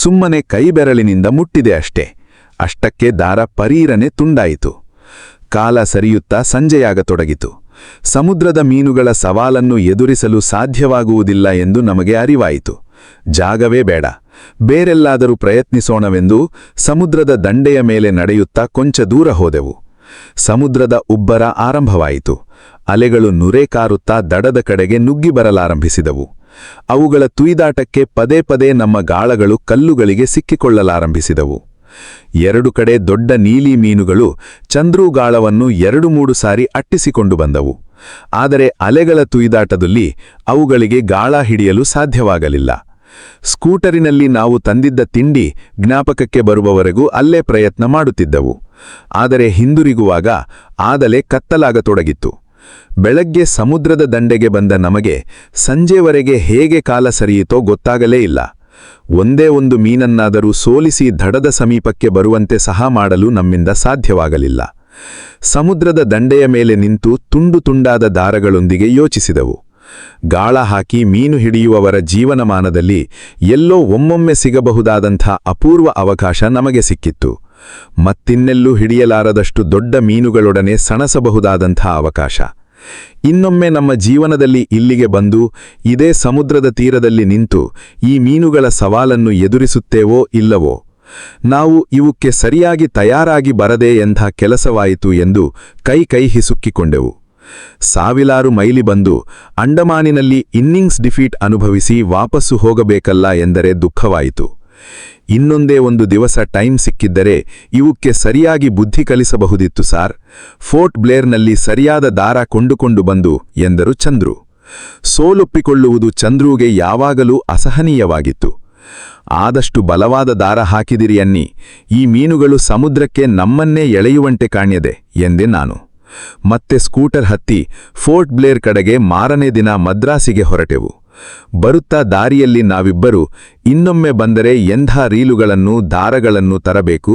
ಸುಮ್ಮನೆ ಕೈಬೆರಳಿನಿಂದ ಮುಟ್ಟಿದೆ ಅಷ್ಟೇ. ಅಷ್ಟಕ್ಕೆ ದಾರ ಪರೀರನೆ ತುಂಡಾಯಿತು. ಕಾಲ ಸರಿಯುತ್ತಾ ಸಂಜೆಯಾಗತೊಡಗಿತು. ಸಮುದ್ರದ ಮೀನುಗಳ ಸವಾಲನ್ನು ಎದುರಿಸಲು ಸಾಧ್ಯವಾಗುವುದಿಲ್ಲ ಎಂದು ನಮಗೆ ಅರಿವಾಯಿತು. ಜಾಗವೇ ಬೇಡ, ಬೇರೆಲ್ಲಾದರೂ ಪ್ರಯತ್ನಿಸೋಣವೆಂದು ಸಮುದ್ರದ ದಂಡೆಯ ಮೇಲೆ ನಡೆಯುತ್ತಾ ಕೊಂಚ ದೂರ ಹೋದೆವು. ಸಮುದ್ರದ ಉಬ್ಬರ ಆರಂಭವಾಯಿತು. ಅಲೆಗಳು ನುರೇಕಾರುತ್ತಾ ದಡದ ಕಡೆಗೆ ನುಗ್ಗಿ ಬರಲಾರಂಭಿಸಿದವು. ಅವುಗಳ ತುಯ್ದಾಟಕ್ಕೆ ಪದೇ ಪದೇ ನಮ್ಮ ಗಾಳಗಳು ಕಲ್ಲುಗಳಿಗೆ ಸಿಕ್ಕಿಕೊಳ್ಳಲಾರಂಭಿಸಿದವು. 2 ಕಡೆ ದೊಡ್ಡ ನೀಲಿ ಮೀನುಗಳು ಚಂದ್ರೂಗಾಳವನ್ನು 2-3 ಸಾರಿ ಅಟ್ಟಿಸಿಕೊಂಡು ಬಂದವು. ಆದರೆ ಅಲೆಗಳ ತುಯ್ದಾಟದಲ್ಲಿ ಅವುಗಳಿಗೆ ಗಾಳ ಹಿಡಿಯಲು ಸಾಧ್ಯವಾಗಲಿಲ್ಲ. ಸ್ಕೂಟರಿನಲ್ಲಿ ನಾವು ತಂದಿದ್ದ ತಿಂಡಿ ಜ್ಞಾಪಕಕ್ಕೆ ಬರುವವರೆಗೂ ಅಲ್ಲೇ ಪ್ರಯತ್ನ ಮಾಡುತ್ತಿದ್ದವು. ಆದರೆ ಹಿಂದಿರುಗುವಾಗ ಆದಲೆ ಕತ್ತಲಾಗತೊಡಗಿತ್ತು. ಬೆಳಗ್ಗೆ ಸಮುದ್ರದ ದಂಡೆಗೆ ಬಂದ ನಮಗೆ ಸಂಜೆವರೆಗೆ ಹೇಗೆ ಕಾಲ ಸರಿಯಿತೋ ಗೊತ್ತಾಗಲೇ ಇಲ್ಲ. ಒಂದೇ ಒಂದು ಮೀನನ್ನಾದರೂ ಸೋಲಿಸಿ ದಡದ ಸಮೀಪಕ್ಕೆ ಬರುವಂತೆ ಸಹ ಮಾಡಲು ನಮ್ಮಿಂದ ಸಾಧ್ಯವಾಗಲಿಲ್ಲ. ಸಮುದ್ರದ ದಂಡೆಯ ಮೇಲೆ ನಿಂತು ತುಂಡು ತುಂಡಾದ ದಾರಗಳೊಂದಿಗೆ ಯೋಚಿಸಿದೆವು. ಗಾಳ ಹಾಕಿ ಮೀನು ಹಿಡಿಯುವವರ ಜೀವನಮಾನದಲ್ಲಿ ಎಲ್ಲೋ ಒಮ್ಮೊಮ್ಮೆ ಸಿಗಬಹುದಾದಂಥ ಅಪೂರ್ವ ಅವಕಾಶ ನಮಗೆ ಸಿಕ್ಕಿತ್ತು. ಮತ್ತಿನ್ನೆಲ್ಲೂ ಹಿಡಿಯಲಾರದಷ್ಟು ದೊಡ್ಡ ಮೀನುಗಳೊಡನೆ ಸಣಸಬಹುದಾದಂಥ ಅವಕಾಶ. ಇನ್ನೊಮ್ಮೆ ನಮ್ಮ ಜೀವನದಲ್ಲಿ ಇಲ್ಲಿಗೆ ಬಂದು ಇದೇ ಸಮುದ್ರದ ತೀರದಲ್ಲಿ ನಿಂತು ಈ ಮೀನುಗಳ ಸವಾಲನ್ನು ಎದುರಿಸುತ್ತೇವೋ ಇಲ್ಲವೋ, ನಾವು ಇವಕ್ಕೆ ಸರಿಯಾಗಿ ತಯಾರಾಗಿ ಬರದೆ ಎಂಥ ಕೆಲಸವಾಯಿತು ಎಂದು ಕೈ ಹಿಸುಕಿಕೊಂಡೆವು. ಸಾವಿರಾರು ಮೈಲಿ ಬಂದು ಅಂಡಮಾನಿನಲ್ಲಿ ಇನ್ನಿಂಗ್ಸ್ ಡಿಫೀಟ್ ಅನುಭವಿಸಿ ವಾಪಸ್ಸು ಹೋಗಬೇಕಲ್ಲ ಎಂದರೆ ದುಃಖವಾಯಿತು. ಇನ್ನೊಂದೇ ಒಂದು ದಿವಸ ಟೈಮ್ ಸಿಕ್ಕಿದ್ದರೆ ಇವಕ್ಕೆ ಸರಿಯಾಗಿ ಬುದ್ಧಿ ಕಲಿಸಬಹುದಿತ್ತು ಸಾರ್. ಫೋರ್ಟ್ ಬ್ಲೇರ್ನಲ್ಲಿ ಸರಿಯಾದ ದಾರ ಕೊಂಡುಕೊಂಡು ಬಂದು ಎಂದರು ಚಂದ್ರು. ಸೋಲೊಪ್ಪಿಕೊಳ್ಳುವುದು ಚಂದ್ರೂಗೆ ಯಾವಾಗಲೂ ಅಸಹನೀಯವಾಗಿತ್ತು. ಆದಷ್ಟು ಬಲವಾದ ದಾರ ಹಾಕಿದಿರಿ ಅನ್ನಿ, ಈ ಮೀನುಗಳು ಸಮುದ್ರಕ್ಕೆ ನಮ್ಮನ್ನೇ ಎಳೆಯುವಂತೆ ಕಾಣ್ಯದೆ ಎಂದೆ ನಾನು. ಮತ್ತೆ ಸ್ಕೂಟರ್ ಹತ್ತಿ ಫೋರ್ಟ್ ಬ್ಲೇರ್ ಕಡೆಗೆ ಮಾರನೇ ದಿನ ಮದ್ರಾಸಿಗೆ ಹೊರಟೆವು. ಬರುತ್ತಾ ದಾರಿಯಲ್ಲಿ ನಾವಿಬ್ಬರು ಇನ್ನೊಮ್ಮೆ ಬಂದರೆ ಎಂಥ ರೀಲುಗಳನ್ನು ದಾರಗಳನ್ನು ತರಬೇಕು,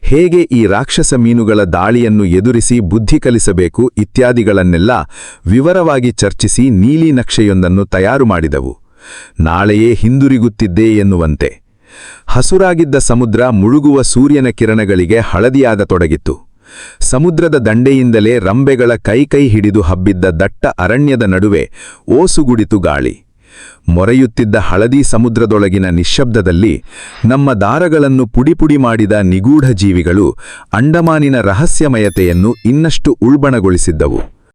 ಹೇಗೆ ಈ ರಾಕ್ಷಸ ಮೀನುಗಳ ದಾಳಿಯನ್ನು ಎದುರಿಸಿ ಬುದ್ಧಿ ಕಲಿಸಬೇಕು ಇತ್ಯಾದಿಗಳನ್ನೆಲ್ಲ ವಿವರವಾಗಿ ಚರ್ಚಿಸಿ ನೀಲಿ ನಕ್ಷೆಯೊಂದನ್ನು ತಯಾರು ಮಾಡಿದೆವು. ನಾಳೆಯೇ ಹಿಂದಿರುಗುತ್ತಿದ್ದೆ ಎನ್ನುವಂತೆ. ಹಸುರಾಗಿದ್ದ ಸಮುದ್ರ ಮುಳುಗುವ ಸೂರ್ಯನ ಕಿರಣಗಳಿಗೆ ಹಳದಿಯಾಗತೊಡಗಿತ್ತು. ಸಮುದ್ರದ ದಂಡೆಯಿಂದಲೇ ರಂಬೆಗಳ ಕೈ ಹಿಡಿದು ಹಬ್ಬಿದ್ದ ದಟ್ಟ ಅರಣ್ಯದ ನಡುವೆ ಓಸುಗುಡಿತು ಗಾಳಿ. ಮೊರೆಯುತ್ತಿದ್ದ ಹಳದಿ ಸಮುದ್ರದೊಳಗಿನ ನಿಶ್ಶಬ್ದದಲ್ಲಿ ನಮ್ಮ ದಾರಗಳನ್ನು ಪುಡಿಪುಡಿ ಮಾಡಿದ ನಿಗೂಢ ಜೀವಿಗಳು ಅಂಡಮಾನಿನ ರಹಸ್ಯಮಯತೆಯನ್ನು ಇನ್ನಷ್ಟು ಉಳ್ಬಣಗೊಳಿಸಿದ್ದವು.